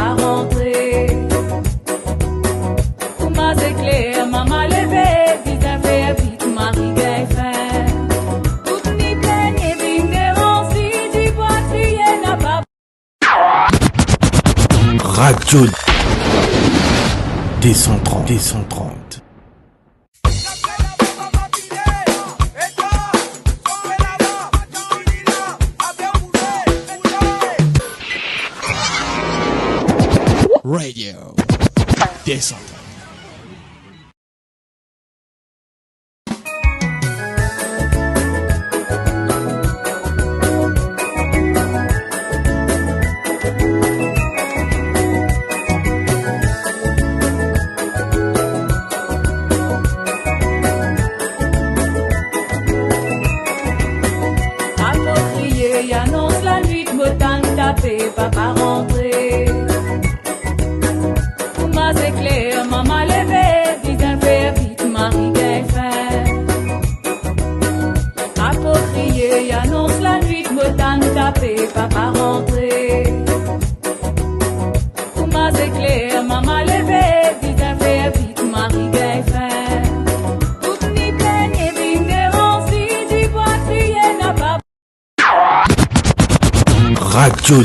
papa rentré. Pour ma éclair, maman levé, vite à faire vite, Marie gagne fin. Toute ni pleine et bing de rancy, du bois crier n'a pas. Radio D130. Radio D130. Approprié, annonce la nuit, me tente taper, papa rentré. Pour ma éclair, maman levé, vite à faire vite, Marie gagne fin. Approprié, annonce la nuit, me tente taper, papa rentré. Pour ma éclair, maman levé, vite à faire vite, Marie gagne fin. Toute ni pleine et bing de rancy, du bois crier n'a pas. Radio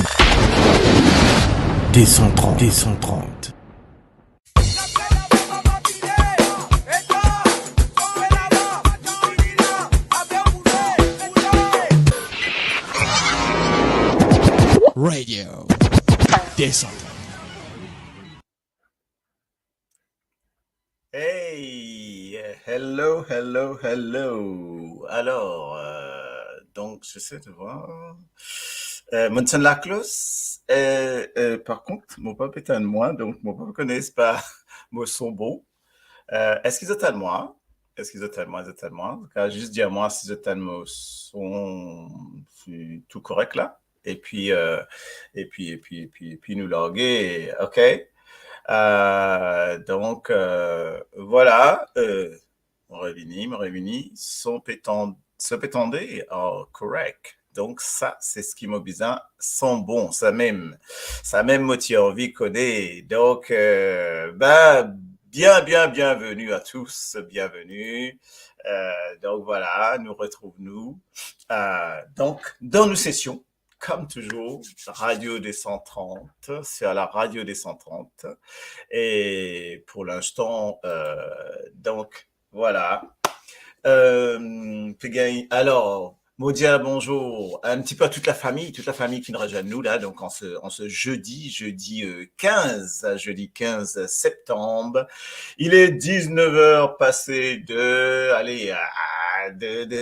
D130. Radio D130. Hey, hello. Alors, donc, j'essaie de voir. Monson Laclos, par contre, mon papa est un de moi, donc mon papa ne connaît pas mon son beau. Est-ce qu'ils ont moi? Car juste dire moi si ils ont mon son tout correct là. Et puis nous loguer, ok? Donc, voilà, on réunit, son pétendé, correct. Donc, ça, c'est ce qui m'oblige, sont bons, ça même motive envie connaît. Donc, bienvenue à tous, bienvenue. Donc, voilà, nous retrouvons-nous. Donc, dans nos sessions, comme toujours, Radio des 130, c'est à la Radio des 130. Et pour l'instant, donc, voilà. Alors, Maudia, bonjour. Un petit peu à toute la famille qui nous rejoint nous là, donc en ce jeudi 15 septembre. Il est 19h passé de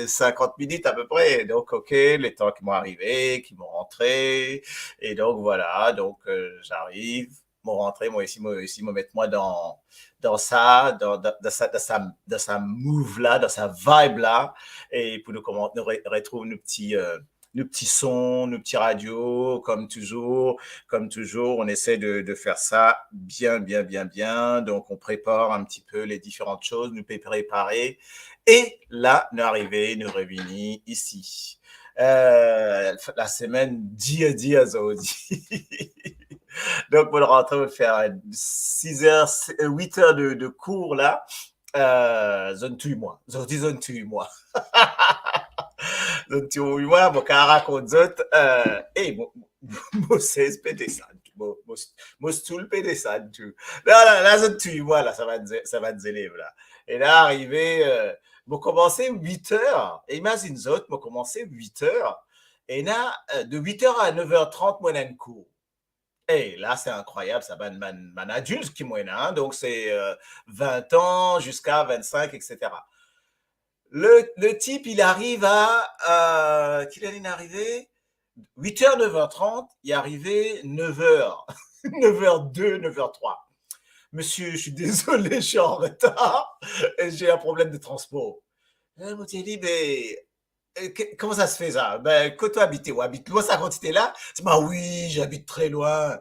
50 minutes à peu près. Donc, ok, les temps qui m'ont arrivé, qui m'ont rentré. Et donc, voilà, donc j'arrive, m'ont rentré, moi ici, me mettre moi dans sa move là, dans sa vibe là, et pour nous retrouver nos petits sons, nos petits radios, comme toujours, on essaie de faire ça bien. Donc, on prépare un petit peu les différentes choses, nous préparer. Et là, nous réunis ici. La semaine, dia Zaudi. Donc, pour le rentrer, on va faire 8 heures de cours là. Zone 8 mois. Zone 8 mois. Zone 8 mois, mon cara contre zot. Moi, 16 pédescent. Moi, stool pédescent. Là, zone 8 mois, là, ça va te élèves là. Et là, arrivé, moi, commencé 8 heures. Et imagine zot, moi, commencé 8 heures. Et là, de 8 heures à 9h30, moi, on a une cours. Et là, c'est incroyable, ça va un adulte qui moyenne, hein, donc c'est 20 ans jusqu'à 25, etc. Le type, il arrive à... Qu'il est arrivé 8h, 9h30, il est arrivé 9h, 9h02, 9h03. Monsieur, je suis désolé, je suis en retard et j'ai un problème de transport. Là, je me dit, mais... Comment ça se fait ça? Ben, quand tu habites, où habite loin, ça quantité là? C'est bah oui, j'habite très loin.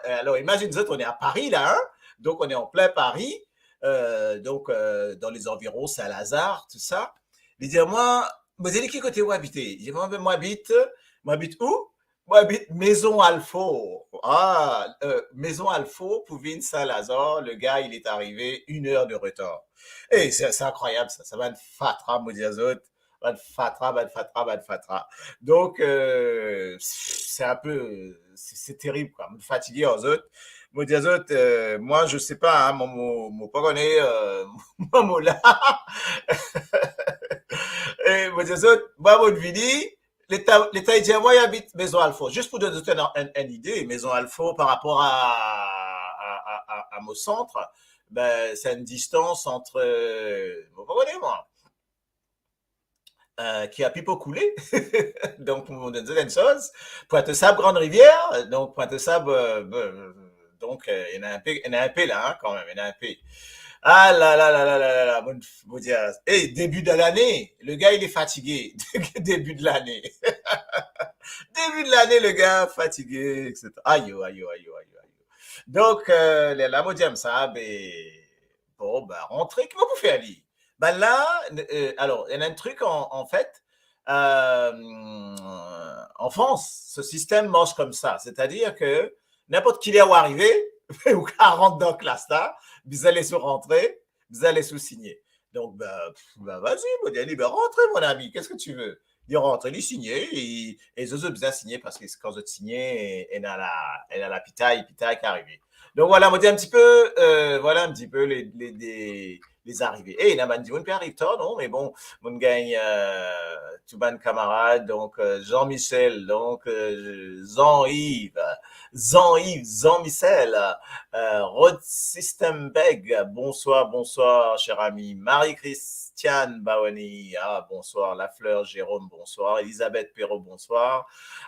Alors, imagine, nous autres, on est à Paris là, hein? Donc on est en plein Paris, dans les environs, Saint-Lazare, tout ça. Il dit moi, vous avez qui côté où habiter? Il dit moi, ben, moi habite où? Moi, j'habite Maison Alfort. Ah, Maison Alfort pour Vin Saint-Lazare. Le gars, il est arrivé 1 heure de retard. Et c'est incroyable, ça. Ça va de fatra, Modiazot. Va de fatra, va de fatra, va de fatra. Donc, c'est un peu, c'est terrible, quoi. Me fatiguer aux autres. Modiazot, moi, je sais pas, hein, mon pas connaît, mon mot là. Et Modiazot, moi, mon vidi, l'État dit, moi, j'habite Maison Alfort. Juste pour donner une idée, Maison Alfort par rapport à mon centre, ben, c'est une distance entre, vous comprenez, moi, qui a pipo coulé. Donc, pour vous donner une chose, Pointe-Sable, Grande-Rivière, donc Pointe-Sable, donc, il y en a un peu, il y en a un peu là, hein, quand même, il y en a un peu. Ah là là là là là là là, mon Dieu. Et début de l'année, le gars, il est fatigué. Début de l'année. Début de l'année, le gars fatigué, etc. Aïe, aïe, aïe, aïe, aïe. Donc, la modiam ça, ben, bon, ben, rentrez, comment vous faites, Ali? Ben là, alors, il y en a un truc, en fait, en France, ce système marche comme ça. C'est-à-dire que n'importe qui est arrivé, ou 40 dans la classe là, vous allez se rentrer, vous allez se signer. Donc, ben vas-y, Modiani, ben rentrez, mon ami, qu'est-ce que tu veux? Il rentre, il est signé, et Zozo bien signé parce que quand je signé, elle a la pitaille qui est arrivée. Donc voilà, on dit un petit peu, voilà un petit peu les arrivées. Et il y a dit, on peut arriver tard, non, mais bon, on gagne tout ban camarade, donc Jean-Michel, donc Jean-Yves, Jean-Michel, Rod System Beg, bonsoir, bonsoir, cher ami, Marie-Christiane Bawani, ah, bonsoir, La Fleur, Jérôme, bonsoir, Elisabeth Perrault, bonsoir,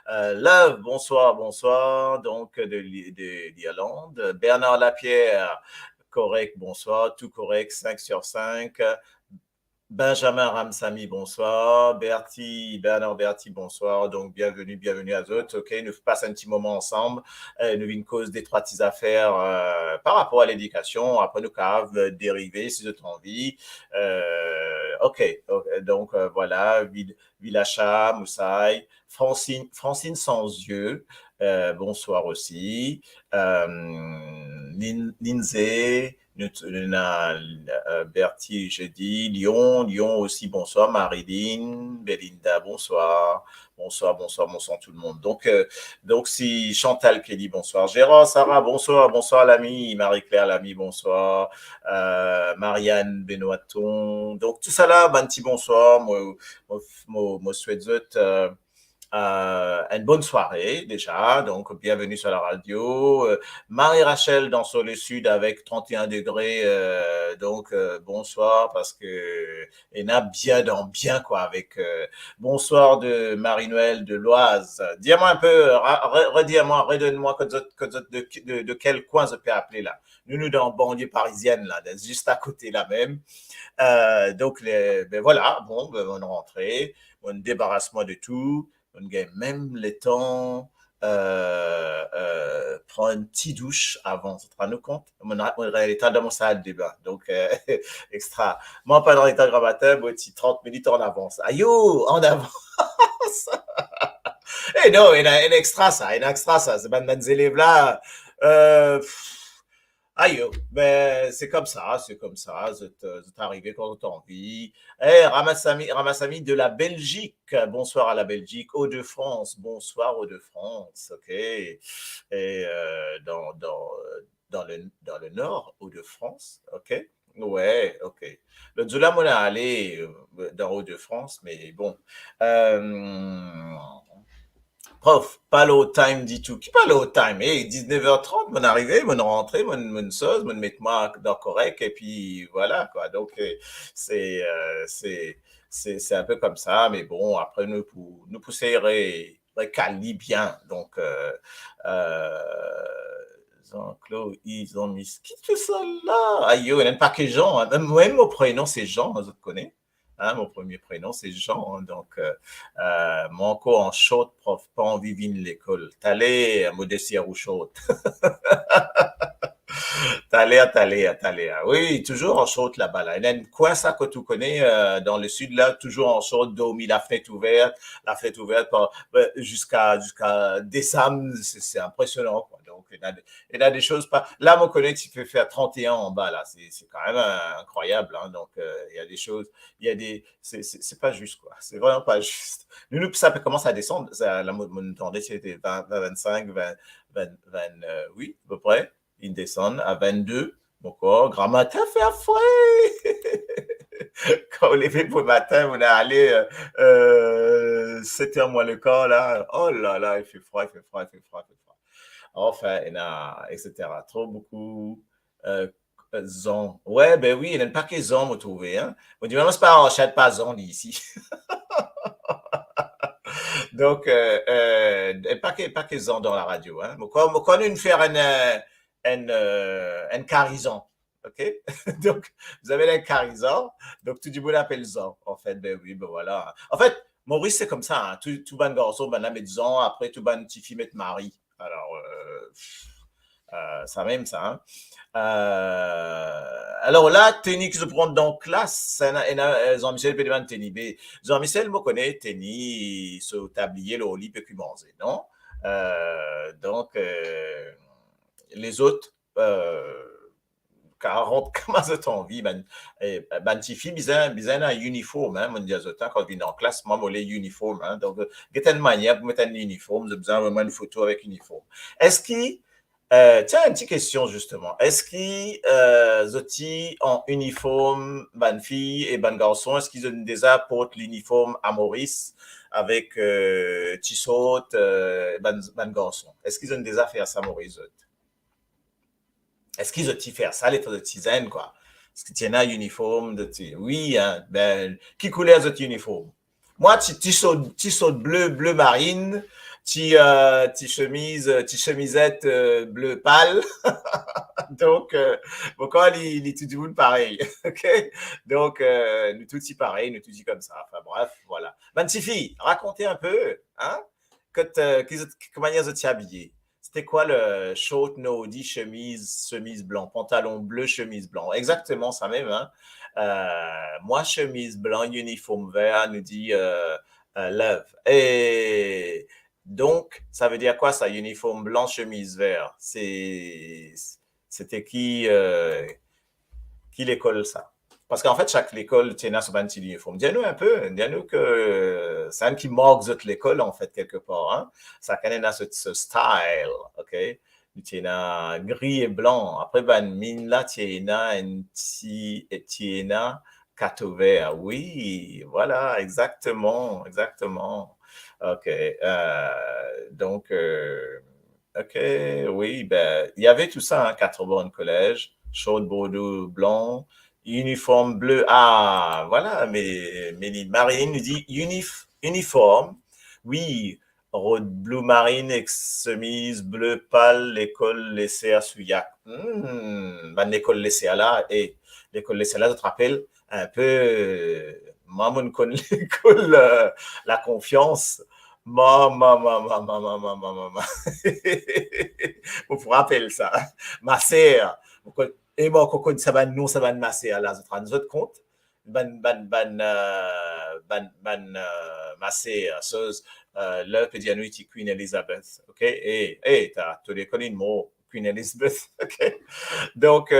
Love, bonsoir, bonsoir, donc d'Irlande, Bernard Lapierre, correct, bonsoir, tout correct, 5 sur 5, Benjamin Ramsamy, bonsoir. Bernard Berti, bonsoir. Donc, bienvenue à tous. OK, nous passons un petit moment ensemble. Nous une cause des trois petites affaires par rapport à l'éducation. Après, nous caves dériver si vous avez envie. OK, donc voilà. Vilacha, Moussaï, Francine Sans Yeux. Bonsoir aussi. Lindsay. Bertie, jeudi, Lyon aussi, bonsoir, Marilyn, Belinda, bonsoir, bonsoir tout le monde. Donc si Chantal Kelly, bonsoir, Gérard, Sarah, bonsoir l'ami, Marie-Claire, l'ami, bonsoir, Marianne Benoîton, donc tout ça là, ben petit bonsoir, moi souhaite une bonne soirée déjà, donc bienvenue sur la radio. Marie-Rachel dans le sud avec 31 degrés, donc bonsoir parce que elle a bien quoi avec bonsoir de Marie-Noël de l'Oise. Dis-moi un peu, redis-moi, redonne-moi de quel coin je peux appeler là. Nous dans banlieue parisienne là, juste à côté là même. Donc ben voilà, bon, ben, on rentrée, on débarrasse-moi de tout. On gagne même le temps prendre une petite douche avant. Tu te rends compte? On a l'état dans mon salle de débat. Donc, extra. Moi, pas dans l'état de gravateur, mais 30 minutes en avance. Aïe, en avance! Eh non, il y a un extra, ça. Il y a un extra, ça. C'est ben des élèves-là. Aïe, ben, c'est comme ça, c'est arrivé quand t'as envie. Ramassami de la Belgique, bonsoir à la Belgique, Hauts-de-France, bonsoir Hauts-de-France, ok. Et dans le nord, Hauts-de-France, ok. Ouais, ok. Le Zula, on est allé dans Hauts-de-France, mais bon. Prof, pas le time du tout. Qui pas le time? 19h30, mon arrivée, mon rentrée, mon chose, mon mettre moi dans correct, et puis voilà, quoi. Donc, c'est un peu comme ça, mais bon, après, nous pousser recali bien. Donc, Jean-Claude, ils ont mis, qui tout ça là? Aïe, il n'y a pas que Jean, hein. Même mon prénom, c'est Jean, je connais. Hein, mon premier prénom, c'est Jean. Hein, donc, mon cours en chaude, prof, pas envie de l'école. T'allais, modestie ou chaude. Taléa. Oui, toujours en short là-bas. Là. Il y a une coin ça que tu connais dans le sud là, toujours en short, dormi la fenêtre ouverte jusqu'à décembre, c'est impressionnant. Quoi. Donc il y a des choses pas. Là, mon collègue, tu peux faire 31 en bas là, c'est quand même incroyable. Hein. Donc il y a des choses, il y a des, c'est pas juste quoi. C'est vraiment pas juste. Nous, ça commence à descendre. Ça, la mon tendance c'était 20, 25, 20, 20, oui, à peu près. Ils descendent à 22. Mon corps, grand matin, fait frais. Quand on est fait pour le matin, on est allé 7h moins le quart, là. Oh là là, il fait froid, il fait froid, il fait froid, il fait froid. Enfin, il y en a, etc. Trop beaucoup. Zon. Ouais, ben oui, il y a un paquet de zon, vous trouvez. Hein? On dit, vraiment, c'est pas en chat pas zon ici. Donc, pas qu'ils ont dans la radio. Hein. Moi, connais une faire un carison. OK? Donc, vous avez un carison. Donc, tout le monde appelle Zon. En fait, ben oui, ben voilà. En fait, Maurice, c'est comme ça. Hein. Tout ban garçon, ben là, met Zon. Après, tout ban petit fille, met Marie. Alors, ça même ça. Hein. Alors là, Tenny qui se prend dans classe, Jean-Michel Pédéman Tenny. Jean-Michel me connaît, Tenny, ce tablier, le lit, peut manger, non? Donc, les autres, 40, comment ça t'en vie, ben, petit fille, bizarre, un uniforme, hein, mon dieu, quand je viens en classe, moi, mon uniforme, hein, donc, il y a une manière pour mettre un uniforme, j'ai besoin vraiment une photo avec uniforme. Est-ce qu'il tiens, une petite question justement. Est-ce qu'ils ont uniforme, ban fille et ban garçon, est-ce qu'ils ont déjà porté l'uniforme à Maurice avec Tissot, ban garçon? Est-ce qu'ils ont déjà fait ça, Maurice? Est-ce qu'ils ont fait ça, les de tisane, quoi? Est-ce qu'ils tiennent un uniforme de oui, hein, ben, qui couleur de uniforme? Moi, Tissot bleu marine, chemisette bleu pâle. Donc, pourquoi les tout du monde pareil, ok? Donc, nous tous y pareil, nous tous y comme ça. Enfin bref, voilà. Fille, racontez un peu, hein? Comment ils étaient habillés? C'était quoi le short nodi, chemise blanc, pantalon bleu, chemise blanc? Exactement ça même, hein? Moi, chemise blanc, uniforme vert, nous dit Love. Et donc, ça veut dire quoi ça, uniforme blanc, chemise vert? C'était qui l'école ça? Parce qu'en fait, chaque école tient son petit uniforme. Dis-nous un peu, dis-nous que c'est un qui marque l'école, en fait, quelque part. Hein? Ça connaît ce style, OK? Tu as gris et blanc. Après, ben, mine là, tu as un petit cateau vert. Oui, voilà, exactement. OK. Donc, OK, oui, ben, il y avait tout ça, hein, 80 collège, short bordeaux blanc, uniforme bleu. Ah, voilà, mais Marine nous dit uniforme. Oui, rose bleu marine avec chemise bleu pâle, l'école laissée à Souillac. Ben, l'école laissée à là, et l'école laissée à là, je te rappelle un peu, moi, mon l'école, la confiance. Maman. Vous vous rappelez ça. Ma sœur. Et moi, quand on ça va nous, ça va ma sœur là, nous autres compte. Ma sœur, là, peut dire nous, Queen Elizabeth. OK? Et, tu les connais le mot Queen Elizabeth. OK? Donc,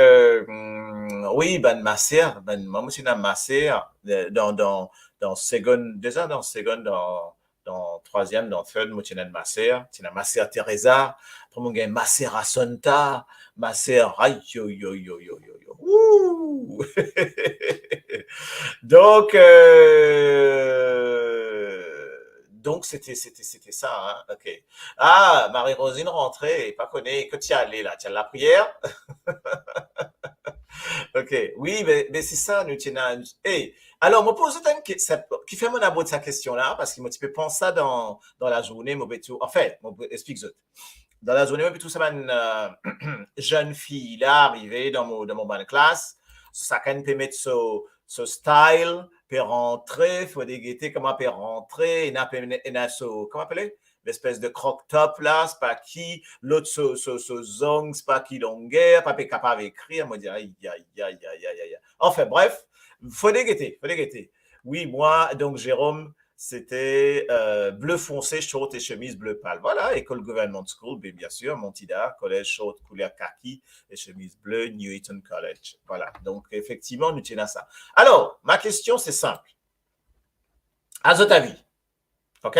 oui, ma sœur, moi, aussi, ma sœur, dans seconde, déjà dans seconde, dans troisième, dans third, moi, tu as ma sœur Teresa, après, moi, j'ai ma sœur Assunta, ma sœur, aïe, yo. Donc, c'était ça, hein, OK. Ah, Marie-Rosine rentrait, pas connaît, que tu y allais, là, tu as la prière? OK. Oui, mais c'est ça, nous tenons. Hey, alors, moi, pose une question, qui fait mon abord de sa question-là, parce que moi, tu peux penser ça dans la journée, moi, tout. En fait, moi, explique-moi. Dans la journée, moi, tout ça, une jeune fille, là, arrivée dans mon ban de classe, ça quand peut mettre ce style, peut rentrer, faut déguetter comment peut rentrer, et n'a comment appeler? l'espèce de croque-top là, c'est pas qui, l'autre ce zong, c'est pas qui longueur, pas capable d'écrire, moi dire aïe, aïe, aïe, aïe, aïe, aïe. Enfin bref, faut déguetter, faut déguetter. Oui, moi, donc Jérôme, c'était bleu foncé, short et chemise bleu pâle. Voilà, école Government School, bien sûr, Montida, collège short, couleur kaki et chemise bleue, Newton College. Voilà, donc effectivement, nous tenons à ça. Alors, ma question, c'est simple. À votre avis, OK?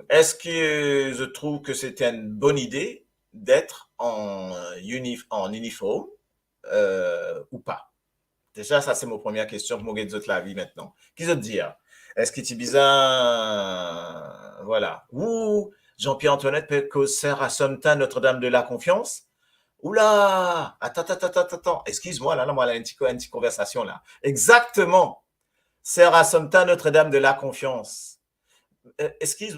Est-ce que je trouve que c'était une bonne idée d'être en uniforme ou pas? Déjà, ça, c'est ma première question pour moi de la vie maintenant. Qui veut dire? Est-ce que tu bizarre? Voilà. Ou Jean-Pierre Antoinette peut causer à Sommetin Notre-Dame de la Confiance? Oula! Attends. Excuse-moi, là, moi, là, une petite conversation, là. Exactement. Sœur Assumpta Notre-Dame de la Confiance. Excuse,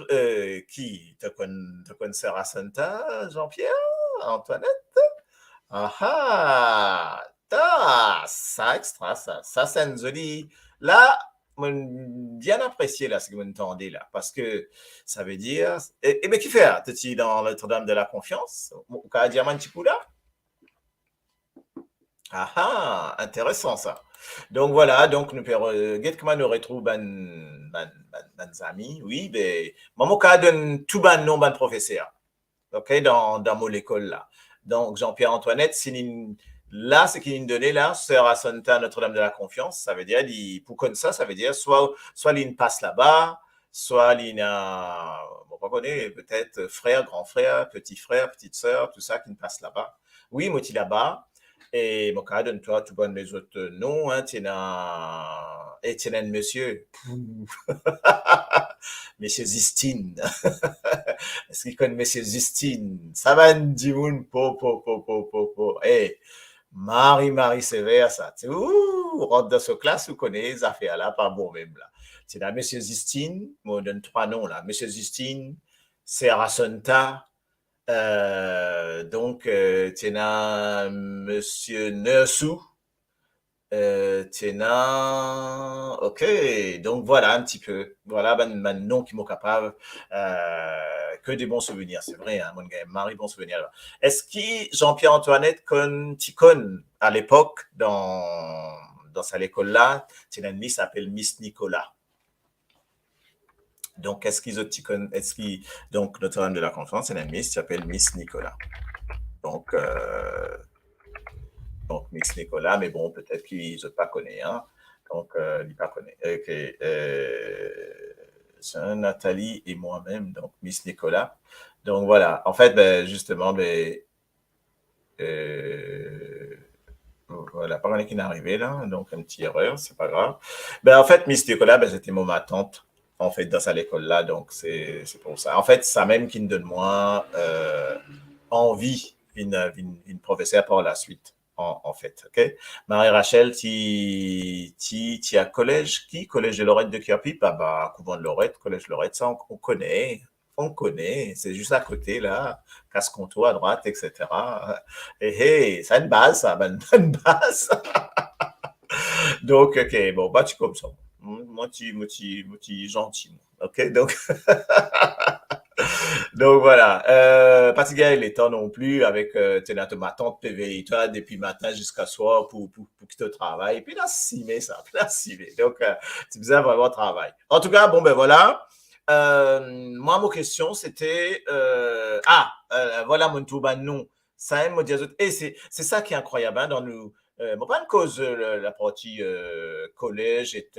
qui? Te connais Sœur Assumpta, Jean-Pierre? Antoinette? Ah ah! Ça extra, ça c'est une jolie. Là, bien apprécié, là, ce que vous entendez, là, parce que ça veut dire. Et bien, qui fait, tu dans Notre-Dame de la Confiance? Au cas dire un petit coup là? Ah ah, intéressant ça. Donc voilà, donc nous get comment nous retrouve ban amis, oui, ben maman ka donne tout ban nom ban professeur. OK dans mon école là. Donc Jean-Pierre Antoinette là ce qu'il nous donnait là, sœur Assunta Notre-Dame de la Confiance, ça veut dire pour comme ça veut dire soit il passe là-bas, soit il a bon pas connaît peut-être frère, grand frère, petit frère, petite sœur, tout ça qui ne passe là-bas. Oui, moi là-bas. Et mon cas, donne-toi tout bon les autres noms, hein, tu as Étienne Monsieur. Monsieur Zistine. Est-ce qu'il connaît Monsieur Zistine? Ça va, Ndimoun, po. Hey, Marie sévère, ça. Ouh, rentre dans ce classe, vous connaissez les affaires là, pas bon même là. C'est là, Monsieur Zistine, moi, donne trois noms là. Monsieur Zistine, Serra Sonta, donc, tu as Monsieur Nersou. OK, donc voilà un petit peu. Voilà ben nom qui m'ont capable. Que des bons souvenirs, c'est vrai, hein, mon gars, Marie, bons souvenirs. Est-ce que Jean-Pierre Antoinette Ticone à l'époque dans sa école là, c'est une amie s'appelle Miss Nicolas. Donc, donc, Notre-Dame de la Confiance, c'est une Miss qui s'appelle Miss Nicolas. Donc, Miss Nicolas, mais bon, peut-être qu'il ne pas connaît, hein. Donc, il ne pas connaît. OK. C'est Nathalie et moi-même, donc Miss Nicolas. Donc, voilà. En fait, ben, justement, voilà, pas rien qui n'est arrivé, là. Donc, une petite erreur, c'est pas grave. Ben, en fait, Miss Nicolas, ben, c'était ma tante en fait, dans cette école-là. Donc, c'est pour ça. En fait, ça même qui me donne moi envie une professeure par la suite, en fait. OK? Marie-Rachel, tu as collège qui? Collège de Lorette de Kirpi? Bah, couvent de Lorette, collège de Lorette, ça, on connaît. On connaît, c'est juste à côté, là, casse-conto à droite, etc. Et hey, ça a une base, ça, une base. Donc, OK, bon, bah, tu comme ça. Moi, tu gentil. OK, donc, donc voilà. Pas de les temps non plus avec ma tante PVI, toi, depuis matin jusqu'à soir pour quitter le travail. Puis là, mais ça, puis là, mais. Donc, c'est bizarre vraiment travail. En tout cas, bon, ben voilà. Moi, ma question, c'était voilà mon tout non. Ça aime me dire et c'est ça qui est incroyable hein, dans nous. Bon, pas une cause la partie collège et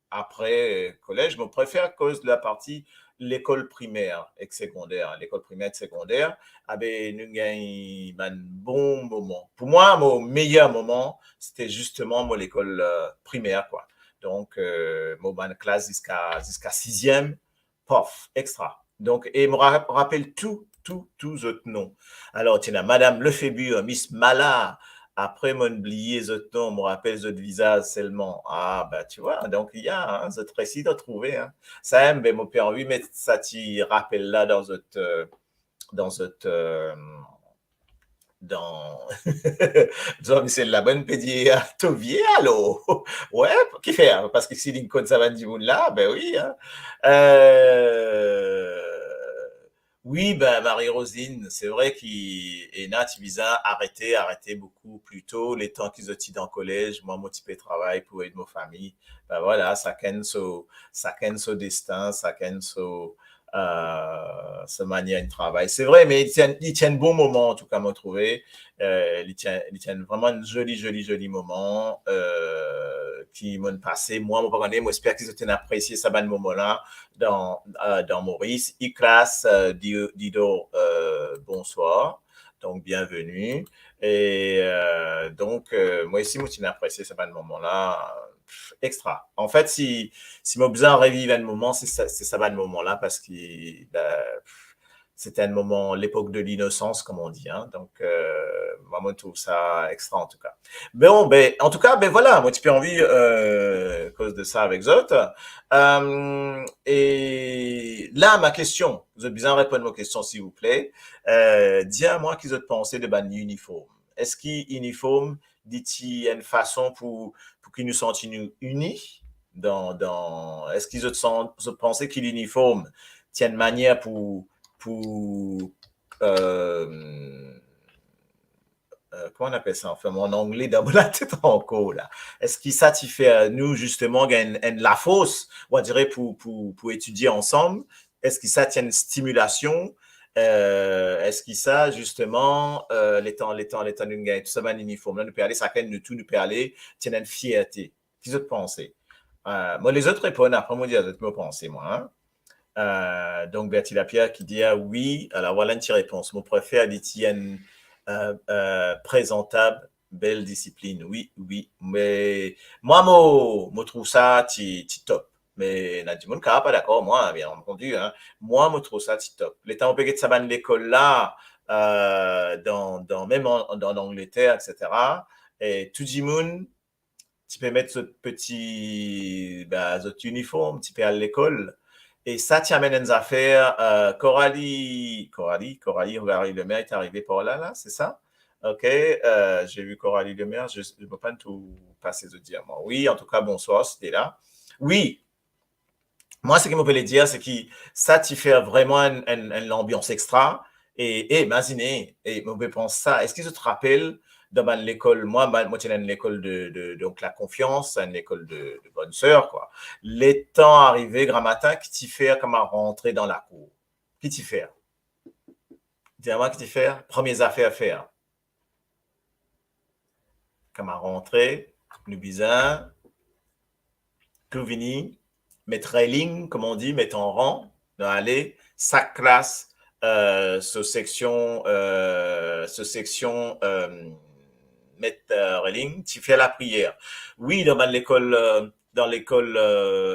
après collège, mais je préfère cause de la partie l'école primaire et secondaire. L'école primaire et secondaire, nous gagnons un bon moment. Pour moi, mon meilleur moment, c'était justement l'école primaire, quoi. Donc, mon classe jusqu'à sixième, pof, extra. Donc, et me rappelle tous autres noms. Alors, tu as Madame Lefébure, Miss Mala. Après, mon oublié les autres noms, me rappelle les autres visages seulement. Ah, ben, tu vois, donc il y a, hein, c'est précis de trouver, hein. Ça aime, ben, mon père, oui, mais ça t'y rappelle là dans notre dans, disons, c'est la bonne pédier à Tovier, allô? Ouais, qui fait? Parce que si Lincoln, ça va du monde là, ben oui, hein. Oui, ben Marie-Rosine, c'est vrai qu'il est nat, arrêté beaucoup plus tôt, les temps qu'ils étaient dans le collège, moi, mon type de travail pour aider ma famille, ben voilà, ça ken son destin, ça ken sa manière de travail. C'est vrai, mais il tient un bon moment, en tout cas, m'a trouvé. Il tient vraiment un joli moment qui m'ont passé. Moi, moi, j'espère qu'ils ont apprécié ça, ben, moment-là dans Maurice. E-Class, Dido, bonsoir. Donc, bienvenue. Et donc, moi aussi, moi, j'ai apprécié ce moment-là. Extra. En fait, si moi besoin de revivre un moment, c'est ça va le moment-là parce que ben, c'était un moment, l'époque de l'innocence, comme on dit. Hein. Donc, moi, je trouve ça extra en tout cas. Bon, ben, en tout cas, ben voilà, moi, tu peux envie à cause de ça avec Zot. Et là, ma question, vous avez besoin de répondre à ma question, s'il vous plaît. Dis-moi qu'ils ont pensé de ban uniforme. Est-ce qu'il uniforme dit-il une façon pour qu'ils nous sentions unis est-ce qu'ils ont pensé que l'uniforme tient une manière pour comment on appelle ça? Enfin, mon anglais dans la tête encore, là. Est-ce qu'il satisfait nous, justement, la fausse, on dirait, pour étudier ensemble? Est-ce qu'il ça tient une stimulation? Est-ce qu'il ça, justement, les temps d'une gagne, tout ça, ben, l'uniforme, là, nous peut aller, ça nous tout, nous peut aller, tient une fierté. Qu'est-ce que tu penses? Moi, les autres répondent, après, moi, je vais penser, moi, hein? Donc, Bertie Lapierre qui dit oui. Alors, voilà une petite réponse. Mon préféré dit une présentable, belle discipline. Oui. Mais moi, je trouve ça top. Mais Nadine n'est pas d'accord, moi, bien entendu. Hein. Moi, je trouve ça top. Les temps où on ça de l'école là, même dans l'Angleterre, etc. Et tout le monde, tu peux mettre ce petit uniforme, tu peux aller à l'école. Et ça t'amène des affaires. Coralie Lemaire est arrivée par là, c'est ça? OK. J'ai vu Coralie Lemaire. Je ne peux pas tout passer de dire. Moi. Oui, en tout cas, bonsoir, c'était là. Oui. Moi, ce que je peux dire, c'est que ça t'y fait vraiment une ambiance extra. Et imaginez, et on peut penser ça. Est-ce que tu te rappelles dans l'école, moi, j'étais dans l'école donc la confiance, une école de bonne sœur, quoi. Les temps arrivés, grand matin, qui t'y fait comme à rentrer dans la cour? Qui t'y fait? Dis-moi qui t'y fait? Premières affaires à faire. Comme à rentrer, nous bizarre, tout vini, mettre en ligne, comme on dit, mettre en rang, aller, sa classe, ce section, mettre en ligne, tu fais la prière. Oui, dans l'école,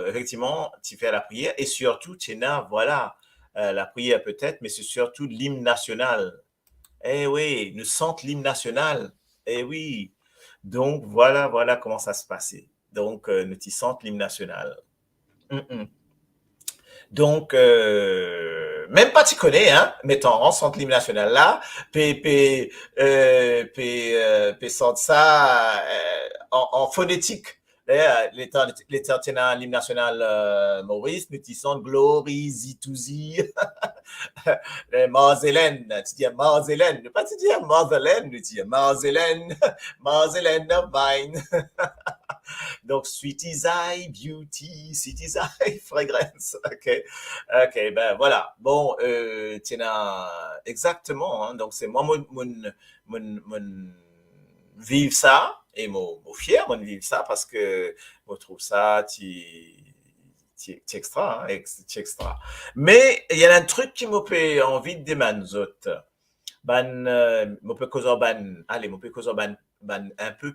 effectivement, tu fais la prière et surtout, tu as, voilà, la prière peut-être, mais c'est surtout l'hymne national. Eh oui, nous sentons l'hymne national. Eh oui. Donc, voilà comment ça se passait. Donc, nous y sentons l'hymne national. Donc, même pas tu connais, hein, mettons, on centre l'hymne national là, puis sorte ça en phonétique. Les temps l'hymne national Maurice, nous disons glory, zitouzi, Marzélène, tu dis Marzélène, ne pas tu dire Marzélène, tu dis Marzélène, Marzélène of mine. Donc, sweet is I, beauty, sweet is I, fragrance. OK, ben voilà. Bon, tiens, exactement. Hein, donc, c'est moi, mon vivre ça et mon fier, mon vivre ça parce que je trouve ça, extra, hein, extra. Mais il y a un truc qui m'a fait envie de demander autres. Mon peu causer un peu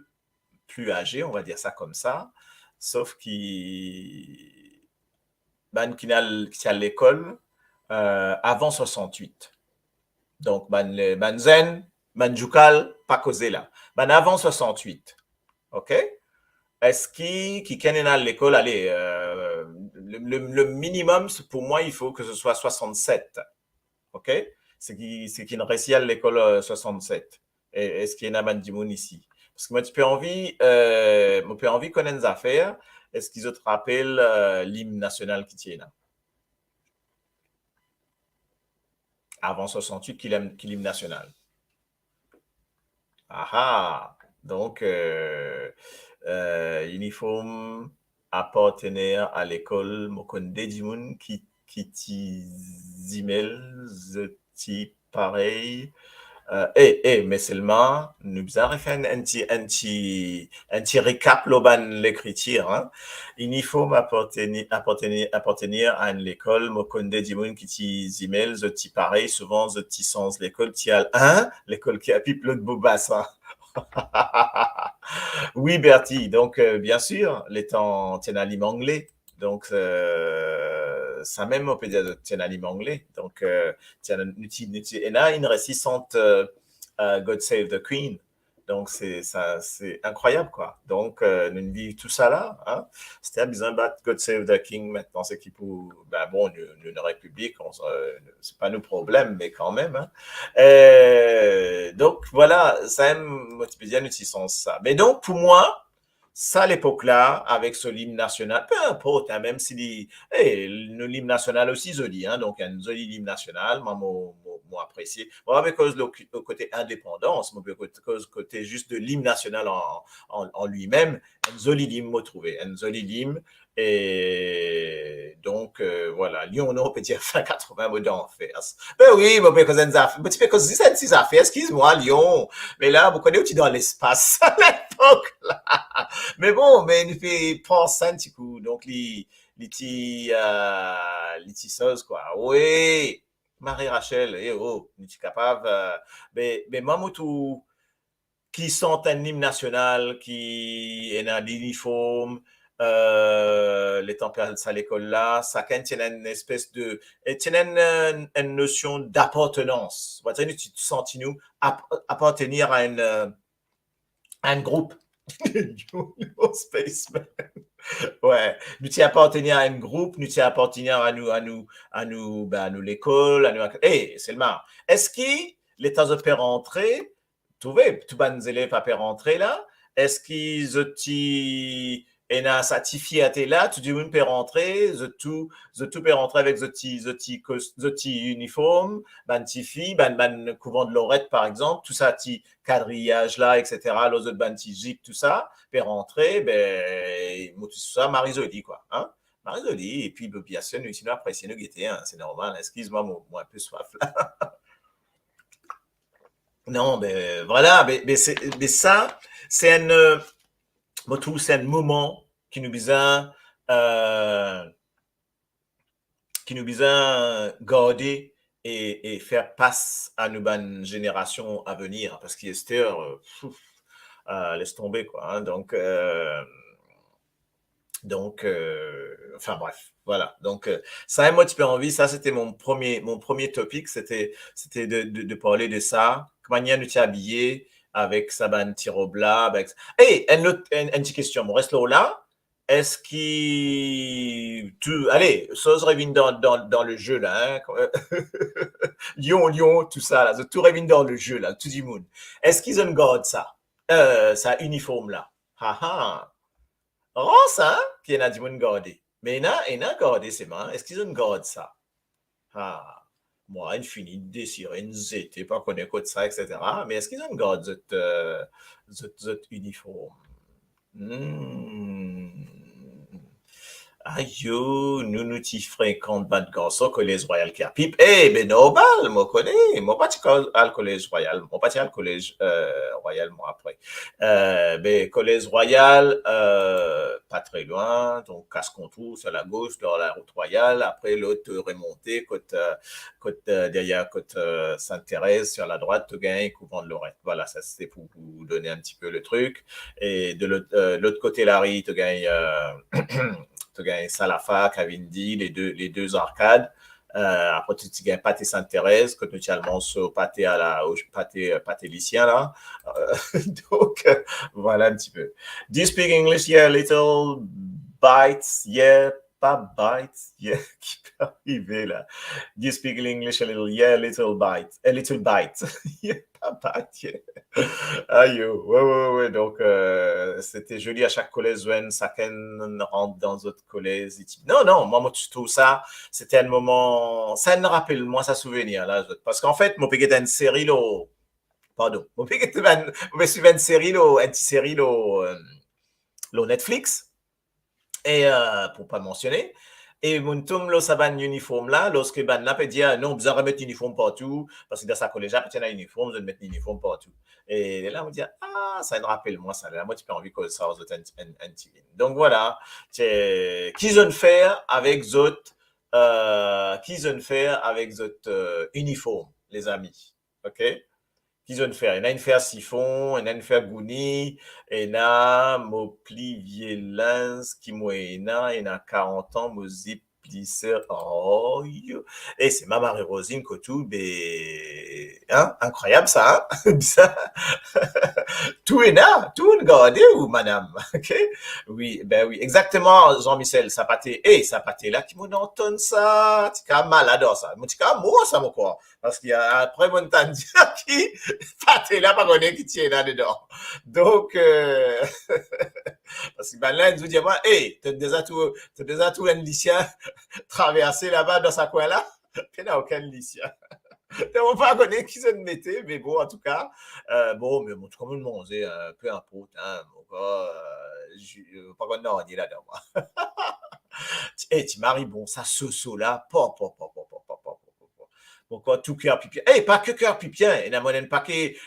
plus âgé, on va dire ça comme ça, sauf qui est à l'école avant 68. Donc, zen, jukal, pas causé là. Avant 68. OK? Est-ce qui est à l'école, allez, le minimum, pour moi, il faut que ce soit 67. OK? C'est qui ne réussit à l'école 67. Est-ce qu'il y en a du monde ici? Parce que moi, tu peux envie connaître des affaires. Est-ce qu'ils te rappellent l'hymne national qui tient là? Avant 68, qu'il l'hymne national. Ah, donc, uniforme appartenir à l'école Mokonde Dimoun qui t'imel, ti pareil. Mais seulement, nous avons fait un petit récap l'écriture. Hein. Uniforme appartenir à l'école Mokonde Dimoun qui t'imel, ti pareil, souvent, ti sens l'école, ti al 1, l'école qui a pipe l'autre Bobassa. Oui, Bertie. Donc, bien sûr, les temps, tiens, un anglais. Donc, ça même, on peut dire, tiens, un anglais. Donc, tiens, et là, une récente God Save the Queen. Donc, c'est incroyable, quoi. Donc, nous vivons tout ça là. Hein? C'était besoin de battre God Save the King maintenant. C'est qui pour. Ben bon, une république, c'est pas nos problèmes, mais quand même. Hein? Donc, voilà, ça aime, tu peux dire, nous utilisons ça. Mais donc, pour moi, ça, à l'époque-là, avec ce hymne national, peu importe, hein, même si le hymne national aussi, je dis, hein, donc un joli hymne national, moi, moi apprécié. Moi, avec le côté indépendance, moi, avec le côté juste de l'hymne national en lui-même, un joli hymne, moi, trouvé, un joli hymne. Et donc, voilà, Lyon, on peut dire fin 80 mots d'en faire. Ben oui, mais parce que tu peux causer ces affaires, excuse-moi, Lyon. Mais là, vous connaissez où tu dans l'espace à l'époque, là. Mais bon, mais il fait penser un petit coup. Donc, les tisseuses, quoi. Oui, Marie-Rachel, tu es capable. Mais moi, tout, qui sont un hymne national, qui est un uniforme, les températures à l'école là, ça tient une espèce de, tient une notion d'appartenance. Tu te sens, nous, appartenir à un groupe. Spaceman. Ouais, nous t'y appartenir à un groupe, nous t'y appartenir à nous, l'école, à nous. Seulement, est-ce que les temps de faire rentrer, tout les élèves à faire rentrer là, est-ce qu'ils ont certifié à là, tout le monde peut rentrer, tout peut rentrer avec the uniforme, fille, couvent de Lorette par exemple, tout ça, quadrillage là, etc., les autres jeep, tout ça, peut rentrer, tout ça, Marisoli, quoi, hein? Marisoli, et puis, bien sûr, nous, sinon, après, c'est nous guetter, hein, c'est normal, excuse-moi, moi, un peu soif, là. Non, voilà, mais ça, c'est un moment qui nous besoin garder et faire passe à nos générations à venir, parce qu'il est laisse tomber, quoi. Hein, enfin bref, voilà. Donc ça, moi, tu peux envie. Ça, c'était mon premier topic, c'était de parler de ça. Comment nous t'es habillé avec sa bande tirobla. Une petite question. On reste là. Est-ce allez, ça revient dans le jeu là. Hein? Lyon, tout ça là. Tout revient dans le jeu là. Tout le monde. Est-ce qu'ils ont gardé ça? Ça uniforme là. Haha. Rance, hein, qui est du monde gardé. Mais il a gardé ses mains. Est-ce qu'ils ont gardé ça? Ah, moi, une fini de désirer une zété, pas qu'on écoute ça, etc. Mais est-ce qu'ils ont gardé cet uniforme? Aïe, nous t'y fréquente bad garçon, collège royal qui a pipe. Normal, moi connais, moi pas al collège royal, moi pas al collège royal, moi après. Collège royal, pas très loin, donc casse-contour sur la gauche, dans la route royale. Après, l'autre remonté, côte derrière, côte Sainte-Thérèse, sur la droite, tu gagnes couvent de Lorette. Voilà, ça c'est pour vous donner un petit peu le truc. Et de l'autre côté, Larry, tu gagnes tu gagnes Salafa, Cavindi, les deux arcades. Après, tu gagnes Pâté Sainte-Thérèse, que tu as sur Pâté Pâté Lycien, là. Donc, voilà un petit peu. Do you speak English? Yeah, little bites. Yeah, pas bite, yeah, qui peut arriver là. You speak English a little, yeah, a little bite, yeah, pas bite, yeah. Aïe, oh, ouais. Donc, c'était joli à chaque collège, when chacun rentre dans notre collège. Non, moi, tout ça, c'était un moment, ça me rappelle, moi, ça souvenir, là. Parce qu'en fait, mon péguet une série, là, pardon, mon péguet suivre une série, là, une série, là, Netflix, et pour pas mentionner, et mon tom là, ça va un uniforme là, lorsque ben là peut dire non, besoin de remettre uniforme partout, parce que dans sa collège, peut-être un uniforme, besoin de mettre uniforme partout. Et là, on dit, ah, ça me rappelle moi ça. Là, moi, tu peux envie que ça soit un petit. Donc voilà, qu'ils ont fait avec autres, qu'ils ont fait avec autres uniformes, les amis. OK? Qu'ils ont fait. Il y en a une fait à siphon, il y en a une fait à gouni, il y en a mopli violence qui moyena, il y en a 40 ans, mosi plissé, oh, et c'est ma Marie Rosine Kotou, ben, hein, incroyable ça, hein, ça. Tout est là, tout est gardé ou madame, ok? Oui, ben oui, exactement, Jean-Michel, ça pâté, ça pâté là, qui m'en entend ça, tu es malade ça, tu es moi ça, mon quoi, parce qu'il y a après mon temps dire qui, pâté là, pas connaît qui tient là dedans. Donc, parce que ben là, il nous dit, t'as déjà tout un lycéen traversé là-bas dans sa coin là, tu n'as aucun lycéen. On va pas connaître qui se mettait, mais bon, en tout cas, bon, mais bon, comme le monde, peu importe, hein, mon gars, pas qu'on a dit là-dedans. Tu maries, bon, ça soso là, bon, quoi, tout cœur pipien. Pas que cœur pipien, il y a un paquet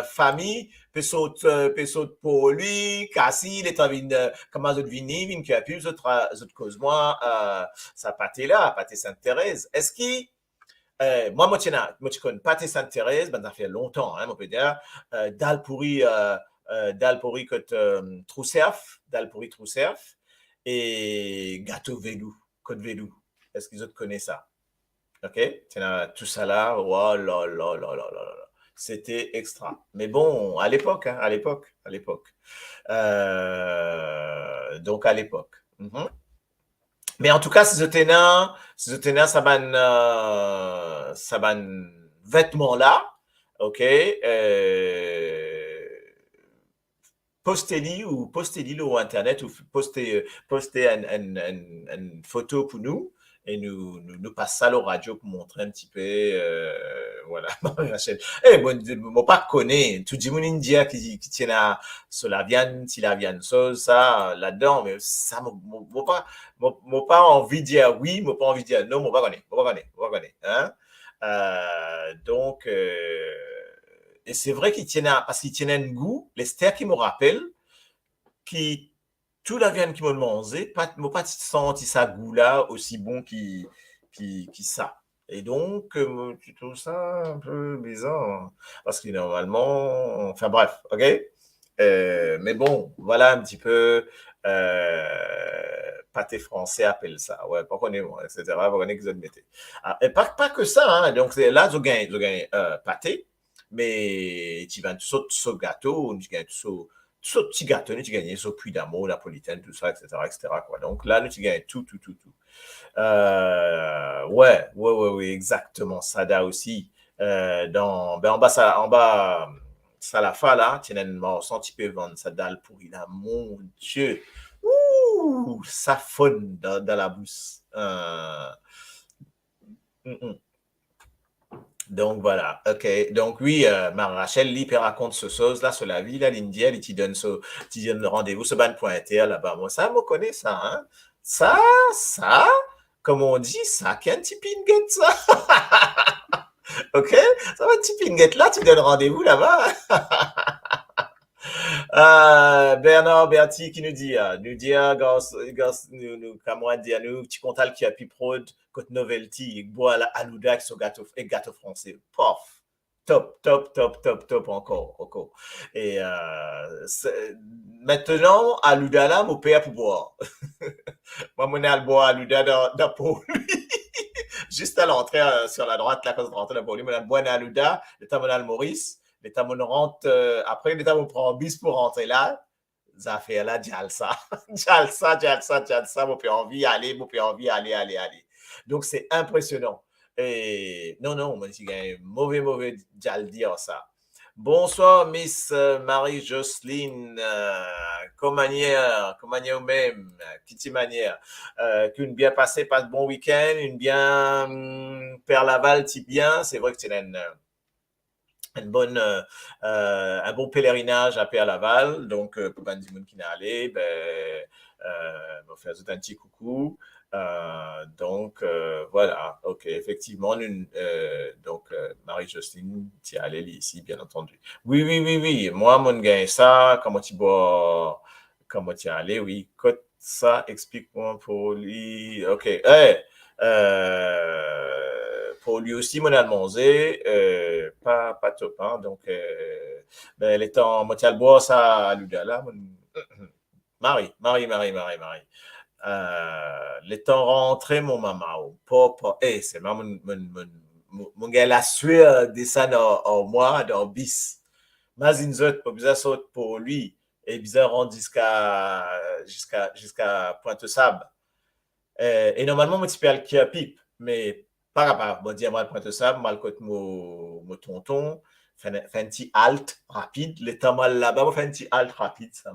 famille, peut sauter pour lui, Cassie, les travailleurs, comment vous venez, vin qui a pu, autres cause moi, ça pâté là, pâté Sainte-Thérèse. Est-ce qu'il moi, je connais Pâté Sainte-Thérèse, ben, ça fait longtemps, hein, on peut dire. Dal pourri Trousserf, et gâteau Vélou, Côte Vélou. Est-ce qu'ils autres connaissent ça? OK? Tout ça là, oh là là là là là là. C'était extra. Mais bon, à l'époque, hein, à l'époque. Donc, à l'époque. Mais en tout cas, si je tenais ça vêtement là, OK, postez-li ou internet ou postez une photo pour nous et nous passe ça à la radio pour montrer un petit peu, voilà, Rachel. Bon, pas connaît, tout le monde indien qui tient à sur la viande, si la viande sauce, ça, là-dedans, mais ça, moi pas envie de dire oui, moi pas envie de dire non, moi pas connaît, hein. Donc, et c'est vrai qu'il tient parce qu'il tient un goût, les steaks qui me rappellent, qui tout la viande qui me mangeait, pas senti ça goût là aussi bon qui ça. Et donc, tu trouves ça un peu bizarre parce que normalement, enfin bref, ok. Mais bon, voilà un petit peu. Pâté français appelle ça, ouais, pas connaît moi, etc. Pas connaît qu'ils ont mettez. Et pas que ça, hein. Donc là, je gagne pâté, mais tu vas tout ce gâteau, tu gagnes tout ce petit gâteau, tu gagnes ce puits d'amour, napolitaine, tout ça, etc., quoi. Donc là, tu gagnes tout. Ouais, exactement. Sada aussi. En bas, Salafa, là, tu as un senti peu vendre ça dalle pourri là. Mon Dieu. Ouh, ça fonne dans la bouche. Donc voilà, ok. Donc oui, Rachel, il raconte ce chose là sur la vie, là, l'Indienne, il te donne le rendez-vous, ce ban.inter là-bas. Moi, ça, me connaît ça, hein. Ça, comme on dit, ça, qui est un petit pinguet, ça. Ok? Ça va, un petit pinguet là, tu donnes rendez-vous là-bas. Bernard Berti qui nous dit, petit contal qui a pu prod côte novelty, bois la alouda avec son gâteau français. Pof! Top encore. Et maintenant, alouda là, mon père pour boire. Moi, mon al boire alouda dans pour lui. Juste à l'entrée sur la droite, là, quand je rentre dans pour lui, mon al boire alouda, le temps mon al Maurice. L'État me rentre, après l'État me prend un bus pour rentrer là. affaires là, Jalsa. Jalsa, Jalsa, Jalsa, mon père envie aller, mon père envie aller. Donc, c'est impressionnant. Et non, non, moi, j'ai un mauvais Jal dire ça. Bonsoir, Miss Marie-Jocelyne. Comment même, petite manière. Qu'une bien passée, passe bon week-end, une bien Père Laval, t'y bien. C'est vrai que c'est un bon pèlerinage à Père Laval. Donc, pour Bandy Moun qui n'est allé, on fait un petit coucou. Voilà, ok, effectivement, Marie-Justine, tu es allée ici, bien entendu. Oui. Moi, mon gars, ça, comment tu es allé, oui. Côte ça, explique-moi pour lui. Ok, pour lui aussi, mon almonsé, pas top, hein, donc, elle est en Motialbois, ça, à Ludala, Marie. L'étant rentré, mon maman, papa, c'est mon gars, la sueur descend en moi, dans bis. Mais une autre, pas besoin saute pour lui, et besoin rendre jusqu'à Pointe-Sable. Et normalement, moi, tu peux aller qui a pipe, mais pas grave, bon, dis-moi, Pointe-Sable, mal côté mon tonton, fait un petit halt rapide, l'état mal là-bas, fait un petit halt rapide, ça,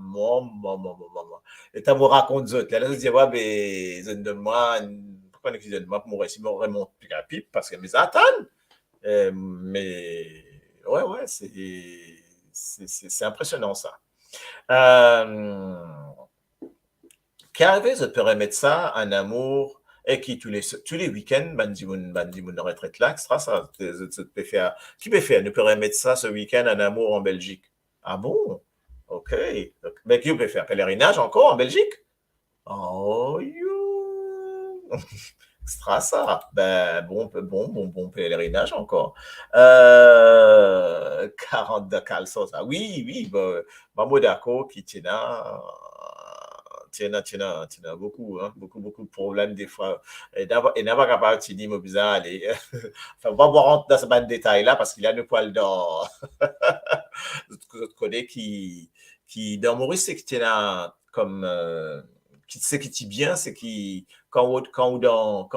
l'état me raconte d'autres. Là, je dis, ouais, ben, donne-moi, pourquoi on donne-moi pour mourir, si je remonte plus à pipe, parce que mes attendent. Mais, ouais, c'est impressionnant, ça. Qu'arrive, ça te permet ça, un amour, et qui tous les week-ends, bandimoun retraite là, ça, qui peut faire, nous pourrait mettre ça ce week-end, un amour en Belgique. Ah bon? Ok. Mais qui peut faire? Pèlerinage encore en Belgique? Oh, you. Extra ça. Ben, bon pèlerinage encore. 40 de caleçon, ça. Oui, moi, d'accord, qui tient là. Tiens, beaucoup de problèmes des fois. Et n'a pas capable de dire, bizarre, allez. Enfin, on va voir rentrer dans ce détail là parce qu'il y a le poil d'or. Vous connaissez qui, dans Maurice, c'est qui tient là, comme, qui sait qui tient bien, c'est qui, quand on dans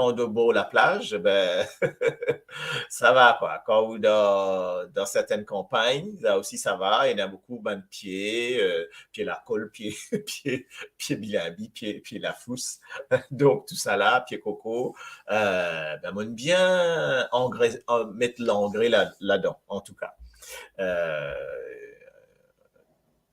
la plage, ben, ça va, quoi. Quand on dans certaines campagnes, là aussi, ça va. Il y en a beaucoup, ben, de pieds, pied la colle, pied bilambi, pied la fousse. Donc, tout ça là, pied coco, ben, on aime bien mettre l'engrais là-dedans, en tout cas.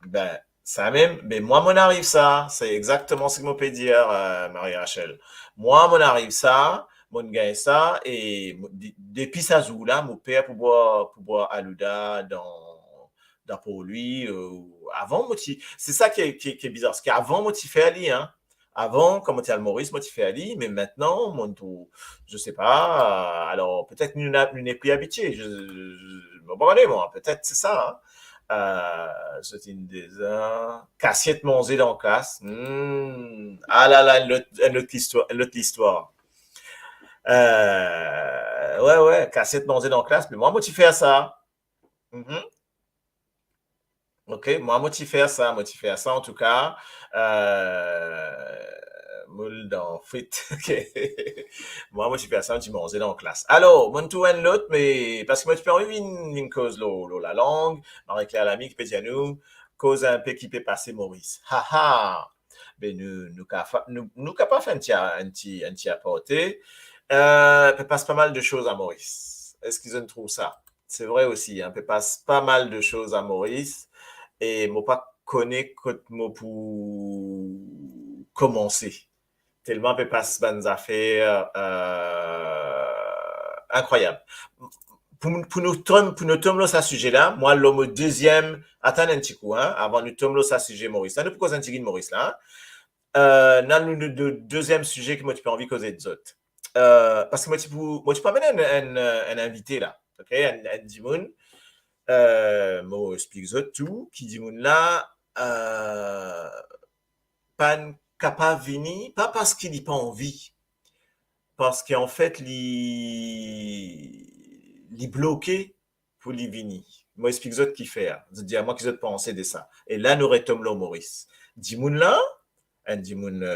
Ben, ça même, mais moi, mon arrive ça, c'est exactement ce que je peux dire, Marie-Rachel. Moi, mon arrive ça, mon gagne ça, et depuis ça joue là, mon père pour boire Alouda pour lui, avant, c'est ça qui est bizarre, parce qu'avant, moi, tu fais Ali, hein. Avant, comme tu as le Maurice, moi, tu fais Ali, mais maintenant, je sais pas, alors, peut-être nous n'est plus habitués, je me connais, moi, peut-être c'est ça, hein. C'est une des cassette mangée dans la classe. Ah là là, une autre histoire. Ouais, cassette mangée dans la classe. Mais moi, tu fais ça. Ok, moi, tu fais ça. En tout cas. Moule dans fit. Moi, tu fais ça, tu manges dans la classe. Alors, mon tout un l'autre, mais parce que moi, tu peux envie une cause la langue, Marie-Claire Lamy qui peut dire nous, cause un peu qui peut passer Maurice. Ha! Ben, nous capables faire un petit apporter. Peut passe pas mal de choses à Maurice. Est-ce qu'ils ont trouvé ça? C'est vrai aussi, hein, peut passe pas mal de choses à Maurice. Et moi, pas connaître comment pour commencer. Tellement peut passer bonnes affaires incroyables. Pour nous tomber sur ce sujet-là, moi, l'homme deuxième, attends un petit coup, hein, avant de tomber sur ce sujet Maurice. Là, nous pouvons un petit Maurice, là. Dans le deuxième sujet que moi, tu peux envie causer des autres. Parce que moi, tu peux amener un invité, là. OK? Un Dimoun. Moi, explique tout. Qui Dimoun, là, pas capable de venir, pas parce qu'il n'est pas envie, parce qu'en fait, il est bloqué pour Livini. Moi, explique ce qui fait. Je dis à moi qu'ils ont pensé de ça. Et là, nous retombons là, Maurice. Dimoun là, un Dimoun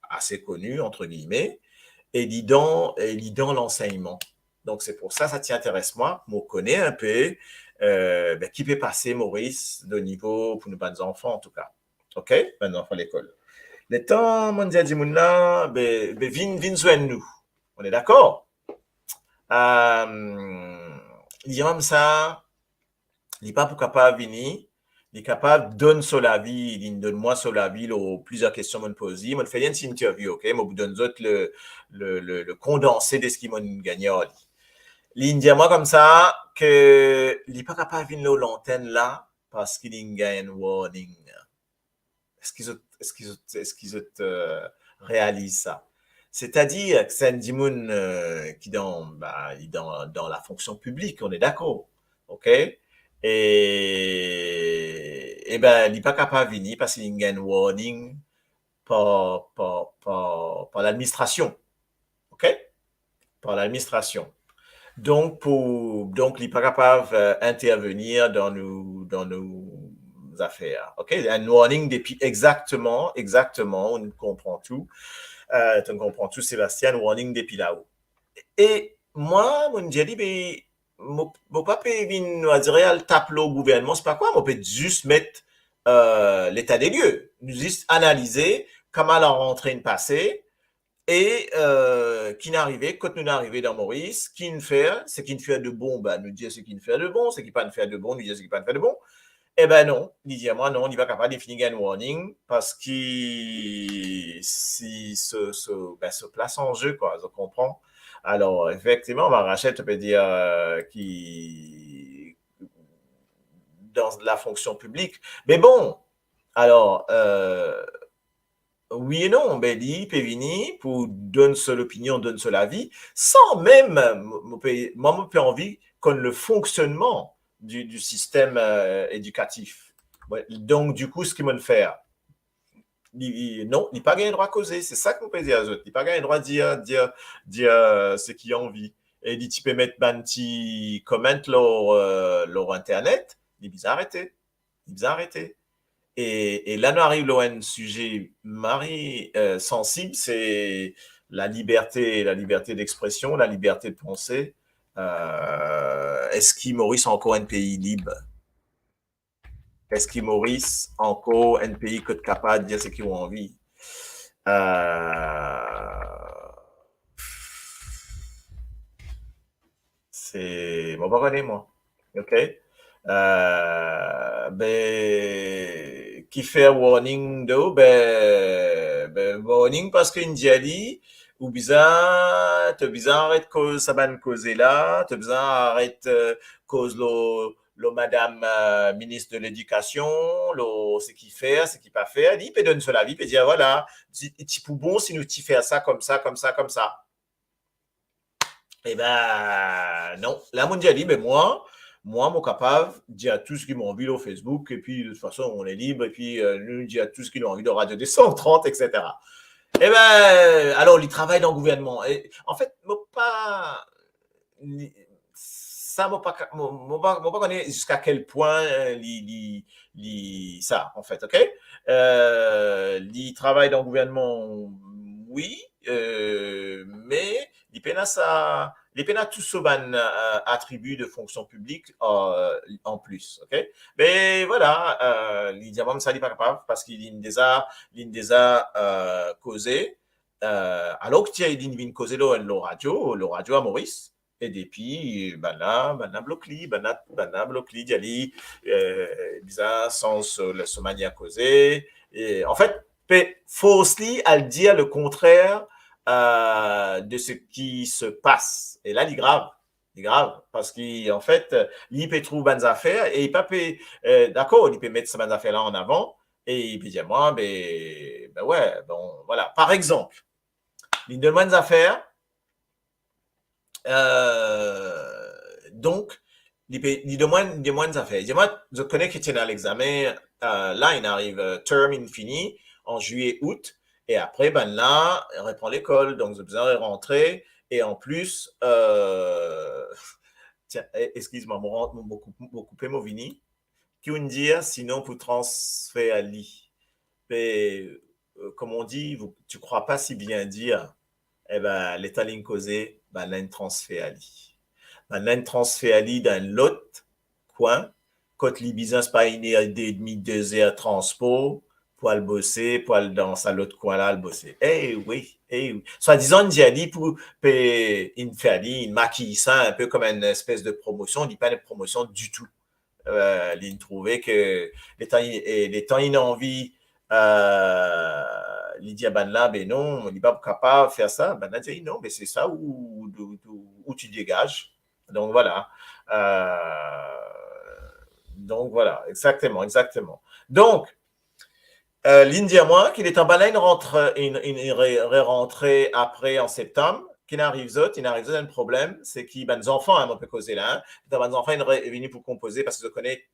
assez connu, entre guillemets, et lit dans l'enseignement. Donc, c'est pour ça, ça t'intéresse moi. Moi, connais un peu qui peut passer, Maurice, de niveau pour nos bonnes enfants, en tout cas. OK? Bonnes enfants à l'école. Le temps, mon dia Dimoun là, vin soigne nous. On est d'accord? Il y a même ça, il n'est pas pour capable de venir, il est capable de donner sur la vie, il donne moi sur la vie, plusieurs questions me poser, je fais une interview, ok, je vous donne le condensé de ce qui m'a gagné. Il dit à moi comme ça que il n'est pas capable de venir l'antenne là parce qu'il y a un warning. Est-ce qu'ils réalisent ça? C'est-à-dire que c'est un dimoun qui dans la fonction publique, on est d'accord, ok? Et ben, il n'est pas capable de venir parce qu'il y a un warning par l'administration, ok? Par l'administration. Donc, il n'est pas capable d'intervenir dans nos affaires, ok? Un warning depuis exactement, on comprend tout. Tu comprends tout, Sébastien, warning depuis là-haut. Et moi, mon dit, ben, mon papa, on va dire, elle tape le gouvernement, c'est pas quoi, on peut juste mettre l'état des lieux, nous juste analyser comment la rentrée est passée et qui n'est arrivé, quand nous arrivé dans Maurice, qui ne fait, ce qui ne fait de bon, ben, nous dire ce qui ne fait de bon, ce qui ne fait pas de bon, nous dire ce qui ne fait de bon. Eh ben non, il dit à moi, non, il va capable de définir un warning parce qu'il se place en jeu, quoi, je comprends. Alors, effectivement, Rachel te peut dire qui dans la fonction publique. Mais bon, alors, oui et non, ben, il peut venir pour donner seule opinion, donner seul avis, sans même, moi, j'ai envie qu'on le fonctionnement du système éducatif. Ouais, donc, du coup, ce qu'il m'a fait, non, il n'a pas gagné le droit à causer. C'est ça qu'on peut dire aux autres. Il n'a pas gagné le droit de dire ce qu'il a envie. Et il peut mettre un petit comment leur Internet. Il est bizarre arrêté. Et là, nous arrivons à un sujet sensible, c'est la liberté d'expression, la liberté de penser. Est-ce qu'il Maurice encore un pays libre? Est-ce qu'il Maurice encore un pays que capable de dire ce qu'ils ont envie? C'est bon, pas connaître moi. OK? Ben, qui fait warning d'eau, warning parce qu'une diali, ou bizarre, t'as bizarre arrête cause ça ban causer là, t'as bizarre arrête cause le madame ministre de l'éducation, ce qu'il fait, ce qu'il pas fait, il peut donner sur la vie, il peut dire voilà, tu pour bon si nous t'y faire ça comme ça. Eh ben non, la mondiale, mais moi, mon capable de dire tout ce qu'ils m'ont envie au Facebook, et puis de toute façon, on est libre, et puis nous dire tout ce qu'ils ont envie de Radio des 130, etc. Eh ben, alors, ils travaillent dans le gouvernement. Et, en fait, moi, pas, ça, moi, pas connaître jusqu'à quel point ça, en fait, ok? Ils travaillent dans le gouvernement, oui, mais ils peinent ça. Les peines tout ce ban attribut de fonction publique en plus, ok? Mais voilà, il dit même ça n'est pas capable parce qu'il des a causé. Alors que tu as une causé le radio à Maurice. Et depuis, bana bloqué, d'ali, bizarre, sans se manière causer. Et en fait, faussely, elle dit le contraire de ce qui se passe. Et là, il est grave, parce qu'en fait, il peut trouver bonnes affaires et il peut, d'accord, il peut mettre ces bonnes affaires-là en avant et il peut dire, moi, ben ouais, bon, voilà. Par exemple, il de bonnes affaires, donc, il demande moins affaires. Il dit, moi, je connais que tu es dans l'examen, là, il arrive term infini en juillet, août, et après, ben là, on reprend l'école, donc j'ai besoin de rentrer, et en plus, tiens, excuse-moi, mon coupé mon vini, qui on dit, sinon pour transférer à lit. Mais, comme on dit, tu crois pas si bien dire, eh ben, l'état ligne causé, ben, là, une transfert à lit. Ben, là, une transfert à lit dans l'autre coin, quand les business pas une heure et demie, 2 heures transport, pour aller bosser, pour aller dans sa l'autre coin là, le bosser. Eh oui, eh oui. Soit disant, on dit pour une faire une maquille ça un peu comme une espèce de promotion, on dit pas une promotion du tout. Il trouvait que les temps il a envie, Lydia Banla, ben non, il n'est pas capable de faire ça. Ben, dit non, mais c'est ça où tu dégages. Donc voilà. Donc voilà, exactement, exactement. Donc, l'India, moi, qu'il est en balai, il rentré après en septembre, qu'il arrive il arrive un problème, c'est qu'il ben, des enfants, hein, on peut causer là, hein. Dans les enfants, ils sont venus pour composer parce que je connais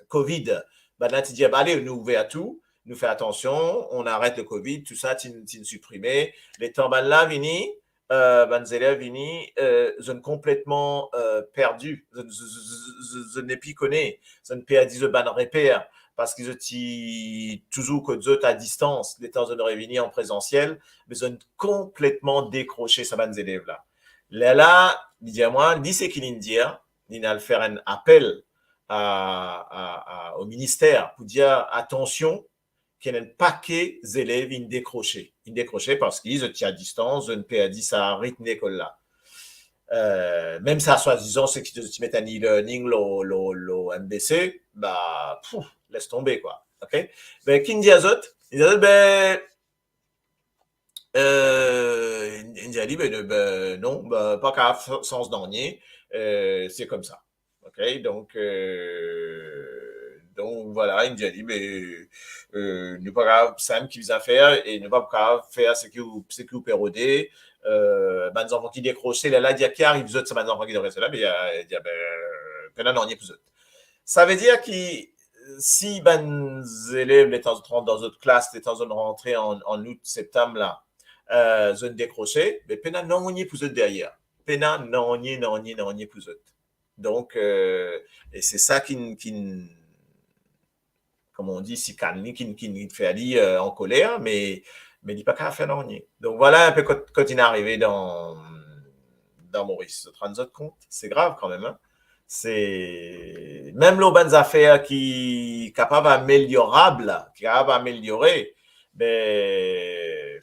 Covid. Ben, là, tu dis, ben, allez, nous ouvrir à tout, nous fait attention, on arrête le Covid, tout ça, tu supprimé. Les temps, ben là, vini, ben, élèves vini, je ne complètement perdu, je n'ai plus connu, je ne perdu de ban repère parce qu'ils étaient toujours que d'autres à distance, les temps de réunir en présentiel, mais ils ont complètement décroché ces bonnes élèves là. Là, il dit à moi, il dit c'est qu'il dit, il a faire un appel au ministère pour dire attention, qu'il y a un paquet d'élèves qui décroché. Ils décroché parce qu'ils étaient à distance, je ne peux pas dire ça à rythme d'école là. Même ça, soi-disant, c'est qu'ils te mettent un e-learning, le MBC, bah, laisse tomber, quoi. OK? Ben, qui dit à eux? Ils disent, ben, il dit, ben, non, ben, pas qu'à sens dernier, c'est comme ça. OK? Donc voilà, il dit, mais ne pas grave, Sam qui vous a faire et ne pas grave faire ce que vous pérodez. Ben, enfants qui décrochaient, là, il y a qui arrive, ça, ben, enfants qui décrochaient là, mais il y a, ben, non, il y a plus d'autres. Ça veut dire que si ben, élèves, les temps dans d'autres classes, les temps de rentrer en août, septembre, là, zone décrochée, mais pena non, on y est plus d'autres derrière. Pena non, on y est plus d'autres. Donc, et c'est ça qui comme on dit, si qui fait aller en colère, mais il n'est pas qu'à faire non. Donc voilà un peu quand il est arrivé dans Maurice. Se rendre compte, c'est grave quand même. Hein? C'est même les bonnes affaires qui capable améliorable, qui capable améliorer, ben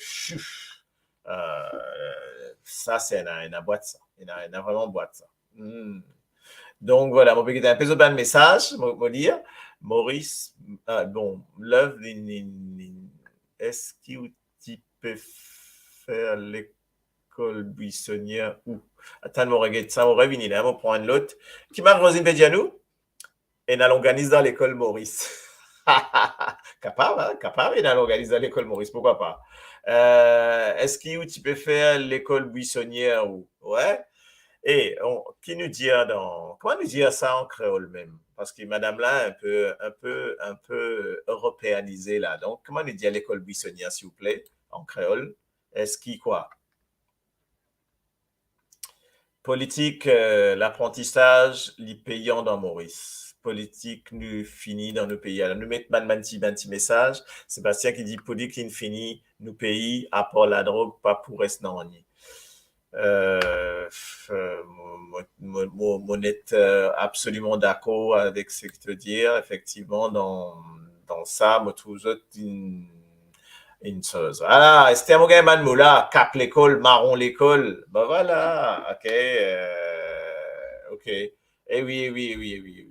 ça c'est une boîte ça, une vraiment boîte ça. Donc voilà, mon petit un peu de message, moi dire. Maurice, bon, l'œuvre, est-ce qu'il peut faire l'école buissonnière ou attends, mon regret, ça m'aurait venu là, on prend un l'autre. Qui m'a Rosine Pédianou? Et on l'organise dans l'école Maurice. Capable, hein? Capable, et on l'organise dans l'école Maurice, pourquoi pas? Est-ce qu'il tu peux faire l'école buissonnière ou ouais? Et qui nous dit comment nous dire ça en créole même? Parce que madame là, un peu européanisée là. Donc, comment nous dit à l'école buissonnière, s'il vous plaît, en créole? Est-ce qu'il quoi? Politique, l'apprentissage, les payants dans Maurice. Politique, nous finit dans nos pays. Alors, nous mettons un petit message. Sébastien qui dit politique, nous finit, nous pays, à part la drogue, pas pour rester dans l'année. Mon est absolument d'accord avec ce que tu veux dire. Effectivement, dans ça, je trouve une chose. Ah, Esther Mogaman Moula, cap l'école, marron l'école. Ben voilà, ok. Ok. Eh oui.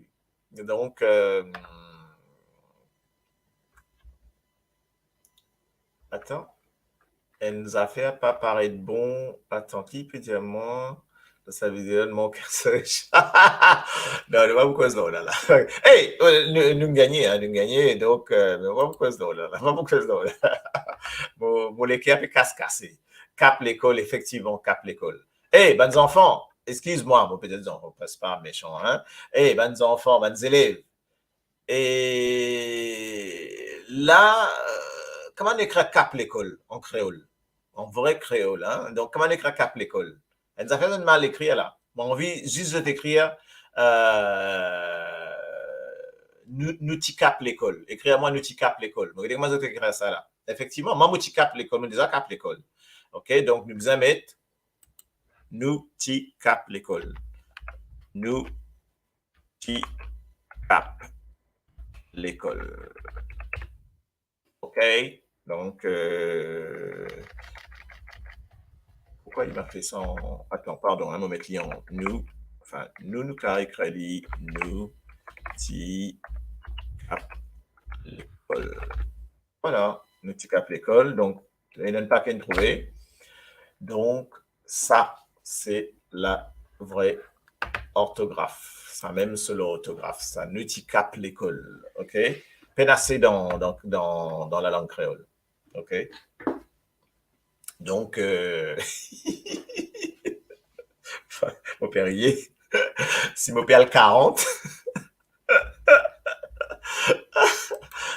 Donc, attends. Elle nous a fait pas paraître bon. Attends, qui peut dire moi? Ça veut dire mon cœur sèche. Non, ne pas beaucoup de là. Hey, nous gagnons, donc, ne pas beaucoup de là. Pas beaucoup de là. Mon l'équipe est casse-cassé. Cap l'école, effectivement, cap l'école. Hey, bonnes enfants, excuse-moi, mon peut-être on passe pas méchant, hein. Hey, bonnes enfants, bonnes élèves. Et là, comment on écrit cap l'école en créole? En vrai créole, hein? Donc, comment on écrit cap l'école? Elles ont fait mal écrire là. J'ai envie juste de t'écrire nous t'y cap l'école. Écrire-moi nous t'y cap l'école. Donc, comment je t'écrire ça là? Effectivement, moi, nous t'y cap l'école, nous déjà cap l'école. OK? Donc, nous allons mettre nous t'y cap l'école. Nous t'y cap l'école. OK? Donc, pourquoi il m'a fait ça en... Attends, pardon, un moment client. Nous, enfin, nous carré crédit, nous t'y cap l'école. Voilà, nous t'y cap l'école. Donc, il n'y a pas qu'à trouver. Donc, ça, c'est la vraie orthographe. Ça même c'est l'orthographe. Ça nous t'y cap l'école. OK? Pénassé dans la langue créole. OK? Donc, mon père y est. Si mon père le 40,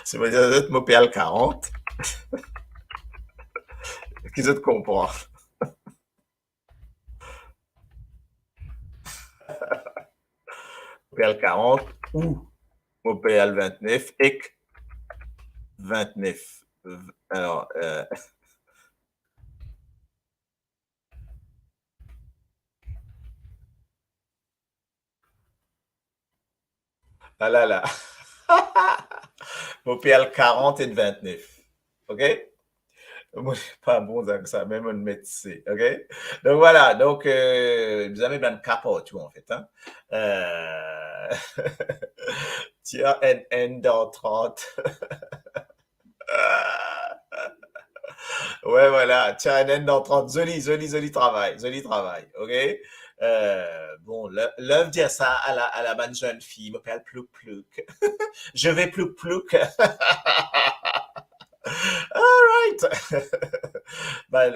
si mon père le 40, qui se comprend. Mon père le 40 ou mon père le 29 et 29. Alors, ah là là. Mon père le 40 et le 29. OK? Moi, je suis pas bon dans ça, même un médecin. OK? Donc voilà. Donc, vous avez bien capote, tout en fait. Hein? Tu as un N dans 30. Ouais, voilà. Tu as un N dans 30. Joli travail. Joli travail. OK? Bon, l'œuvre dit ça à la bonne jeune fille. M'appelle Plouk Plouk. Je vais Plouk Plouk. All right. Ben,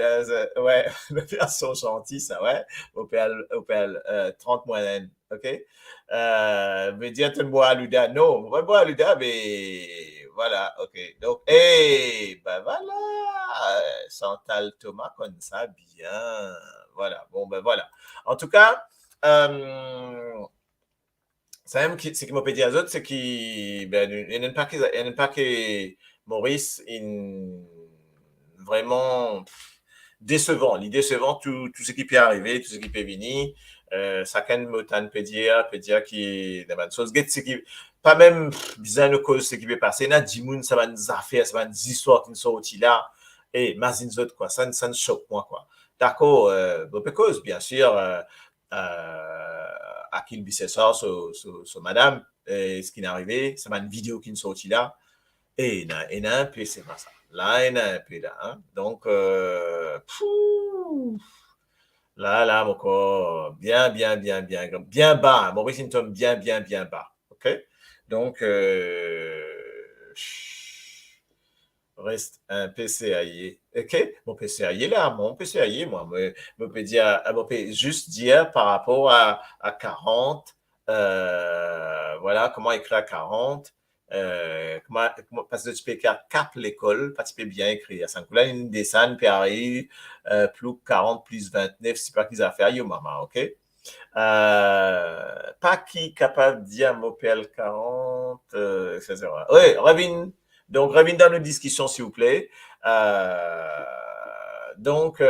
ouais, le version gentil, ça, ouais. Opel 30 moyenne, OK? Mais dire tu bois à Luda. Non, on va boire à Luda, mais voilà, OK. Donc, ben voilà. Chantal Thomas comme ça, bien. Voilà, bon, ben voilà. En tout cas, ça même, ce qui m'a dit à autres, c'est qu'il, ben, il n'y a pas que Maurice, vraiment décevant. Il est décevant tout ce qui peut arriver, tout ce qui peut venir. Chacun peut dire qui est des choses. Pas même bizarre de cause ce qui peut passer. N'a dit moun, ça va nous affaires, ça va nous histoires qui nous sont là. Et mazine autres, quoi. Ça ne choque moi, quoi. D'accord, cause, bien sûr, à qui le bissessor sur madame, ce qui est arrivé, ça va une vidéo qui nous sorti là. Et il y a un peu, c'est pas ça. Là, il y a un peu là. Hein? Donc, là, mon corps, bien bas. Maurice Hinton, bien bas. OK? Donc, reste un PCAI. OK? Mon PCAI là, mon PCAI, moi, me peut dire, juste dire par rapport à 40, voilà, comment écrire à 40. Parce que tu peux cap l'école, parce que tu peux bien écrire. Ça là, une descente, puis arrive, plus 40 plus 29, c'est pas qu'ils ont fait, yo maman, OK? Pas qui capable de dire Mopel 40, etc. Oui, Ravine. Donc, Ravine dans nos discussions, s'il vous plaît. Donc,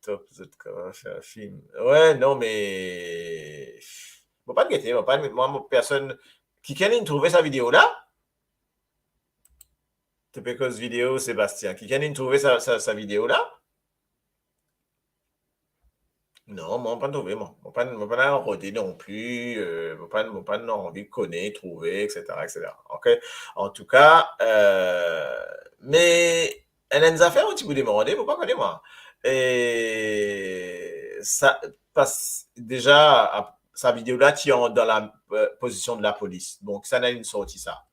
top, film. Ouais, non, mais. Bon, pas de guetter, moi, personne. Qui can trouver sa vidéo là? Tu peux cause vidéo, Sébastien. Qui can trouver sa vidéo là? Non, moi, pas trouvé, moi. Moi, pas rodé non plus. Moi, pas envie de connaître, trouver, etc., etc. OK? En tout cas, mais elle a des affaires où tu peux demander, faut pas connaître, moi. Et ça passe déjà, sa vidéo là, tu es dans la position de la police. Donc, ça n'a une sortie, ça.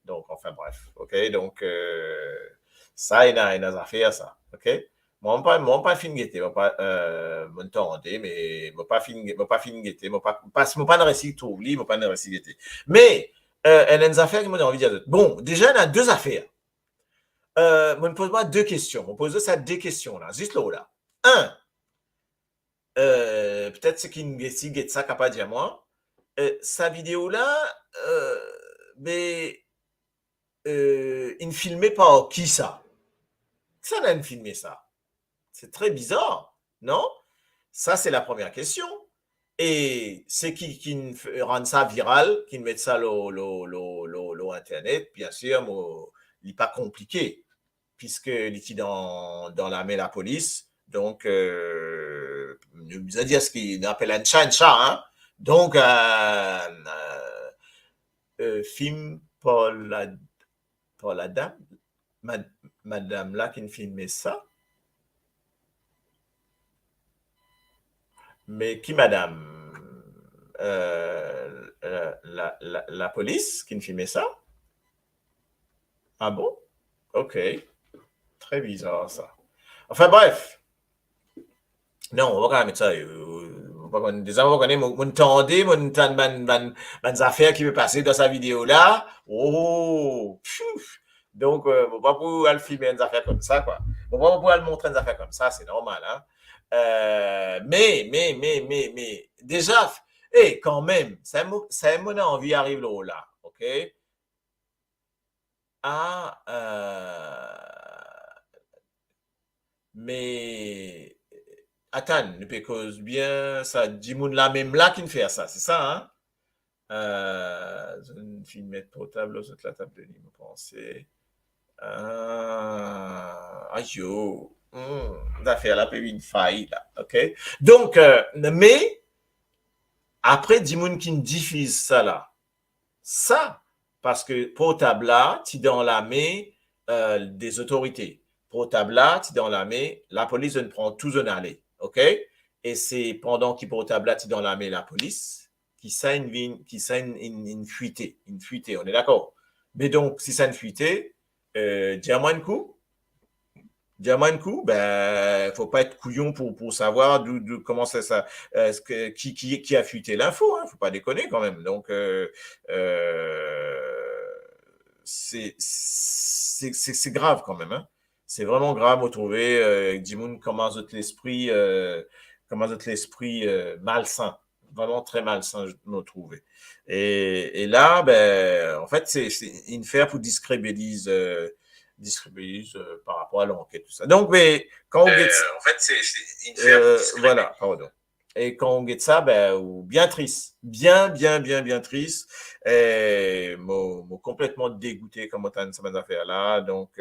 Donc, enfin, bref. OK? Donc, ça, il y a des affaires, ça. OK? Moi, pas fin guetter, moi, pas, m'entendez, mais, moi, pas fin guetter, moi, pas de récit tout oublié, moi, pas de récit guetter. Mais, il y a des affaires que moi, j'ai envie de dire. Bon, déjà, il y a deux affaires. Moi, me pose-moi deux questions. On pose ça deux questions, là. Juste là, là. Un, peut-être c'est qu'il investigue ça capable de dire moi. Sa vidéo-là, mais il filmait pas qui ça? Ça n'a filmé ça. C'est très bizarre, non? Ça, c'est la première question. Et c'est qui rend ça viral, qui met ça au Internet, bien sûr, il n'est pas compliqué, puisque il est dans la main de la police. Donc, nous a dit ce qu'il appelle un chat, hein? Donc, film pour la dame, madame là qui filmait ça. Mais qui, madame? La police qui filmait ça? Ah bon? Ok. Très bizarre, ça. Enfin, bref. Non, on va quand même mettre ça. Déjà, on va connaître mon tendé, mon affaires qui veut passer dans sa vidéo là. Oh! Pfff. Donc, on va pas pouvoir le filmer des affaires comme ça, quoi. On va pas pouvoir le montrer des affaires comme ça, c'est normal, hein. Mais, déjà, quand même, ça mon envie arrive là, ok? Ah, mais, attends, ne cause bien, ça, dit moun là même là qui ne fait ça, c'est ça, hein? Une filmette portable sur la table de nuit, vous pensez? Aïe, yo. D'affaire là, peut une faille, là, ok? Donc, mais, après, Dimoun qui diffuse ça là, ça, parce que portable là, tu dans la main des autorités. Portable là, tu dans la main, la police ne prend tout en aller, ok? Et c'est pendant qu'il portable là, tu dans la main la police, qui signe une fuité, on est d'accord? Mais donc, si ça une fuité, dis-moi un coup. Ben, faut pas être couillon pour savoir comment ça qui a fuité l'info, hein, faut pas déconner quand même. Donc, c'est grave quand même, hein. C'est vraiment grave de trouver Dimoun commence l'esprit malsain, vraiment très malsain je me trouver. Et là, ben, en fait, c'est une faire pour discrédibiliser par rapport à l'enquête, tout ça. Donc, mais quand on get En fait, c'est une ferme voilà, pardon. Et quand on get ça, ben, bien triste. Bien triste. Et, complètement dégoûté comment t'as cette affaire là. Donc,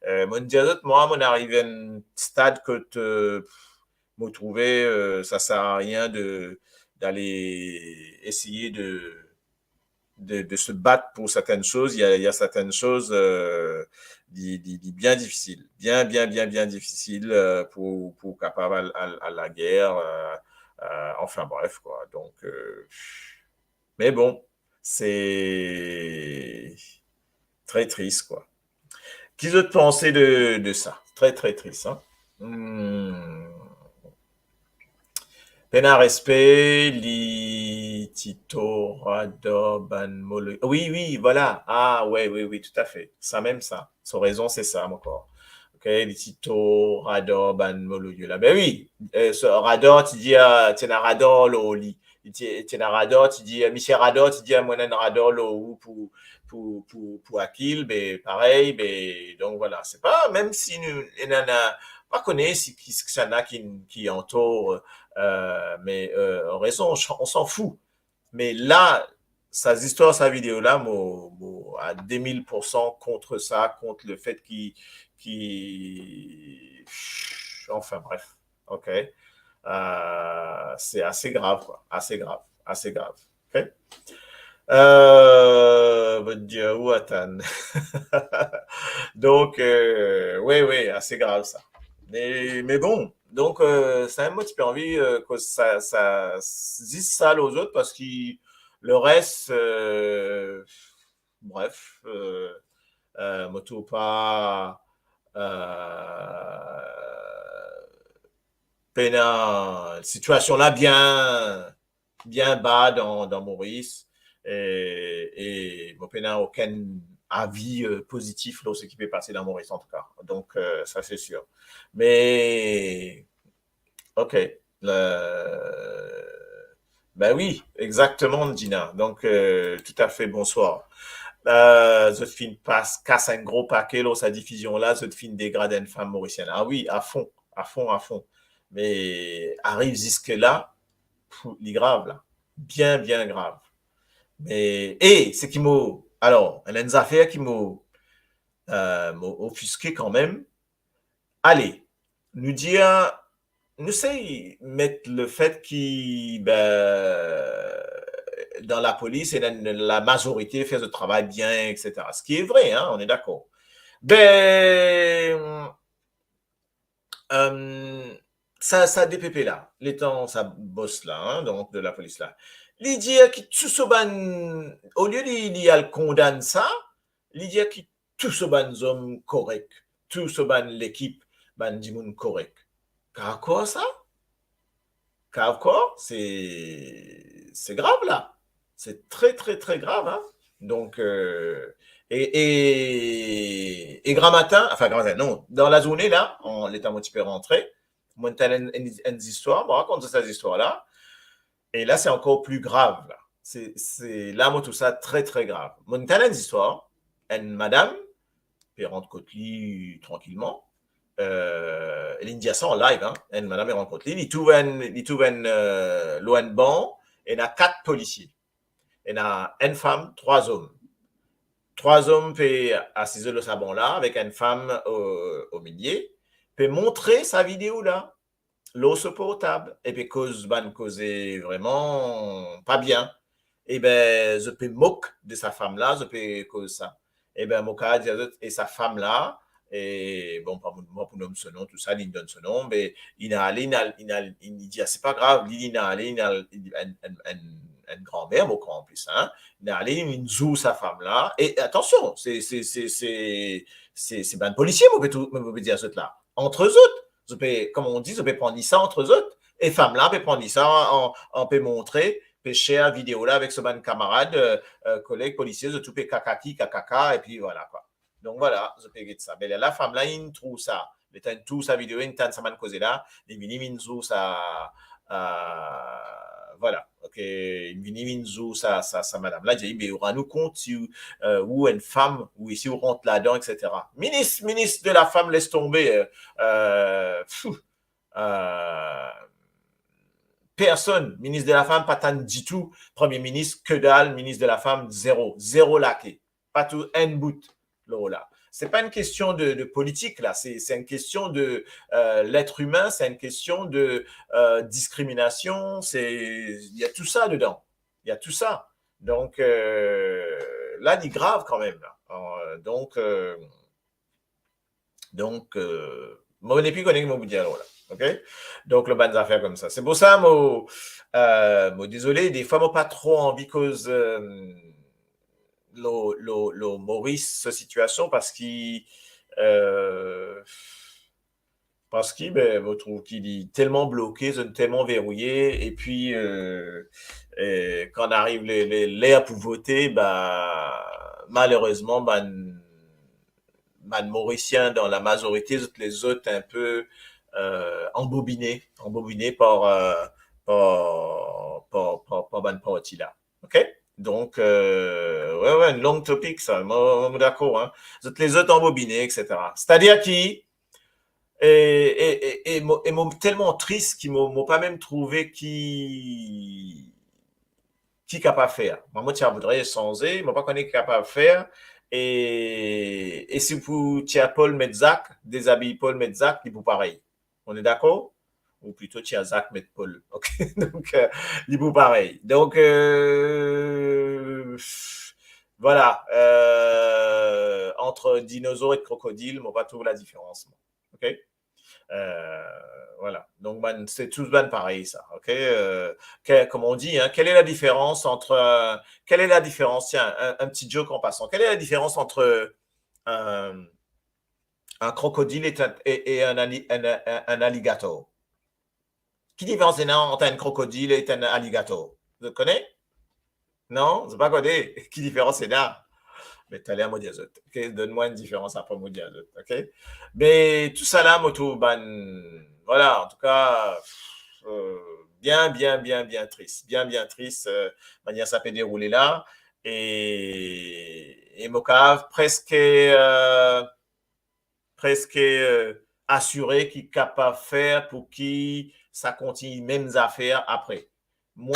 moi, mon arrivé à un stade que me trouver, ça sert à rien d'aller essayer de se battre pour certaines choses. Il y a certaines choses bien difficiles, bien difficiles pour capable à la guerre. Enfin bref, quoi. Donc, mais bon, c'est très triste, quoi. Qu'est-ce que tu pensais de ça? Très triste, hein? Pena respect, li tito rado ban molo. Oui, voilà. Ah, oui, tout à fait. Ça même ça. Son raison, c'est ça, encore. Ok, li tito rado ban molo là. Ben oui, ce rado, tu dis, tu n'as rado lo li. Tu n'as rado, tu dis, Michel rado, tu dis, moi, n'en rado lo pour Akil, ben pareil, ben donc voilà. C'est pas, même si nous, n'en a pas connaît si qui ça n'a qui entoure. Mais en raison, on s'en fout. Mais là, sa histoire, sa vidéo là, à 2000% contre ça, contre le fait enfin bref, ok. C'est assez grave, quoi. Assez grave. Ok. Dieu, où attends. Donc, oui, assez grave ça. Mais bon, donc ça m'a un petit peu envie que ça dise ça aux autres parce que le reste, bref, moto pas pena situation là bien bas dans Maurice et mon pena aucun avis positif là ce qui peut passer dans Maurice en tout cas. Donc ça c'est sûr. Mais ok, Ben oui, exactement, Gina. Donc, tout à fait, bonsoir. Zot passe, casse un gros paquet, là, sa diffusion-là, Zot dégrade une femme mauricienne. Ah oui, à fond, à fond, à fond. Mais arrive jusque-là, il est grave, là. Bien, bien grave. Mais, et, c'est qui m'a, alors, il y a une affaire qui m'a offusqué quand même. Allez, nous dire, nous sais mettre le fait qu'il, ben, dans la police, et la majorité fait ce travail bien, etc. Ce qui est vrai, hein, on est d'accord. Ben, ça DPP là, l'étant ça bosse là, hein, donc de la police là. Lydia qui tout ce ban, au lieu d'il y a le condamne ça, Lydia qui tout ce ban homme correct, tout ce ban l'équipe, ban dimoun correct. Car quoi ça? Car quoi? C'est grave là. C'est très très très grave, hein. Donc et grand matin, enfin grand matin, non, dans la journée là, on l'état un petit peu rentré, moi une histoire, on raconte cette histoire là, et là c'est encore plus grave là. C'est là moi tout ça très très grave. Mon une histoire, une madame, puis rentre côté tranquillement. L'India ça en live, hein, une madame rentre côté, il trouve un loin de banc, et il y a 4 policiers. Il y a une femme, 3 hommes. 3 hommes peuvent assiser le sabon là, avec une femme au milieu, peut montrer sa vidéo là, l'eau sur portable, et puis cause vraiment pas bien. Et ben, je peux moquer de sa femme là, je peux cause ça. Et ben, moka et sa femme là, et bon, pas moi pour nommer ce nom, tout ça, il donne ce nom, mais il a allé, il dit, ah, c'est pas grave, il a allé, il a une grand-mère, mon grand en plus, hein. Il a allé, il joue sa femme là, et attention, c'est ben policier, moi, peut dire ça là, entre eux autres. Je peux, comme on dit, je peux prendre ça entre eux autres. Et femme là, peut prendre ça, on peut montrer, peut share vidéo là avec ce ban camarade, collègue policier, je tout peut kakaki, kakaka, et puis voilà quoi. Donc voilà, je peux dire ça. Mais la femme là, il trouve ça. Il a tout sa vidéo, il a sa man causé là, il minimize ça, voilà. Ok, il minimize ça madame là, il dit, mais on nous compte si, ou une femme, ou ici on rentre là-dedans, etc. Ministre de la femme, laisse tomber. Personne, ministre de la femme, pas tant du tout. Premier ministre, que dalle, ministre de la femme, zéro. Zéro laqué. Pas tout, un bout. Là. C'est pas une question de politique, là. C'est une question de l'être humain, c'est une question de discrimination. Il y a tout ça dedans. Il y a tout ça. Donc, là, il est grave quand même. Là. Moi, je n'ai plus connu mon bout là. OK? Donc, le ban d'affaires comme ça. C'est pour ça, moi, désolé, des fois, moi, pas trop envie cause le Maurice, cette situation, parce qu'il ben, je trouve qu'il est tellement bloqué, tellement verrouillé, et puis quand arrive l'air pour voter, bah, malheureusement, ben, Mauricien dans la majorité, les autres un peu embobinés par ban parti là. OK? Donc, ouais, une longue topic, ça. Moi, d'accord, hein. Les autres embobinés, etc. C'est-à-dire qui, et m'ont tellement triste qu'ils m'ont pas même trouvé qui capable de faire. Moi, tu voudrais changer, moi, pas connaître capable de faire. Et si vous tiens Paul Metzak, déshabille Paul Metzak, il vous pareil. On est d'accord? Ou plutôt tiens Zach met Paul. OK? Donc, il vous pareil. Donc, voilà. Entre dinosaure et crocodile, on va trouver la différence. OK? Voilà. Donc, ben, c'est tous ben pareil, ça. OK? Comme on dit, hein, quelle est la différence entre. Quelle est la différence? Tiens, un petit joke en passant. Quelle est la différence entre un crocodile et un alligator? Qui différence est entre un crocodile et un alligator? Vous connaissez? Non? C'est pas connu. Qui différence est là? Mais tu as l'air modiazot. OK? Donne-moi une différence après modiazot. OK? Mais tout ça là, moto, ban, voilà, en tout cas, bien triste. Bien triste, manière ça peut dérouler là. Et Mocave presque assuré qu'il est capable de faire pour qu'il ça continue mêmes affaires après. Le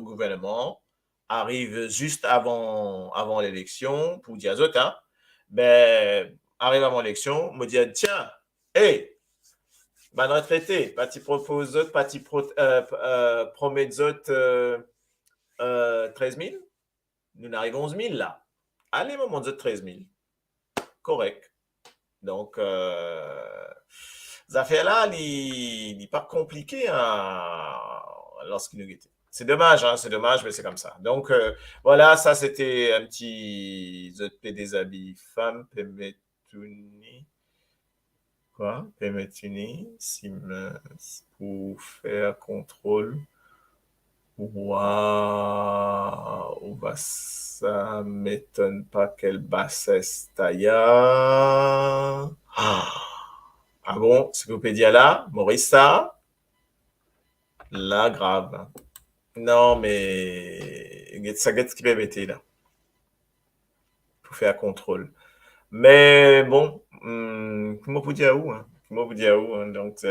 gouvernement arrive juste avant l'élection pour dire aux autres, hein, ben, arrive avant l'élection, me dire, tiens, hey, ben retraité, parti propose autres, promet autres 13 000, nous arrivons 11 000 là. Allez, moment de 13 000. Correct. Donc, ces affaires-là, il n'est pas compliqué hein, lorsqu'il nous était. C'est dommage, mais c'est comme ça. Donc, voilà, ça, c'était un petit ZP des habits femmes, Pemetuni. Quoi? Pemetuni, Siemens, pour faire contrôle. Waouh, bah, ça m'étonne pas quelle bassesse tailla. Ah bon, Cyclopédia là, Maurissa, là, grave. Non, mais ça gâte ce qui peut mettre là, pour faire contrôle. Mais bon, comment vous dire où, hein? Comment vous dire où, hein? Donc,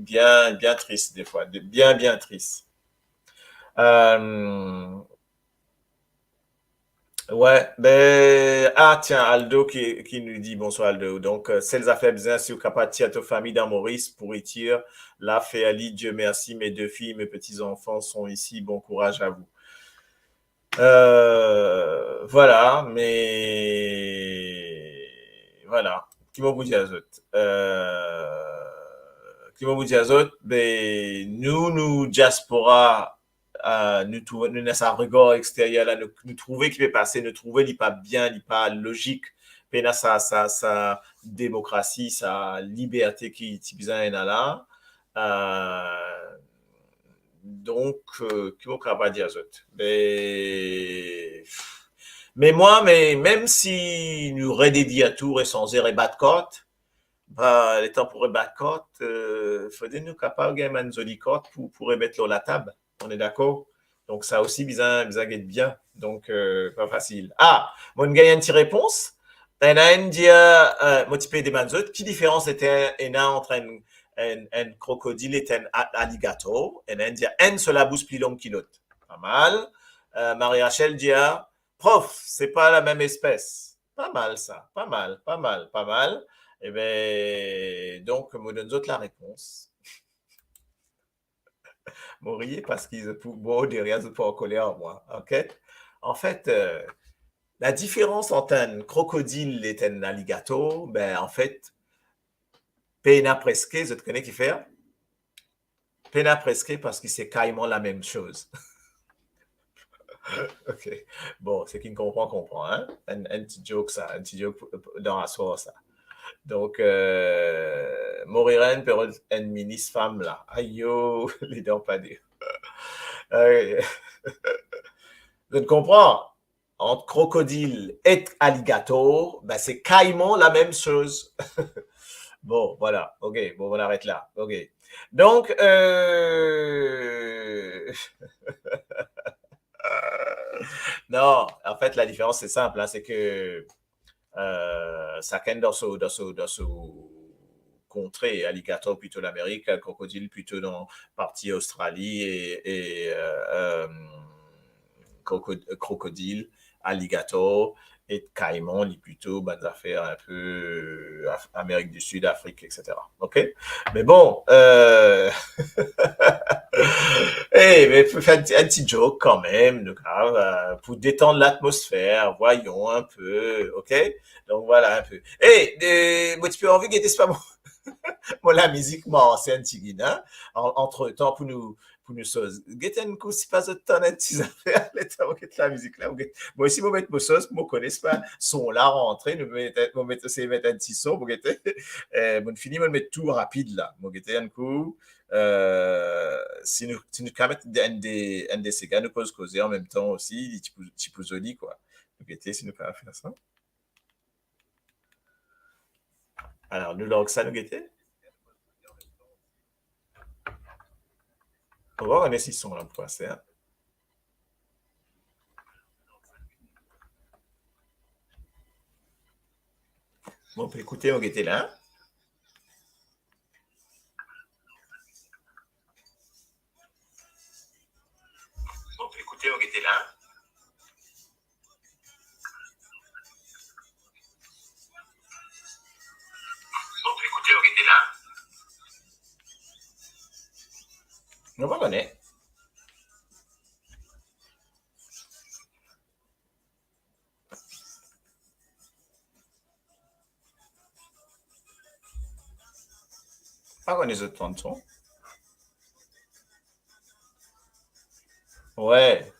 bien triste des fois, bien triste. Ouais, ben, ah, tiens, Aldo qui nous dit bonsoir Aldo. Donc, celles affaires bien si vous capable de ta famille dans Maurice pour y tirer. Là, fait Ali, Dieu merci, mes deux filles, mes petits-enfants sont ici. Bon courage à vous. Voilà, mais voilà. Qui m'a vous dit à autres? Qui m'a vous dit à autres? Ben, nous, diaspora, nous dans sa regard extérieur là, nous trouver qui peut passer, nous trouver il pas bien, il pas logique, puis là sa démocratie, sa liberté qui besoin là. Donc, qui m'a pas dire aux autres? Mais même si nous redédier à tout et sans et battre côte, bah, les temps pour battre côte, faudrait nous capables de gagner une jolie côte pour remettre la table. On est d'accord? Donc, ça aussi, bien bien. Donc, pas facile. Ah, mon gars, une petite réponse. T'as un dia, motivé des manzotes. Qui différence était entre un crocodile et un alligator? Et un dia, un seul la bouche plus longue que l'autre. Pas mal. Marie-Rachel dit, prof, c'est pas la même espèce. Pas mal, ça. Pas mal. Eh bien, donc, me donne autres la réponse. Morier parce qu'ils bon derrière ils pas en colère moi. OK? En fait, la différence entre un crocodile et un alligator, ben en fait, pena presque, je te connais qui fait? Pena presque parce que c'est carrément la même chose. OK. Bon, c'est qui ne comprend, hein? Un petit joke ça, un petit joke dans la soirée ça. Donc, Moriren, per une ministre femme là. Aïe yo, les dents pas dire. Je ne comprends. Entre crocodile et alligator, ben c'est carrément la même chose. Bon, voilà. OK. Bon, on arrête là. OK. Donc, non, en fait, la différence, c'est simple. Hein, c'est que chacun dans ce contrée, alligator plutôt l'Amérique, crocodile plutôt dans partie Australie et crocodile, alligator et caïman, les plutôt bonnes affaires un peu Amérique du Sud, Afrique, etc. OK? Mais bon, hey, mais faut faire un petit joke quand même, de grave, pour détendre l'atmosphère, voyons un peu, OK? Donc voilà un peu. Hey, moi tu peux envie que pas moi la musique, moi c'est un petit guide, hein? Entre temps pour nous sauce. Get un coup, si pas de temps, un petit affaire, la musique là. Moi aussi, moi mettre mon sauce, moi connais pas son là rentrer, nous mettre un petit son, pour guetter, bon fini, moi mettre tout rapide là. Moi guetter un coup, si nous quand même un des ces gars nous pose causer en même temps aussi, petit peu joli quoi. Nous guetter si nous quand même faire ça. Alors, nous langue ça, nous guetter. On va regarder s'ils sont là pour passer. Hein. Bon, on peut écouter, on était là. On peut écouter, on était là. On peut écouter, on était là. On va reconnaître. Pas qu'on les autres tantôt. Ouais.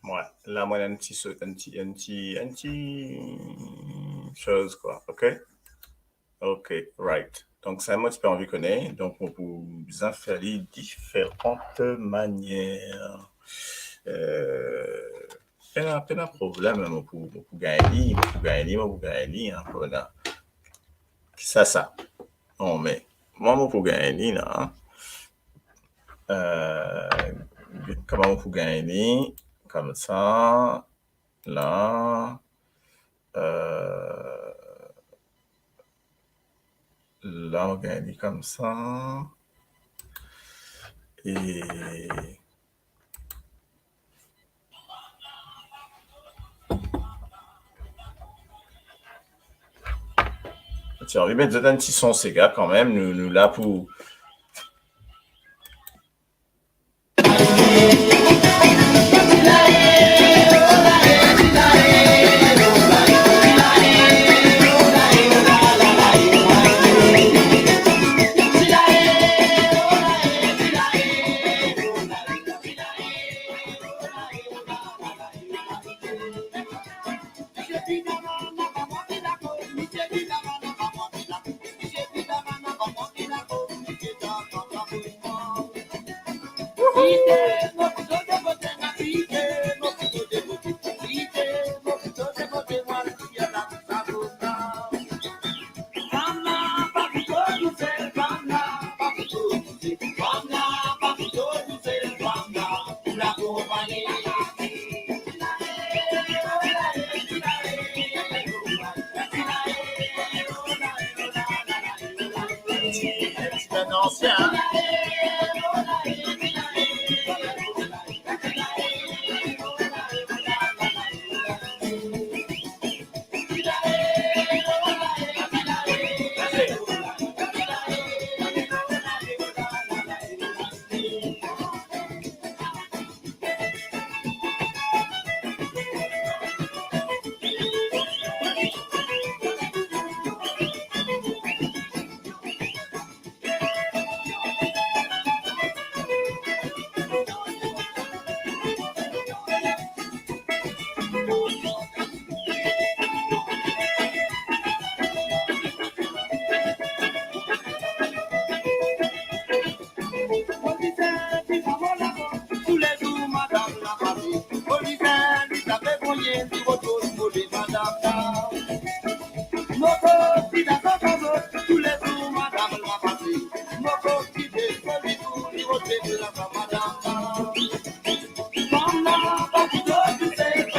Ouais, là, moi, un petit chose, quoi. OK? OK, right. Donc, c'est un mot que tu peux connaître. Donc, on peut en faire les différentes manières. Pas de problème, on peut gagner, hein, voilà. Ça. On met. Moi, on peut gagner, là. Comment on peut gagner? Comme ça, là, là, on gagne comme ça, et tiens, on va mettre un petit son, ces gars, quand même, nous là pour...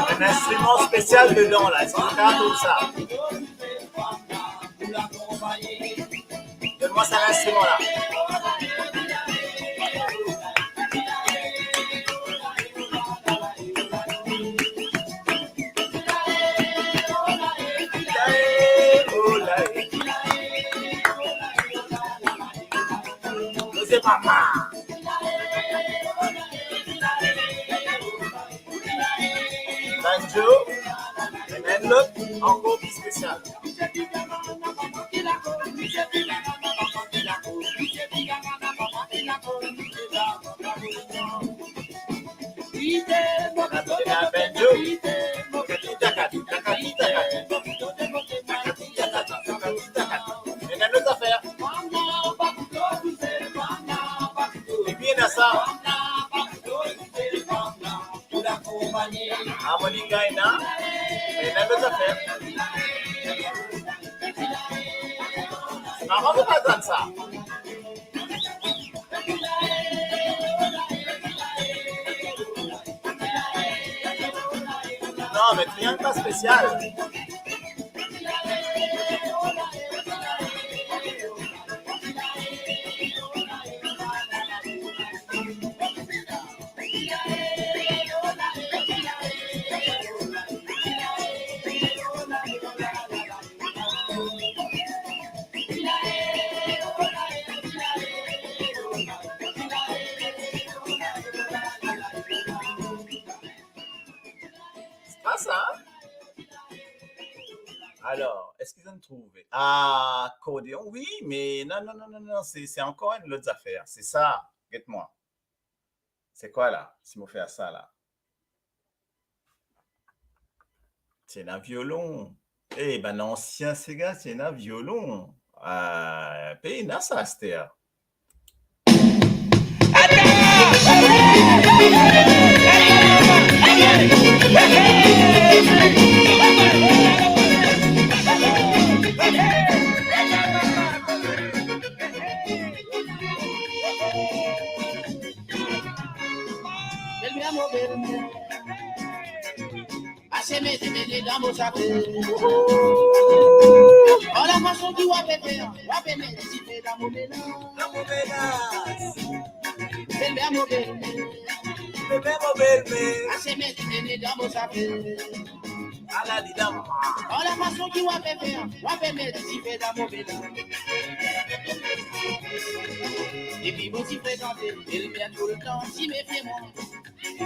Un instrument spécial dedans, là. C'est un tout ça. Donne-moi ça, l'instrument, là. C'est maman. Banjo, et même l'autre, encore plus spécial. C'est la banjo, Harmonie Gaina, et là, nous avons fait. On va pas dans ça. Non, mais rien pas spécial. Alors, est-ce qu'ils ont trouvé? Ah, accordéon, oui, mais non, c'est encore une autre affaire. C'est ça, guette-moi. C'est quoi là, si on fait ça là? C'est un violon. Eh ben, l'ancien Sega, c'est un violon. Pays, n'a ça, c'était. Dans vos affaires. Oh, la façon qui va faire, si fait dans mon ménage. C'est bien mauvais. Assez mettre dans vos affaires. Oh, la façon qui va faire, si fait dans mon ménage. Et puis vous y fréquentez, il vient tout le temps, si méfiez-moi.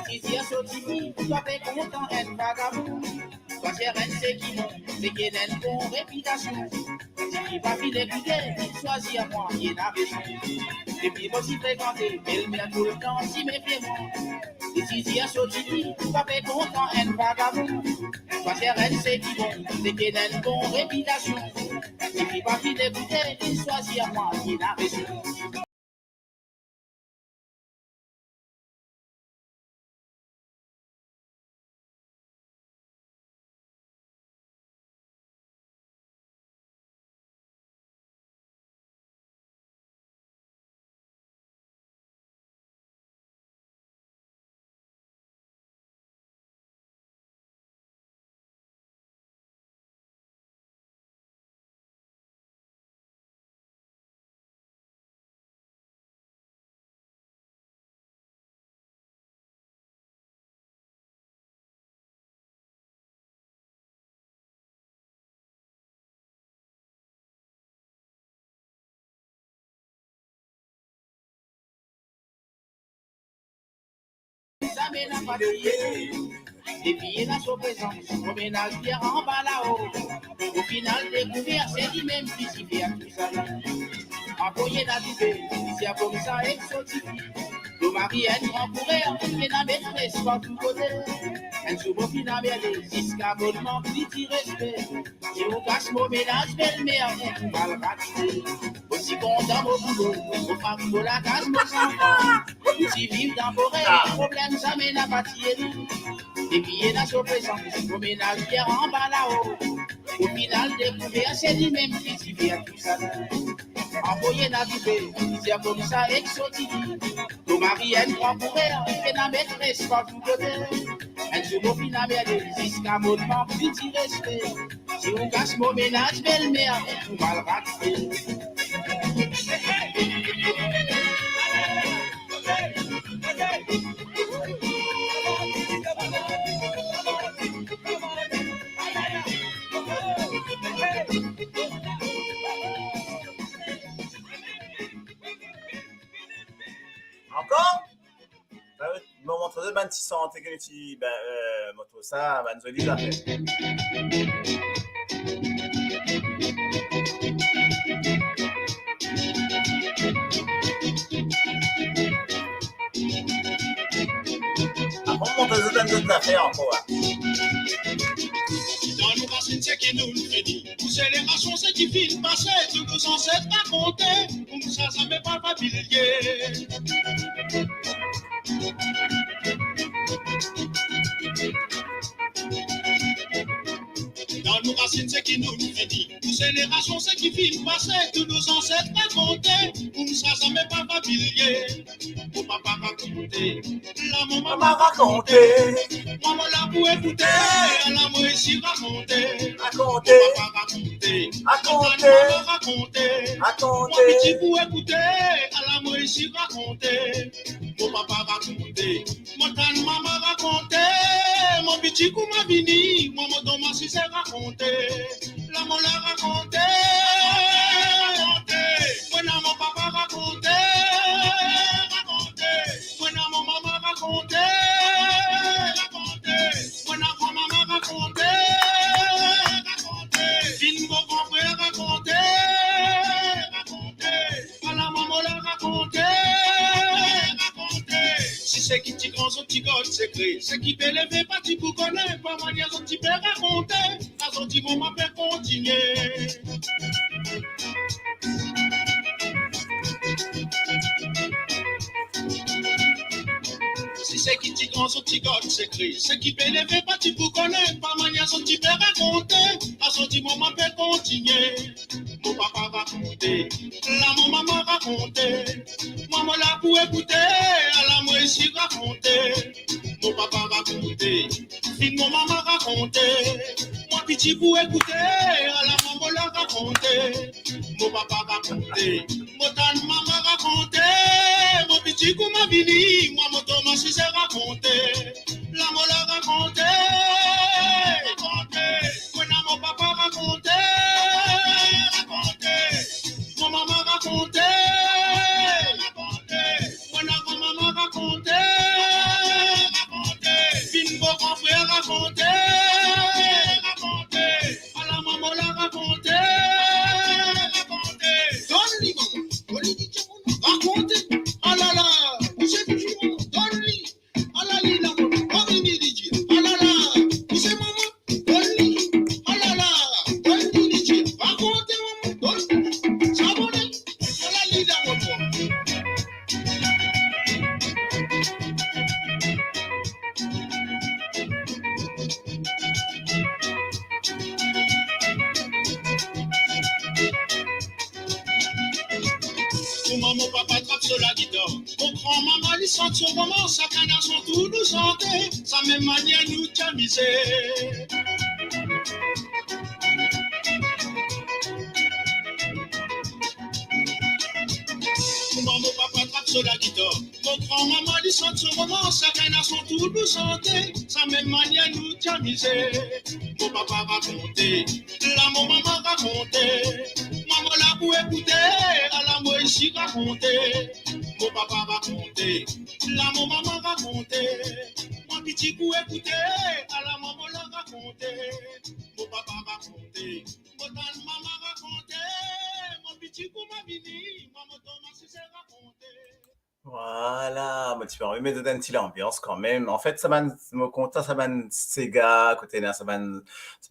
Si tu as sorti, sois pas content, être vagabond. Sois sereine, c'est qui non, c'est qu'il a une bonne réputation. Si tu vas filer écouter, choisis à moi, il a raison. Et puis vous y fréquentez, il vient tout le temps, si méfiez-moi. Si tu as sorti, sois pas content, être vagabond. Sois sereine, c'est qui non, c'est qu'il a une bonne réputation. Si tu vas filer écouter, choisis à moi, il a raison. Et puis il a son présence, au ménage bien en bas là-haut. Au final, découvert, c'est lui-même qui s'y fait à tout ça. Envoyé la doubée, c'est comme ça exotique. Le mari est grand pour elle, il n'a maîtresse par tout côté. Elle se beau final, jusqu'à bonnement, petit respect. Si vous casse mon ménage, belle-mère, vous va le rater. Aussi content au boulot, au femme de la case, mon enfant. Si vivre dans vos rêves, problème, ça mène à partir. Et puis il a son présence, au ménage bien en bas là-haut. Au final, découvert, c'est lui-même qui s'y fait à tout ça. Envoyé la doubée, c'est comme ça exotique. Le mari est grand pour elle, et la maîtresse par tout côté. Elle se beau final, jusqu'à bonnement, petit respect. Si on casse mon ménage, belle-mère, vous va le rater. Encore? Je vais montrer de petit son intégrité, moto ça, Banzoli l'a fait. Après, on montre de affaires encore. Dans nos racines, c'est qui nous le fait dire. Vous êtes les maçons, c'est qui filent passer. Tous nos ancêtres racontaient. Comme ça m'est pas familier. nos racines, c'est qui nous finit. Nos générations, c'est qui filme passé. Tous nos ancêtres racontaient. Pour nous, ça jamais pas familier. Mon papa racontait. La maman m'a raconté. Maman l'a pour écouter. La moi ici raconter. Raconté, Papa raconter. raconté, Maman raconter. Mon raconté. petit pour écouter. La moi ici raconter. Mon papa raconter. Mon tante maman raconter. Mon petit coup m'a vini. Moi mon Thomas si c'est raconté. La mon l'a raconté. Moi n'a mon papa raconté. Moi n'a mon maman raconté. Moi n'a mon maman raconté. Fin mon grand frère raconté. À la maman l'a raconté. Si c'est qui t'y grand son petit god secret, c'est qui peut lever pas t'y pour connaître, pas manière son petit père raconter, à son petit moment peut continuer. Si c'est qui t'y grand son petit god secret, c'est qui peut lever pas t'y pour connaître, pas manière son petit père raconter, à son petit moment peut continuer. Mon papa raconter, la mon maman raconter, maman là pour écouter, à la moi ici raconter, mon papa raconter, fin mon maman raconter, mon petit pour écouter, à la maman là raconter, mon papa raconter, mon tante maman raconter, mon petit coup m'a vini, moi mon Thomas si c'est raconter, la maman là raconter, moi mon papa raconter. Mon maman racontait, mon maman racontait, fin mon grand frère racontait, à la maman la racontait, donne-lui maman, raconter, ah là là, où c'est toujours, donne-lui, ah là là, comme il dit, ah là là, où c'est maman, donne-lui, ah là là, donne-lui, dit, racontez maman, donne-lui. Mon papa trappe sur la guitare. Mon grand maman lui chante son roman. Chacun a son tour nous chanter. Sa même manière nous tamiser. Mon papa trappe sur la guitare. Mon grand maman lui chante son roman. Chacun a son tour nous chanter. Sa même manière nous tamiser. Mon papa raconter. La mon maman raconter. Maman là pour écouter. À la moi ici raconter. Mon papa raconter. La mon maman raconter. Mon petit pour écouter. À la maman là raconter. Mon papa raconter. Mon tante maman raconter. Mon petit pour ma vini. Maman Thomas si c'est raconter. Voilà, moi tu peux remettre une petite ambiance quand même. En fait, ça m'a me content, ça m'a Sega côté là, ça m'a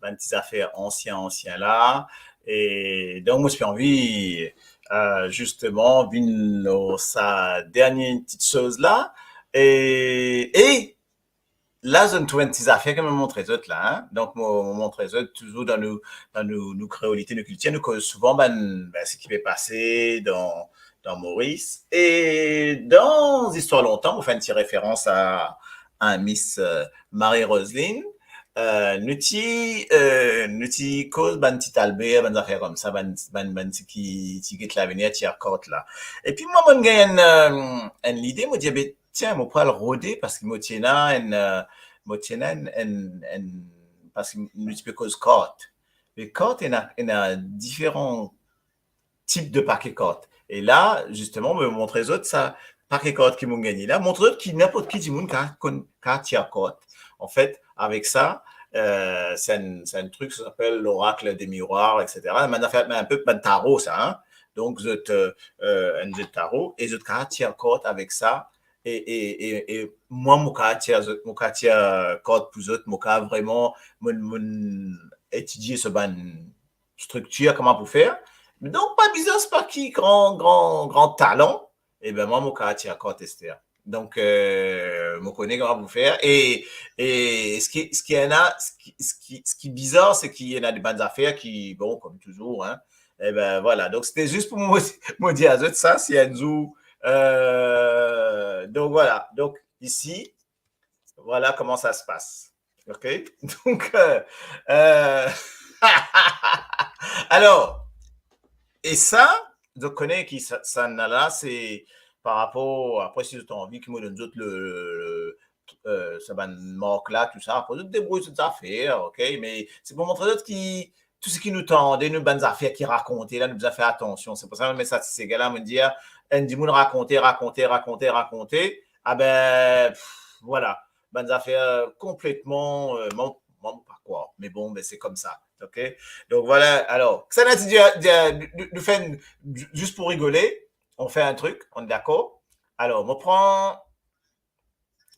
petites affaires anciens là. Et donc moi j'ai envie justement vino sa dernière petite chose là et là je trouve une petite affaire que me montrer autres là hein? Donc moi montrer autres toujours dans nos créolités nos cultures nous cause souvent ce qui peut passer dans Maurice et dans Histoire longtemps on fait une petite référence à Miss Marie-Roselyne. Nous cause ban petit Albert ban affaire comme ça ban qui quitte l'avenir qui accorte là et puis moi mon gagne l'idée moi dis ben tiens moi pas le roder parce que moi tiens parce que nous peux cause carte les cartes il y a différents types de paquets cartes et là justement me montrer les autres ça paquet cartes qui m'ont gagné là montre autres qui n'importe qui du monde quand tiens carte en fait avec ça c'est un truc ça s'appelle l'oracle des miroirs etc. Mais un peu de tarot ça hein? Donc un jeu de tarot et je tiens carte avec ça et moi mon tiens carte pour autres mon vraiment étudier ce ban structure comment pour faire donc pas besoin c'est pas qui grand talent et ben moi mon tiens carte Esther Donc, je connais comment vous faire. Et ce qui est bizarre, c'est qu'il y en a des bonnes affaires qui, bon, comme toujours, hein. Eh ben, voilà. Donc, c'était juste pour me dire à ça, si Anzou, donc, voilà. Donc, ici, voilà comment ça se passe. OK? Donc, alors, et ça, je connais qui ça là, c'est par rapport, après, si tu as envie que moi donne d'autres ça va manque là, tout ça, après, je te débrouille toutes affaires, OK? Mais c'est pour montrer d'autres qui, tout ce qui nous tendait, nous, bonnes affaires qui racontaient, là, nous avons fait attention. C'est pour ça que je mets ça, ces gars-là, me dire, Andy Moon raconter. Ah ben, voilà. Bonnes affaires complètement, pas quoi, mais bon, ben, c'est comme ça. OK? Donc voilà, alors, ça n'a nous fait juste pour rigoler, on fait un truc, on est d'accord? Alors, on prend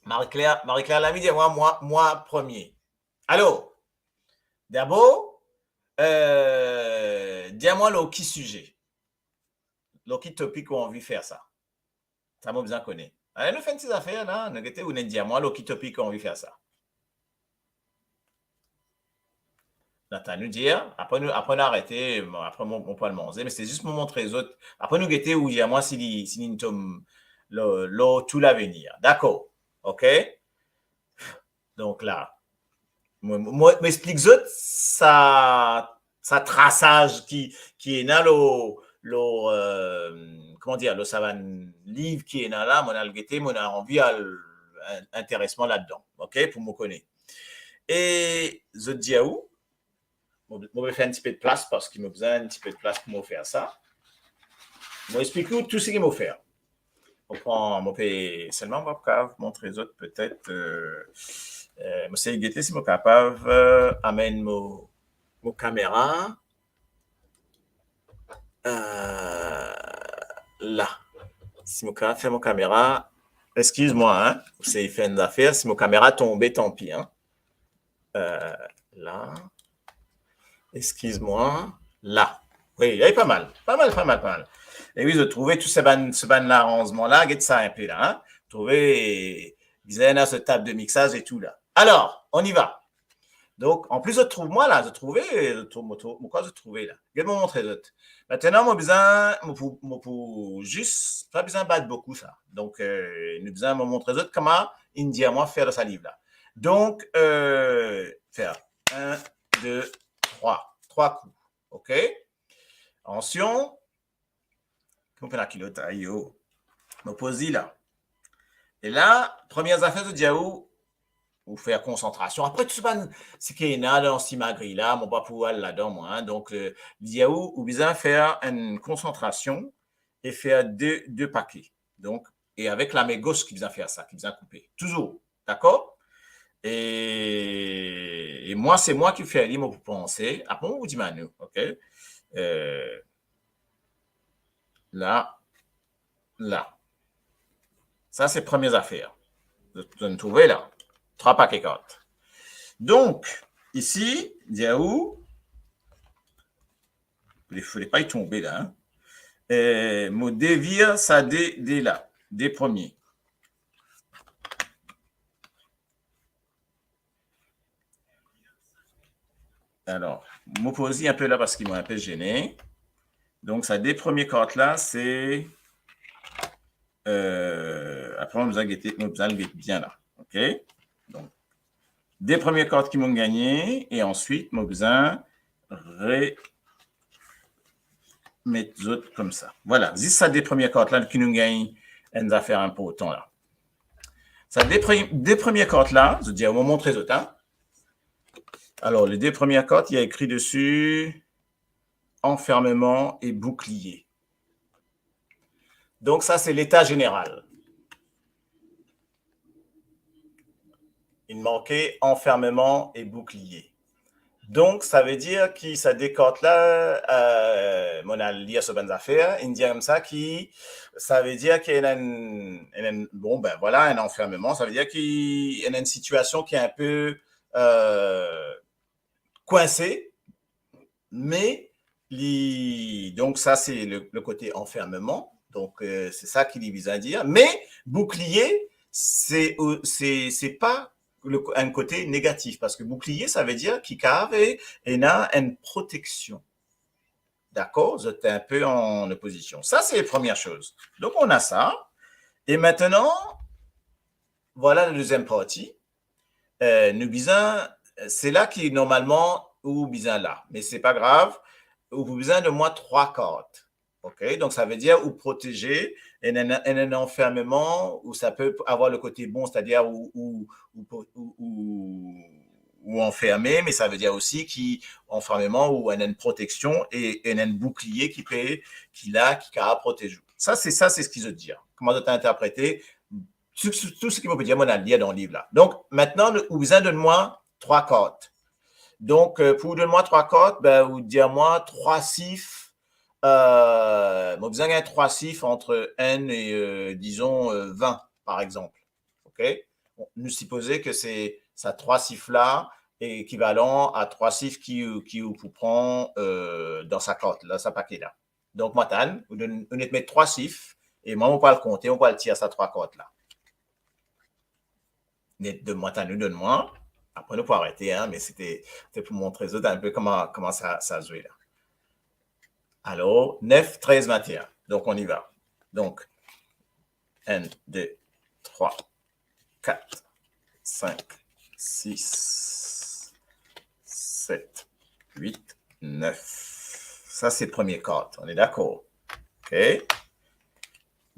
Marie-Claire Lamy, moi premier. Alors, d'abord, dis-moi le qui sujet, le qui topic où on veut faire ça. Ça m'a besoin de connaître. Allez, nous faisons ces affaires là, nous dis-moi le qui topic où on veut faire ça. Nathan nous dire, après nous arrêter, après mon pas le manger, mais c'est juste pour montrer les autres. Après nous guetter où il y a moi si nous sommes tout l'avenir. D'accord. OK? Donc là, moi m'explique autres ça traçage qui est dans comment dire, le savane livre qui est dans là, mon a le guetter, mon a envie à intéressement là-dedans. OK? Pour me connaître. Et je dis à où? Je vais faire un petit peu de place parce qu'il me besoin un petit peu de place pour me faire ça. Je vais expliquer tout ce qu'il me faire. On peut seulement montrer les autres peut-être. Je sais guetter si je suis capable d'amener mon caméra là. Si je capable faire mon caméra, excuse-moi, hein, c'est fait une affaire. Si mon caméra tombe, tant pis. Hein. Là. Excuse-moi, là. Oui, il y a pas mal. Et oui, je trouvais tout ce ban arrangement-là, regarde ça un peu là. Hein? Trouver, disais, ce table de mixage et tout là. Alors, on y va. Donc, en plus, je trouve là. Quoi je trouvais là? Regarde-moi montrer l'autre. Maintenant, moi, besoin, pour juste, pas besoin de battre beaucoup ça. Donc, nous besoin me montrer l'autre comment India, moi, faire sa livre là. Donc, faire 1, 2, 3 coups. OK? Ensuite, on fait la culotte. Yo. Me pose là. Et là, premières affaires de Diaou, vous faire concentration. Après, tout ça, c'est qu'il y a dans ce magri là, mon pas pouvoir là-dedans, moi. Hein. Donc, Diaou, vous besoin faire une concentration et faire deux paquets. Donc, et avec la main gauche qui vient faire ça, qui vient couper. Toujours. D'accord? Et moi, c'est moi qui fais l'île pour penser. Après, on vous dit Manu, OK? Là. Ça, c'est premières affaires. Vous me trouvez là. 3 paquets 4. Donc, ici, Diaou, il ne fallait pas y tomber là. Mon dévire, ça dès là, des premiers. Alors, m'opposer un peu là parce qu'il m'a un peu gêné. Donc, ça, des premiers cartes là, c'est. Après, on nous a guetté bien là. OK? Donc, des premières cartes qui m'ont gagné. Et ensuite, on a besoin de mettre les autres comme ça. Voilà. C'est ça, des premières cartes là qui nous gagnent une affaire importante là. Ça, des premières cartes là, je dis, on va montrer les autres. Hein? Alors, les 2 premières cartes, il y a écrit dessus enfermement et bouclier. Donc, ça, c'est l'état général. Il manquait enfermement et bouclier. Donc, ça veut dire que ça décarte là, on a lié sur bonnes affaires, il dit comme ça, ça veut dire qu'il y a un enfermement, ça veut dire qu'il y a une situation qui est un peu coincée, mais donc ça, c'est le côté enfermement. Donc, c'est ça qu'il vise à dire. Mais bouclier, c'est pas un côté négatif, parce que bouclier, ça veut dire qu'il avait une protection. D'accord? Vous êtes un peu en opposition. Ça, c'est la première chose. Donc, on a ça. Et maintenant, voilà la deuxième partie. Nous besoin, c'est là qui normalement, ou besoin là. Mais c'est pas grave. Ou besoin de moins 3 cartes. OK? Donc, ça veut dire ou protéger un enfermement, ou ça peut avoir le côté bon, c'est-à-dire ou enfermé, mais ça veut dire aussi qu'enfermement ou une protection et un bouclier qui a protégé. Ça, c'est ce qu'ils veulent dire. Comment doit interpréter tout ce qu'il peut dire, on a lié dans le livre là. Donc, maintenant, vous besoin de moi 3 cartes. Donc, pour donner-moi 3 cartes, ben, vous dire-moi 3 chiffres. Vous besoin d'un 3 chiffres entre n et, disons, 20, par exemple. OK? Bon, nous supposons que c'est ça 3 chiffres-là est équivalent à 3 chiffres qui vous prend dans sa carte, dans sa paquet-là. Donc, maintenant, vous mettez 3 chiffres et moi, on va le compter, on va le tirer, ça 3 cartes-là. Donne-moi. Après, nous pouvons arrêter, hein, mais c'était pour montrer un peu comment ça se joue là. Alors, 9, 13, 21. Donc, on y va. Donc, 1, 2, 3, 4, 5, 6, 7, 8, 9. Ça, c'est le premier carte. On est d'accord? OK.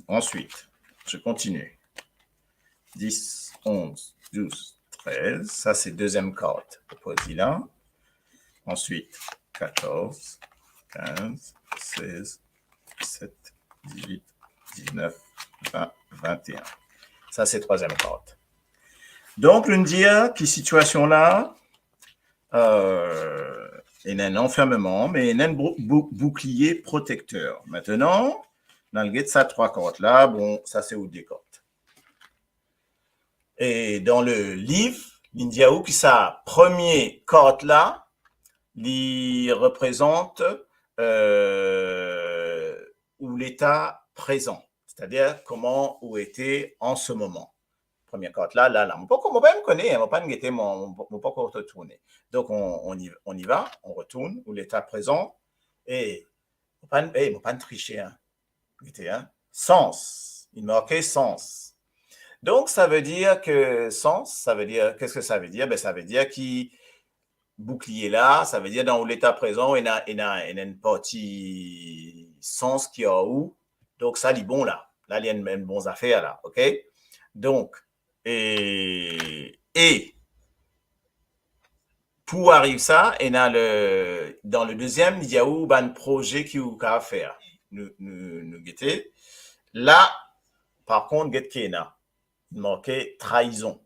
Ensuite, je continue. 10, 11, 12, 13. Ça, c'est deuxième carte. Opposé là. Ensuite, 14, 15, 16, 17, 18, 19, 20, 21. Ça, c'est troisième carte. Donc, une dire qui situation là, il y a un enfermement, mais il y a un bouclier protecteur. Maintenant, dans le guide, ça, 3 cartes là, bon, ça, c'est où des cartes. Et dans le livre, l'Indiaou, qui sa première carte là, il représente où l'état présent, c'est-à-dire comment où était en ce moment. Première carte là. On ne pas me connaître, on ne va pas me guetter, on ne va pas retourner. Donc, on y va, on retourne où l'état présent et on ne va pas tricher. Hein. Sens. Il marquait sens. Donc, ça veut dire que sens, ça veut dire, qu'est-ce que ça veut dire? Ben, ça veut dire qu'il bouclier là, ça veut dire dans l'état présent, il y a une partie sens qui est en haut. Donc, ça, dit bon là. Là, il y a une même bonne affaire là. OK? Donc, et pour arriver ça, et dans le deuxième, il y a un projet qui est à faire. Nous guetter. Là, par contre, get Kena. Il manquait trahison.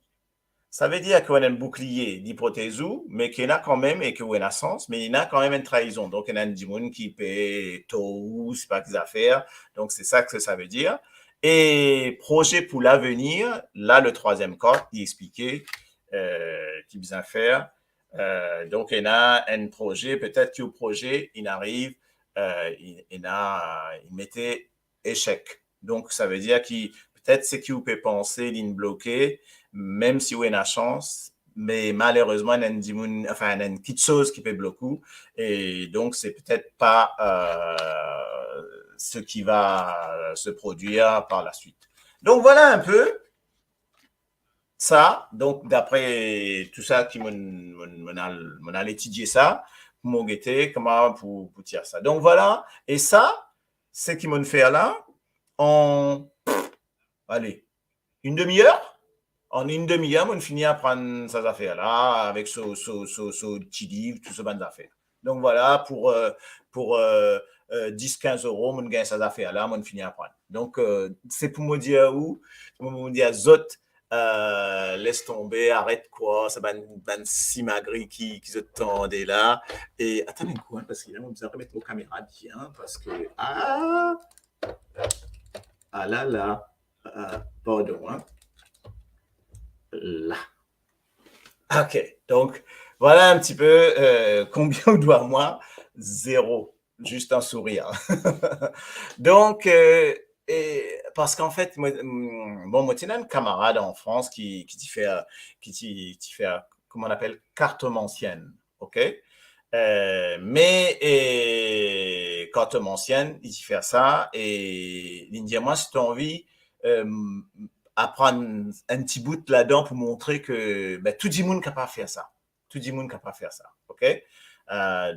Ça veut dire qu'on a un bouclier d'hypothèse, mais qu'il y a quand même, et qu'il y a un sens, mais il y a quand même une trahison. Donc, il y a un démon qui paie tôt, c'est pas des affaires. Donc, c'est ça que ça veut dire. Et projet pour l'avenir, là, le troisième carte, il expliquait qu'il besoin faire. Donc, il y a un projet, peut-être que le projet, il arrive, il mettait échec. Donc, ça veut dire qu'il peut-être ce qui vous peut penser, ligne bloquée, même si vous avez la chance, mais malheureusement, il y a une petite chose qui peut bloquer. Et donc, c'est peut-être pas ce qui va se produire par la suite. Donc, voilà un peu ça. Donc, d'après tout ça qui m'a étudié ça, pour m'en guetter, comment pour tirer ça. Donc, voilà. Et ça, c'est ce qui m'a fait là en... Allez, une demi-heure? En une demi-heure, on finit à prendre ces affaires-là avec ce petit livre, tout ce bande d'affaires. Donc voilà, pour 10-15 euros, on gagne ces affaires-là, on finit à prendre. Donc, c'est pour me dire où, pour me dire, Zot, laisse tomber, arrête quoi, ça va une simagri qui se tendait là. Et attendez un coup, hein, parce qu'il a besoin de remettre vos caméras bien, parce que, là. Pardon, hein. Là. OK. Donc, voilà un petit peu combien on doit moi. 0. Juste un sourire. Donc, et parce qu'en fait, moi, moi, j'ai un camarade en France qui fait, comment on appelle, cartomancienne, ok? Mais cartomancienne, il fait ça, et il me dit, moi, si tu as envie, apprendre un petit bout là-dedans pour montrer que ben, tout le monde ne peut pas faire ça. Tout le monde ne peut pas faire ça, ok?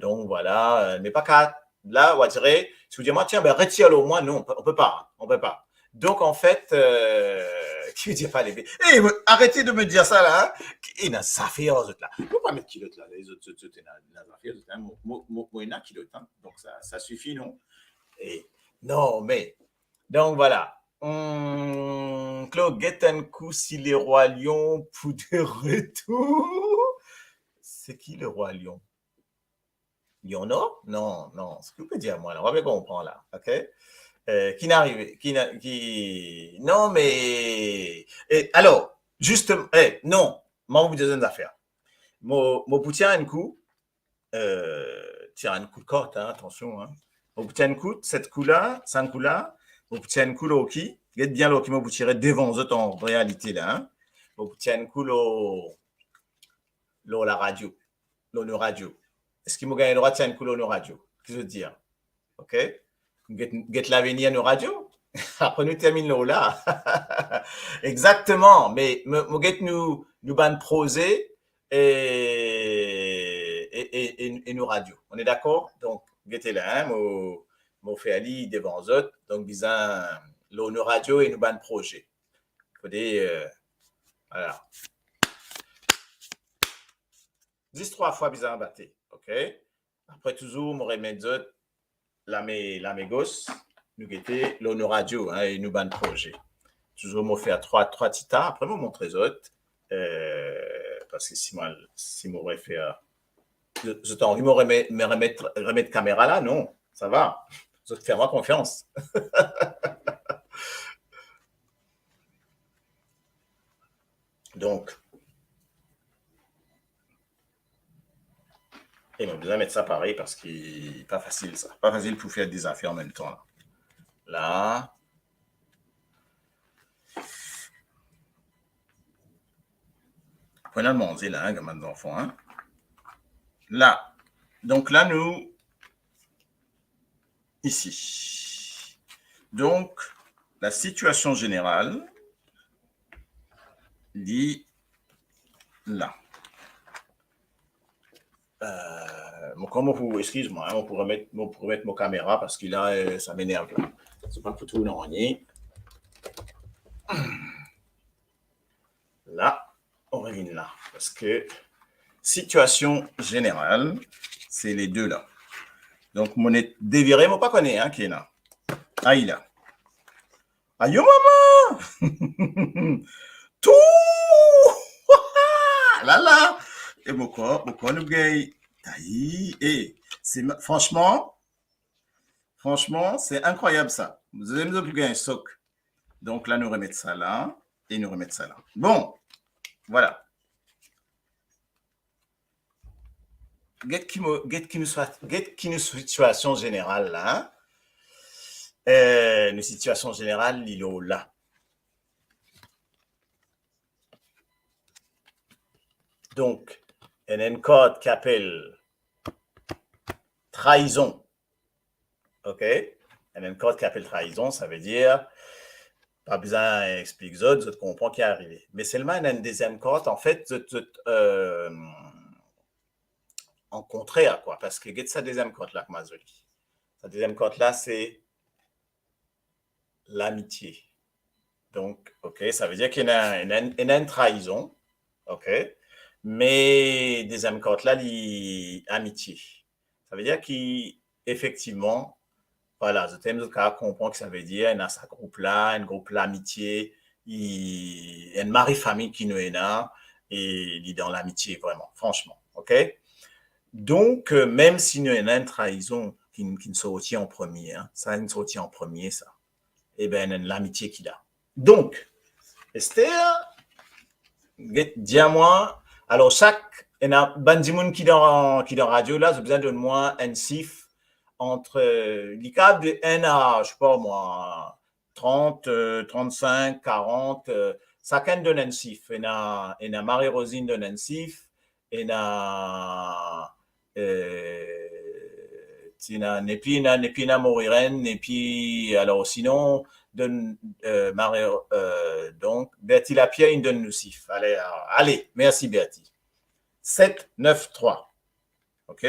Donc voilà, mais pas qu'à là, on dirait, si vous dites, moi, tiens, ben, retire-le au moins, non, on peut pas, on peut pas. Donc, en fait, qui ne dit pas les bébés? Hey, arrêtez de me dire ça, là, hein? Il y a des affaires, autres, là. Il ne faut pas mettre kilote, là, les autres, il y a des affaires, autres, hein. Moi, il y a kilote, hein. Donc, ça suffit, non? Et, non, mais, donc, voilà. Claude, get un coup si les rois lions pour de retour. C'est qui le roi lion? Lionel? Non, non. Ce que vous pouvez dire, moi, là. On va bien comprendre, là. OK? Qui n'arrive, non, mais, alors, juste, non, moi, vous dire une affaire. Mon poutien un coup, tiens, un coup de corde, hein, attention, hein. Mon poutien un coup, cette coup-là, c'est un coup-là, mon poutien un coup, là, qui, get bien, là, qui m'a boutiré devant eux en réalité, là, hein. Mon poutien un coup, là, la radio, le radio. Est-ce qu'il m'a gagné le droit de tirer un coup, le radio? Qu'est-ce que je veux dire? OK? Get l'avenir nos radio. Après, nous terminons là. Exactement. Mais nous get nous ban prosé et nos radio. On est d'accord? Donc, get là, hein, mon fait ali devant eux. Donc, bizarre, nos radio et nous ban projet. Voilà. 10-3 fois bizarre batté. OK? Après, toujours, mon remède la mégos, nous guetter l'honneur radio, hein, et nous ban projet. Toujours m'ont fait à trois titas, après m'ont montré les autres, parce que si m'aurait fait, je t'en envie me remettre caméra là, non, ça va, je te fais moi confiance. Donc, il m'a besoin de mettre ça pareil parce qu'il n'est pas facile, ça. Pas facile pour faire des affaires en même temps. Là. Prenez le monde, là, hein, gamin d'enfant. Hein. Là. Donc là, nous, ici. Donc, la situation générale dit là. Excuse-moi, on pourrait mettre mon caméra parce que là, ça m'énerve. C'est pas pour tout non. Là, on revient là. Parce que situation générale, c'est les deux là. Donc, mon déviré, moi pas connaît, hein, qui est là. Ah, il a. Aïe, maman! Tout! Là! Et pourquoi nous gagne? Et franchement, c'est incroyable ça. Vous avez nous gagner un soc. Donc là, nous remettre ça là et nous remettre ça là. Bon, voilà. Get qui nous situation générale là. Une situation générale, il est là. Donc, il y a un code qui appelle trahison. OK? Il y a un code qui appelle trahison, ça veut dire, pas besoin d'expliquer ça, vous comprenez qui est arrivé. Mais seulement, il y a un deuxième code, en fait, en contraire, quoi, parce que, sa deuxième code là, comme je dis. Sa deuxième code là, c'est l'amitié. Donc, OK, ça veut dire qu'il y a une trahison. OK? Mais deuxième code là, l'amitié. Ça veut dire qu'effectivement, voilà, je t'aime comprendre que ça veut dire, il y a ce groupe-là, un groupe l'amitié, il y a une mari-famille qui nous est là, et il est dans l'amitié, vraiment, franchement, OK? Donc, même s'il y a une trahison qui ne se retient en premier, hein, ça ne se retient en premier, ça, eh bien, il y a l'amitié qu'il a. Donc, Esther, dis-moi, alors, il y a un bandimoun qui dans radio, là, j'ai besoin de moi un chiffre entre les câbles de 1 à, je sais pas moi, 30, 35, 40, chacun donne un chiffre. Il y a Marie-Rosine donne un chiffre, il y a Nepina Moriren, et puis, alors sinon, donne, donc, Bertie Lapierre, il donne le chiffre. Allez, merci Bertie. 7, 9, 3. OK?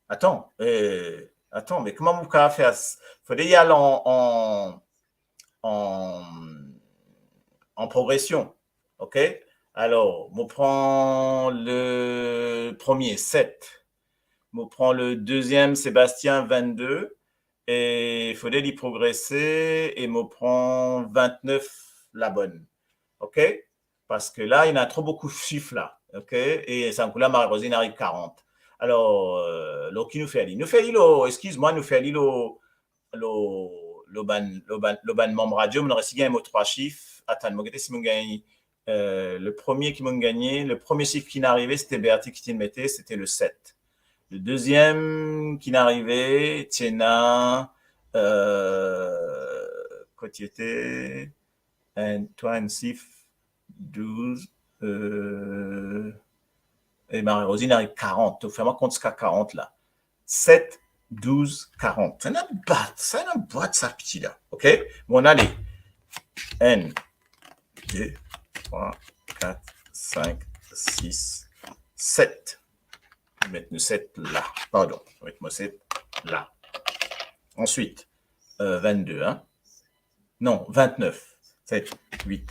Attends, mais comment vous pouvez faire ça? Il faut y aller en progression. OK? Alors, on prend le premier, 7. On prend le deuxième, Sébastien, 22. Et il faudrait y progresser. Et on prend 29, la bonne. OK? Parce que là, il y en a trop beaucoup de chiffres là. OK? Et ça me coûte là, Marie-Rosine arrive 40. Alors, qui nous fait aller? Nous fait aller, excuse-moi, nous fait aller le ban membre radio, on aurait signé un mot 3 chiffres. Attends, moi, si mon gagne, le premier qui m'a gagné, le premier chiffre qui n'arrivait, c'était Bertie qui mettait, c'était le 7. Le deuxième qui n'arrivait, Tiena, quoi tu étais, toi, un chiffre, 12, et Marie-Rosine arrive 40. Fais-moi compte jusqu'à 40 là. 7, 12, 40. C'est un boîte, ça, petit là. OK? Bon, allez. 1, 2, 3, 4, 5, 6, 7. Je vais mettre le 7 là. Pardon. Je vais mettre le 7 là. Ensuite, 22. Hein? Non, 29. 7, 8,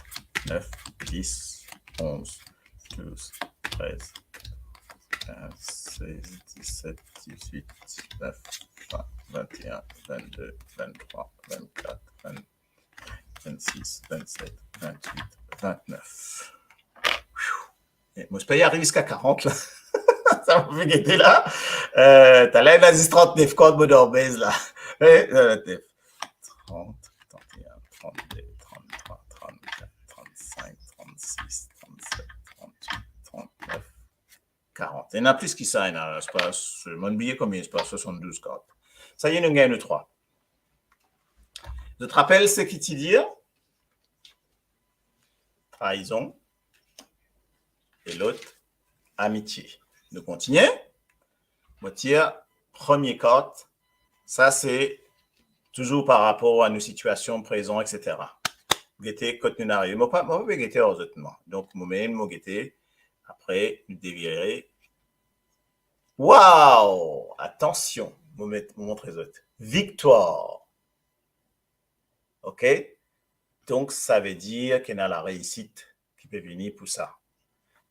9, 10, 11, 12, 13. 16, 17, 18, 19, 20, 21, 22, 23, 24, 26, 27, 28, 29. Et moi, je peux y arriver jusqu'à 40, là. Ça m'a fait guetter, là. T'as là, il a 39 codes, mon orbèse, là. 30, 31, 32, 33, 34, 35, 36, 37, 38, 39. 40. Il y en a plus qui ça, il y en a, mon billet combien, c'est pas 72 cartes. Ça y est, nous gagnons 3. Je te rappelle ce qui t'y dit. Trahison. Et l'autre, amitié. Nous continuons. Moi, tire, première carte. Ça, c'est toujours par rapport à nos situations présentes, etc. Guetter, quand nous arrivons. Moi, je vais guetter heureusement. Donc, moi-même, je vais guetter. Après, nous dévierons. Waouh! Attention, je vais montrer les autres. Victoire. OK? Donc, ça veut dire qu'il y a la réussite qui peut venir pour ça.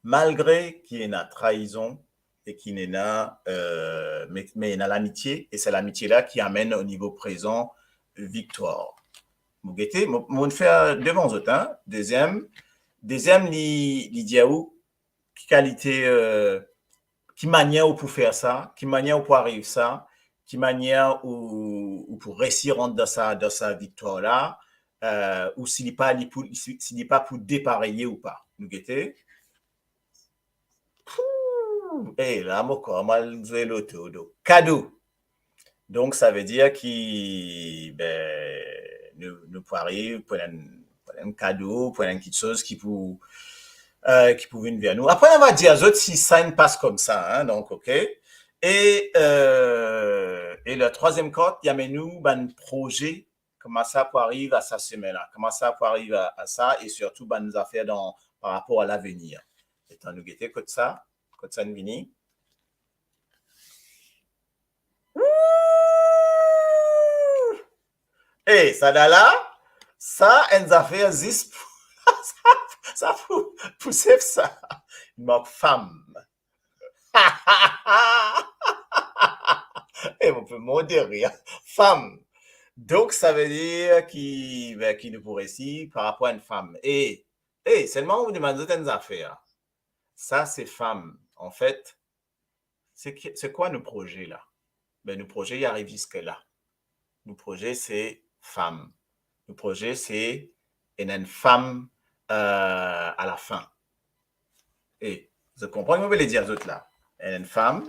Malgré qu'il y ait une trahison et qu'il y ait mais il y a l'amitié, et c'est l'amitié-là qui amène au niveau présent victoire. Vous guettez, on va faire devant les autres. Hein? Deuxième, Lydia, qui qualité, qui manière pour faire ça, qui manière pour arriver ça, qui manière pour réussir dans sa victoire-là, ou s'il n'est pas pour dépareiller ou pas. Nous guettez. Et là, mon corps, mal joué l'auto. Cadeau. Donc, ça veut dire qu'il nous pour arriver pour un cadeau, pour une petite chose qui peut venir vers nous. Après, on va dire aux autres si ça ne passe comme ça. Hein, donc, OK. Et la troisième carte, il y a nous un projet. Comment ça pour arriver à sa semaine-là? Comment ça pour arriver à ça? Et surtout, nos affaires par rapport à l'avenir. Étant nous guetter comme ça. Quand ça ne vini. Et ça là, ça, une affaire existe. Ça pousse ça. Il manque femme. Et on peut modérer. Femme. Donc, ça veut dire qu'il nous pourrait ici par rapport à une femme. Et seulement on vous demande une affaire. Ça, c'est femme. En fait, c'est quoi nos projets là? Nos projets, ils arrivent jusque-là. Nos projets, c'est femme. Nos projets, c'est une femme à la fin. Et vous comprenez, vous voulez dire d'autres là. Une femme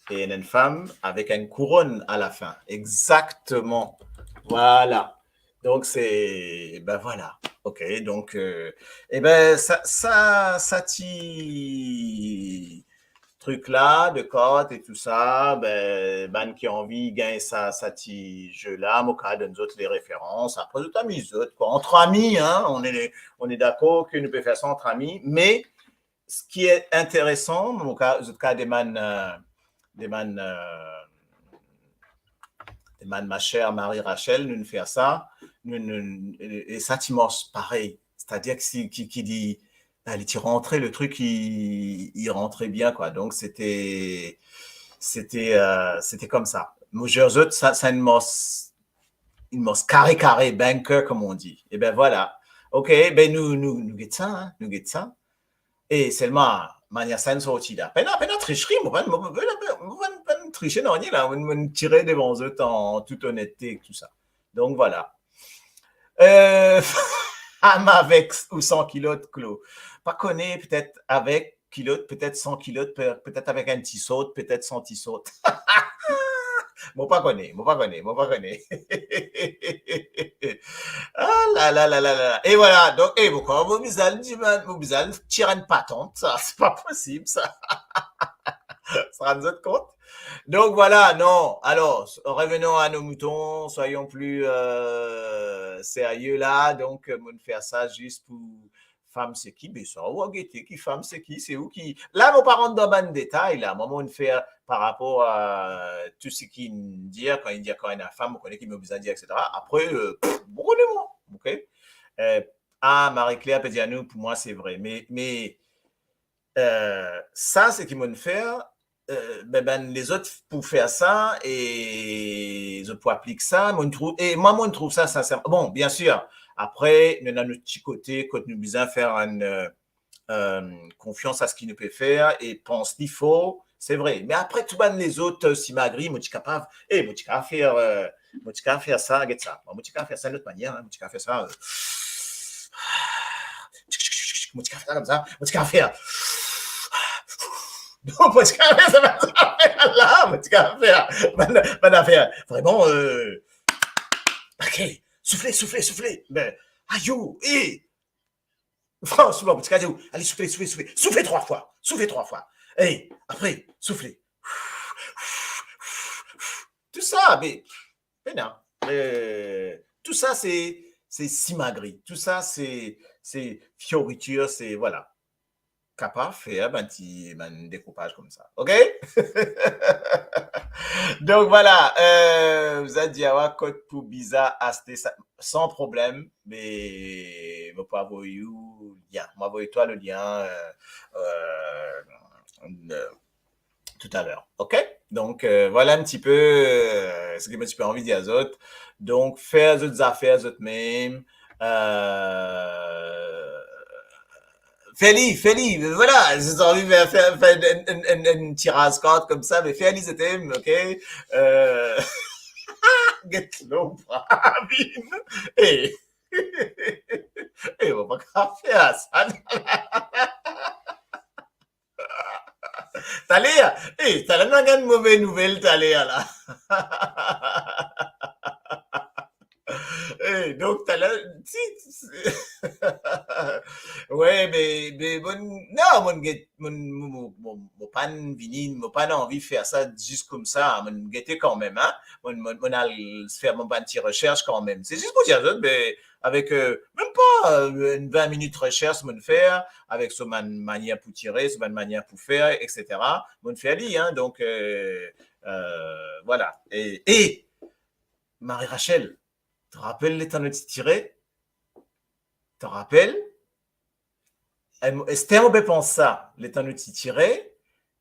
et une femme avec une couronne à la fin. Exactement. Voilà. Donc, c'est, ben voilà. OK. Donc, eh ben, ça truc là de cote et tout ça, ben, ban qui a envie gagne ça petit jeu là, mon cas donne autres les références. Après, tout amis autres, quoi. Entre amis, hein, on est d'accord que nous pouvons faire ça entre amis, mais ce qui est intéressant, mon cas, des man, ma chère Marie-Rachel, nous faire ça, et ça, tu pareil. C'est-à-dire que si, qui dit, allez, tu rentrais, le truc, il rentrait bien, quoi. Donc, c'était comme ça. Moi, ça une mosse carré, banker, comme on dit. Et ben voilà. OK, ben nous guette ça, hein, nous guette ça. Et seulement, manière saine sortie là. Peine tricherie, moi, pas tricher, non, ni là, on tirer devant eux en toute honnêteté et tout ça. Donc voilà. Avec ou 100 kilos de clos. Pas connaît, peut-être avec kilos, peut-être 100 kilos, peut-être avec un petit saut, peut-être sans petit saut. Moi pas connaît. Ah là là là là là. Et voilà, donc, pourquoi vous bizarre, tirer une patente, ça, c'est pas possible, ça. Ça rend vous compte? Donc voilà, non. Alors, revenons à nos moutons, soyons plus sérieux là. Donc, on faire ça juste pour femme c'est qui, mais ça, ou qui femme c'est qui, c'est où qui. Là, mon parents dans un détail là. Moi, on fait par rapport à tout ce qu'il dit quand il y a une femme, on connaît qui me besoin de dire, etc. Après, bon, moi, ok. Marie-Claire peut dire nous, pour moi, c'est vrai. Mais ça, c'est qu'ils m'ont fait. Les autres pour faire ça et les autres pour appliquer ça, moi, je trouve ça sincèrement. Bon, bien sûr, après, nous avons notre petit côté, quand nous besoin faire une confiance à ce qu'il nous peut faire et pense qu'il faut, c'est vrai. Mais après, tout les autres, si magri, moi, je suis capable, moi, je suis capable de faire ça, regarde ça. Moi, je suis capable de faire ça d'une autre manière, moi, je suis capable de faire ça. Moi, je suis capable de faire ça comme ça, moi, je suis capable de faire. Non, pas de café, ça va faire là, pas de café, bonne affaire. Vraiment, ok, soufflez. Ben, aïe, franchement, petit café, allez, soufflez 3 fois. Hey, après, soufflez. Tout ça, mais non. Tout ça, c'est simagri. Tout ça, c'est fioriture, c'est, voilà. Capable de faire un petit découpage comme ça. OK? Donc voilà, vous avez dit avoir code pour bizarre acheter ça sans problème, mais je peux envoyer le lien. M'envoie-toi le lien tout à l'heure. OK? Donc voilà un petit peu ce que je me suis envie de dire aux autres. Donc faire d'autres affaires eux-mêmes. Fais-li, voilà, j'ai envie de faire une tirage carte comme ça, mais fais-li, c'était, ok? Get low, Pravin. Et, on va pas faire ça. T'as l'air, une mauvaise nouvelle, t'as l'air, là. Donc, t'as là, ouais, mais bon, non, mon pas vini, mon pas envie de faire ça juste comme ça, mon guetté quand même, hein, mon a faire mon petit recherche quand même. C'est juste pour dire, mais avec même pas une 20 minutes de recherche, mon faire, avec son manière pour tirer, son manière pour faire, etc. Mon fait ali, hein, donc voilà. Et Marie-Rachel, tu te rappelles les temps de tirer? Tu te rappelles? C'était un peu pensé ça, les temps de tirer,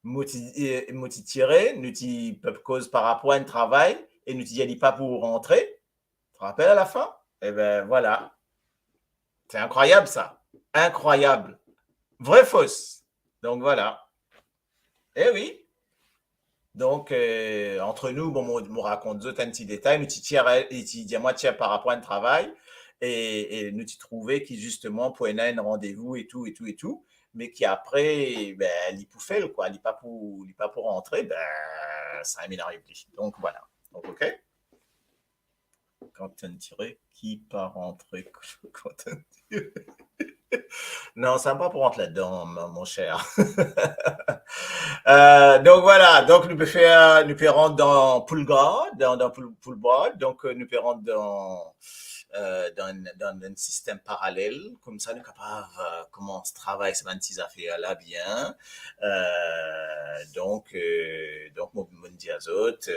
nous tirer, nous peuvent cause par rapport à un travail et nous n'y pas pour rentrer. Tu te rappelles à la fin? Eh ben voilà. C'est incroyable ça. Incroyable. Vrai fausse. Donc voilà. Eh oui. Donc, entre nous, bon, on raconte d'autres un petit détail, nous dis moi, tiens, par rapport à un travail, et nous t'y trouver qui, justement, pour un rendez-vous et tout, mais qui après, ben, il pour faire, quoi, il pas pour rentrer, ben, ça m'énerve. Donc, voilà. Donc, OK? Quentin-tiré qui part rentrer Quentin-tiré. Non, ça ne va pas pour rentrer là-dedans, mon cher. Donc voilà, donc nous pouvons rentrer dans Poolguard, dans Poolboard, donc nous pouvons rentrer dans un système parallèle, comme ça nous sommes capables de commencer à travailler sur ces affaires-là bien. Donc mon diazote,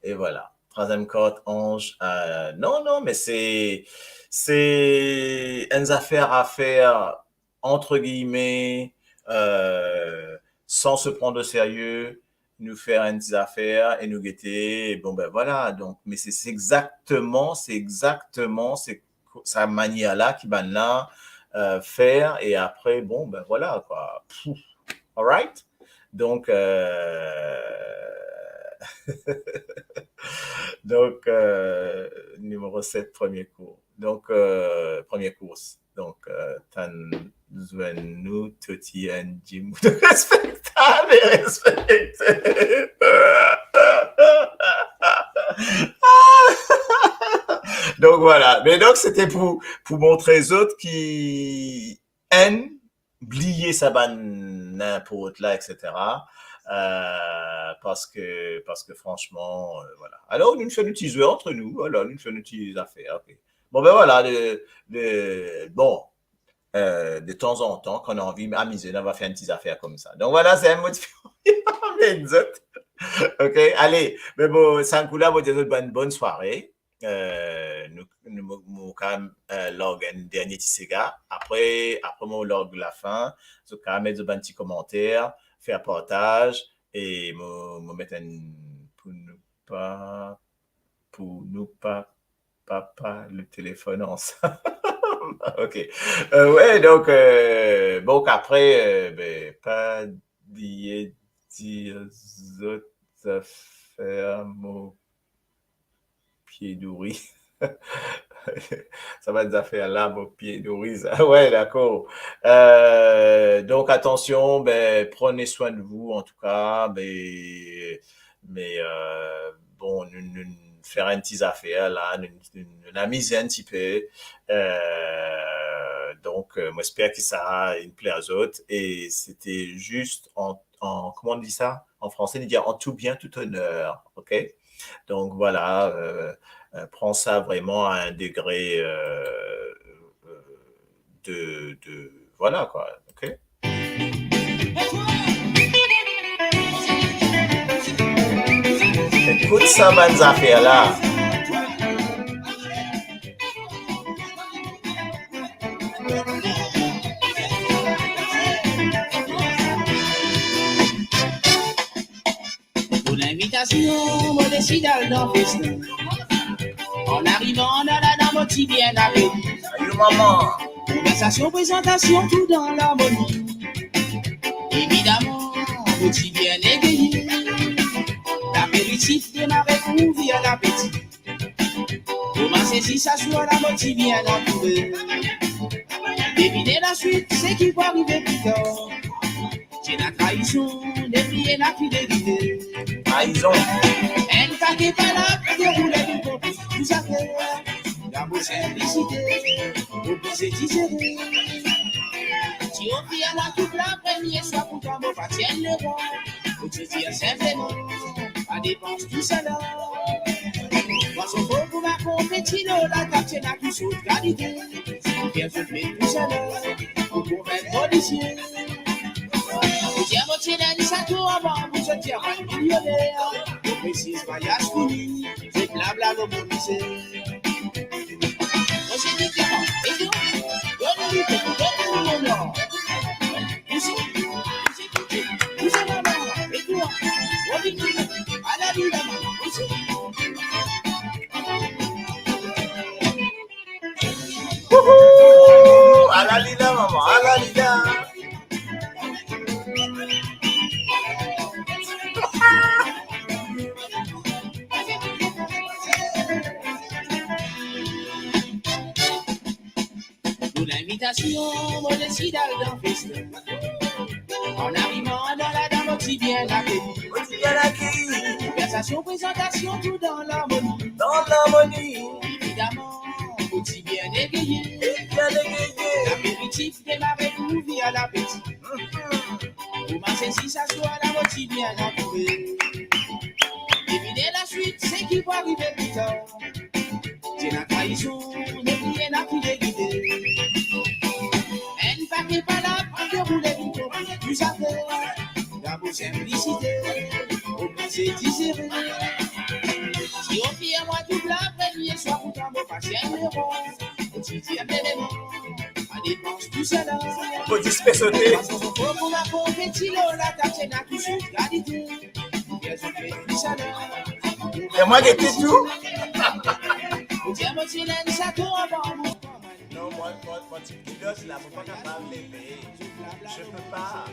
et voilà. Troisième carte, ange. Non, mais c'est une affaire à faire entre guillemets, sans se prendre au sérieux, nous faire une petite affaire et nous guetter. Et bon ben voilà. Donc, mais c'est exactement sa manière-là qui va là faire et après bon ben voilà quoi. Alright. Donc donc, numéro 7, premier cours. Donc, première course. Donc, tan nous toti en jim respectable et respecté. Donc, voilà. Mais donc, c'était pour montrer aux autres qui aiment oublier sa banne n'importe là, etc. Parce que franchement, voilà. Alors, nous faisons utiliser entre nous. Voilà, nous faisons utiliser affaires. Okay. Bon, ben voilà. De temps en temps, quand on a envie d'amuser, on va faire une petite affaire comme ça. Donc voilà, c'est un mot de OK, allez. Mais bon, sans coup là, vous avez une bonne soirée. Nous quand même log un dernier petit cigare. Après mon log la fin, je quand même mettre un petit commentaire, faire partage et me mettre un pour nous pas papa le téléphone ensemble. OK. Ouais, donc bon qu'après ben pas dire autres affaires mon pied nourri. Ça va des affaires là, mon pied nourri. Ouais, d'accord. Donc attention, ben prenez soin de vous en tout cas, mais bon, nous faire une petite affaire là, nous amuser un petit peu. Donc moi j'espère que ça a une plaît aux autres et c'était juste en comment on dit ça en français, on dit en tout bien tout honneur, OK? Donc voilà, prends ça vraiment à un degré de voilà quoi, OK? Écoute ça, bonnes affaires là. Pour l'invitation, on décide d'en festin. En arrivant dans la dame, aussi bien avec. Salut maman. Conversation, présentation, tout dans l'harmonie. Évidemment, aussi bien égayé. L'apéritif démarre pour ouvrir l'appétit. Commencez si ça soit la moitié bien entourée. Devinez la suite, c'est qui va arriver plus tard. C'est la trahison, déplier la fidélité. Trahison. Elle taquait pas là, dérouler du complice. Vous savez, d'amour simplicité, au plus c'est digéré. Si on vit à la toute la première soit pour toi, mon pas tienne le roi. Faut te dire simplement, à dépense tout ça là. Moi, son beau pour ma compétition, la capitaine a tout saute qualité. Bien se fait tout ça là, pour convaincre policier. Deuxième moitié d'un château avant, vous se dire un millionnaire. Au précise voyage fini, c'est blabla l'homonisé. On s'est dit comment, et nous, donne-lui mon nom. Ici, vous êtes là-bas, et toi, on dit à la vie là-bas, ici. Wouhou! À la lida, maman, à la lida. Pour l'invitation, on décide d'en festin. En arrivant dans la dame, aussi bien accueillie. Aussi bien accueillie. Improvisation, présentation, tout dans l'harmonie. Dans l'harmonie, Évidemment, aussi bien égayé. et bien égayé. L'apéritif démarré nous via l'appétit. Comment c'est si ça soit la moitié bien entourée. Deviner la suite, c'est qui va arriver plus tard. C'est la trahison, ne rien à qui guider. Elle va qui pas là pour dérouler vite, plus à faire. D'abord simplicité, au moins c'est diséré. Si au pire, moi tout la première soit pourtant mon patient héros. Au sixième élément, à dépense tout seul. Faut disperser. Pour la compétition, la tâche n'a plus de qualité. Et moi, qui tout. Non, moi, tu pilotes là, faut pas capable de l'aimer. Je peux pas.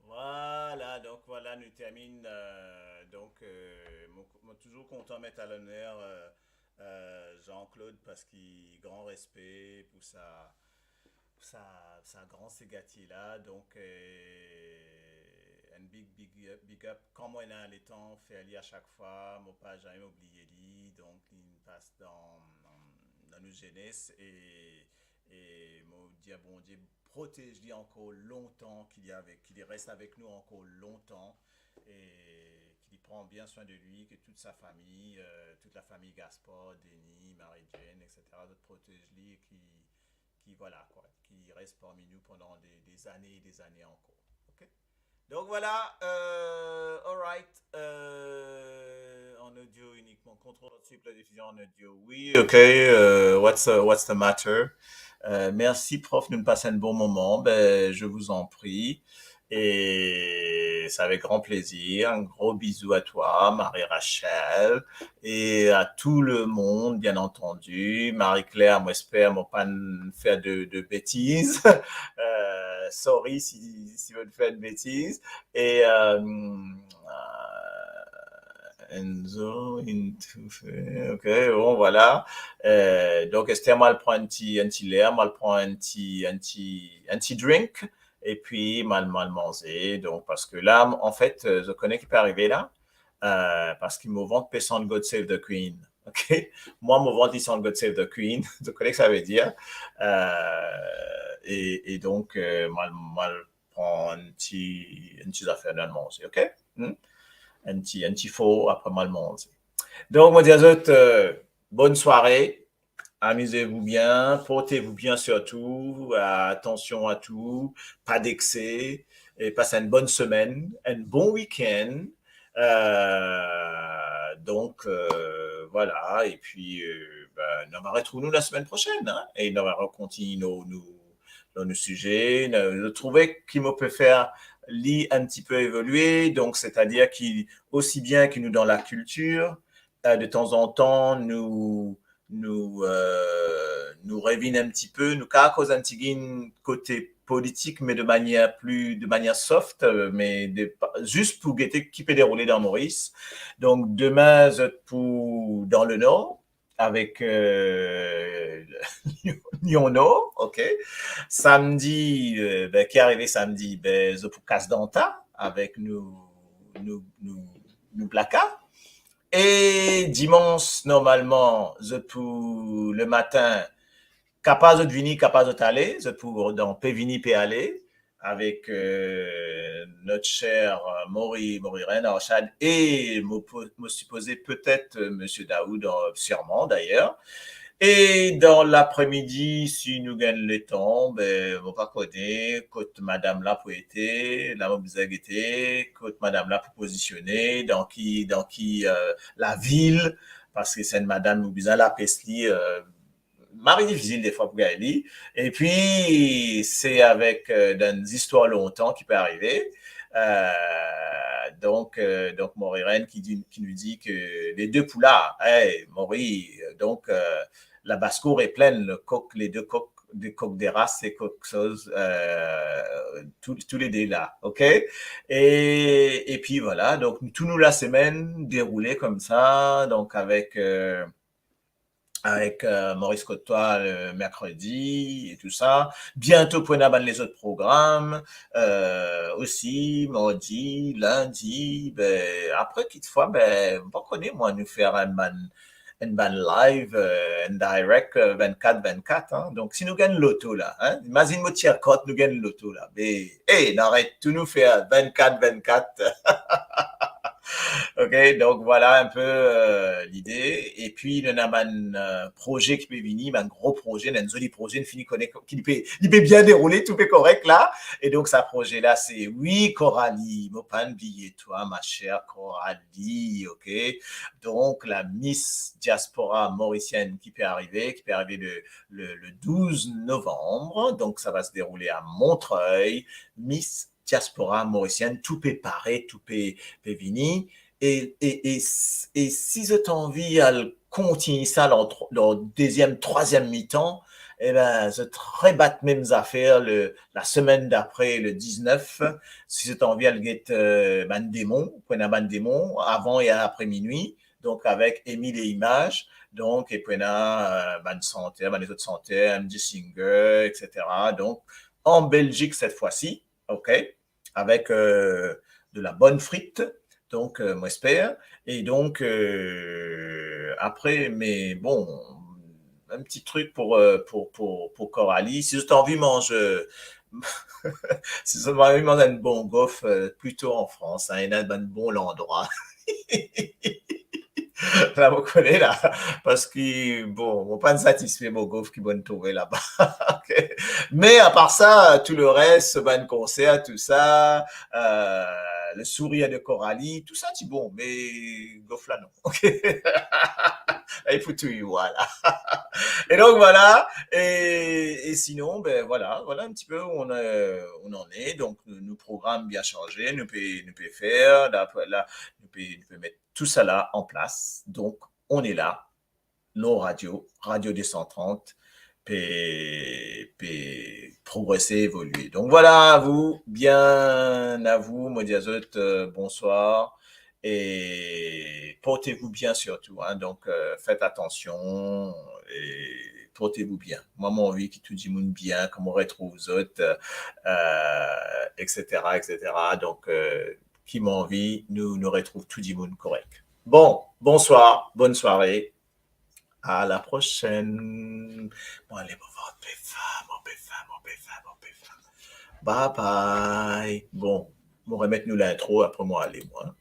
Voilà, donc voilà, nous termine. Moi toujours content de mettre à l'honneur Jean-Claude parce qu'il grand respect pour sa grand ségatier là. Donc, un big up. Quand moi, là, les temps, fait aller à chaque fois, moi pas jamais oublié lui. Donc, il passe dans nos jeunesse et moi dire bon Dieu protège-lui encore longtemps, qu'il reste avec nous encore longtemps et qu'il prend bien soin de lui, que toute sa famille, toute la famille Gaspard, Denis, Marie-Jane, etc. protège-lui et qui voilà quoi, qui reste parmi nous pendant des années et des années encore. Ok. Donc voilà, alright, en audio uniquement, contrôle la diffusion en audio. Oui, ok, what's the matter? Merci prof de nous passer un bon moment, ben, je vous en prie. Et c'est avec grand plaisir. Un gros bisou à toi, Marie-Rachel, et à tout le monde, bien entendu. Marie-Claire, moi, j'espère, moi, pas faire de bêtises. Sorry si vous faites de bêtises. Et Enzo, ok, bon, voilà. Donc, Esther, moi, elle prend un petit lait, moi, elle prend un petit drink. Et puis mal manger. Donc, parce que là, en fait, je connais qui peut arriver là, parce qu'il me vante Pesant God Save the Queen. OK? Moi, me vante Pesant God Save the Queen. Je connais que ça veut dire. Et donc, mal prend un petit affaire dans le manger. OK? Un petit faux après mal manger. Donc, moi, dis à autres, bonne soirée. Amusez-vous bien, portez-vous bien surtout, attention à tout, pas d'excès, et passez une bonne semaine, un bon week-end. Voilà, et puis nous va retrouver nous la semaine prochaine, hein, et nous va continuer nos sujets. Je trouvais qu'il me peut faire un petit peu évoluer, donc c'est-à-dire qu'il aussi bien que nous dans la culture, de temps en temps nous révine un petit peu, nous cause un petit côté politique, mais de manière soft, mais juste pour guetter qui peut dérouler dans Maurice. Donc, demain, je pour dans le Nord, avec Lyon-Nord, ok. Samedi, qui est arrivé samedi, je pour Casse-Danta, avec nous placards. Et dimanche, normalement, je pour le matin, capable de venir, capable d'aller, je pour dans Pévini aller avec notre cher Maury Rennes Archad et me supposé peut-être Monsieur Daoud, sûrement d'ailleurs. Et dans l'après-midi, si nous gagnons le temps, ben, on va pas coder, côte madame là pour été, la mobilisation, côte madame là pour positionner, dans qui, la ville, parce que c'est une madame mobilisée la Pesli, Marie difficile des fois pour gagner. Et puis, c'est avec des histoires longtemps qui peut arriver. Donc Maury qui nous dit que les deux poulards, hey, Maury, donc, la basse-cour est pleine, les deux coques coq des races et quelque chose, tous les deux là, ok? Et puis voilà, donc tout nous la semaine déroulée comme ça, donc avec Maurice Côtois le mercredi et tout ça. Bientôt pour les autres programmes, aussi mardi, lundi. Ben après quelquefois, ben on connaît moi nous faire un live, un direct 24/24. Hein. Donc si nous gagnons l'auto là, hein, imagine moi tiers cote nous gagnons l'auto là. Ben n'arrête tout nous faire 24/24. Ok, donc voilà un peu l'idée. Et puis il y a un projet qui peut venir, un gros projet, un joli projet, qui peut bien dérouler, tout est correct là. Et donc ce projet là, c'est oui Coralie, mon pas oublier toi, ma chère Coralie, ok. Donc la Miss Diaspora mauricienne qui peut arriver le 12 novembre. Donc ça va se dérouler à Montreuil, Miss Diaspora mauricienne, tout peut parer, tout peut venir. Et si vous avez envie de continuer ça dans deuxième, troisième mi-temps, eh ben, je très batte mêmes affaires la semaine d'après, le 19. Si vous avez envie de get Bandémon, prenez Bandémon avant et après minuit, donc avec Émile et Images. Donc, et puis, santé, les autres santé, un singer, etc. Donc, en Belgique cette fois-ci, ok, avec de la bonne frite. Donc, moi, j'espère. Et donc, après, mais bon, un petit truc pour Coralie. Si vous avez envie de manger, si vous avez envie de manger un bon gaufre, plutôt en France, hein, il y a un bon endroit. Là, vous connaissez là, parce que, bon, on pas satisfait mon gaufre qui va nous trouver là-bas. Okay. Mais à part ça, tout le reste, ben, concert, tout ça, le sourire de Coralie, tout ça, c'est bon, mais gaufre là, non. Ok. Il faut tout, voilà. Et donc, voilà. Et sinon, ben, voilà un petit peu où on en est. Donc, nos programmes bien changés, nous peut faire, là, nous peut mettre tout ça là en place. Donc, on est là. Nos Radio 230, peut progresser, évoluer. Donc, voilà à vous, Modiazot, bonsoir. Et portez-vous bien surtout. Hein. Donc, faites attention et portez-vous bien. Moi, mon envie qui tout dit bien, comme on retrouve aux autres, etc., etc. Donc, qui m'a envie, nous retrouve tout du monde correct. Bon, bonsoir, bonne soirée. À la prochaine. Bon, allez, mon péfam. Bye bye. Bon, on va remettre nous l'intro, après moi, allez, moi.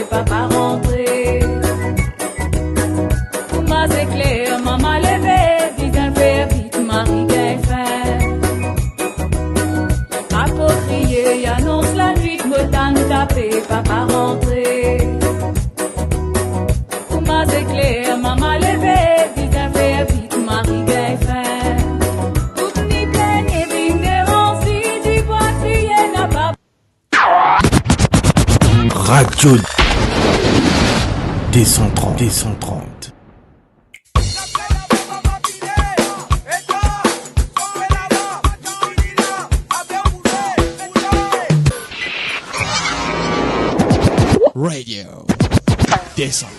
Papa rentré, ma c'est clair, maman levé, dis-elle faire vite, Marie gagne faim. Approprié, annonce la nuit, me tente taper, papa rentré. Ma c'est clair, maman levé, dis-elle faire vite, Marie gagne faim. Toute ni pleine et bindéron, si tu vois crier, n'a pas. Radio 230. Radio 230.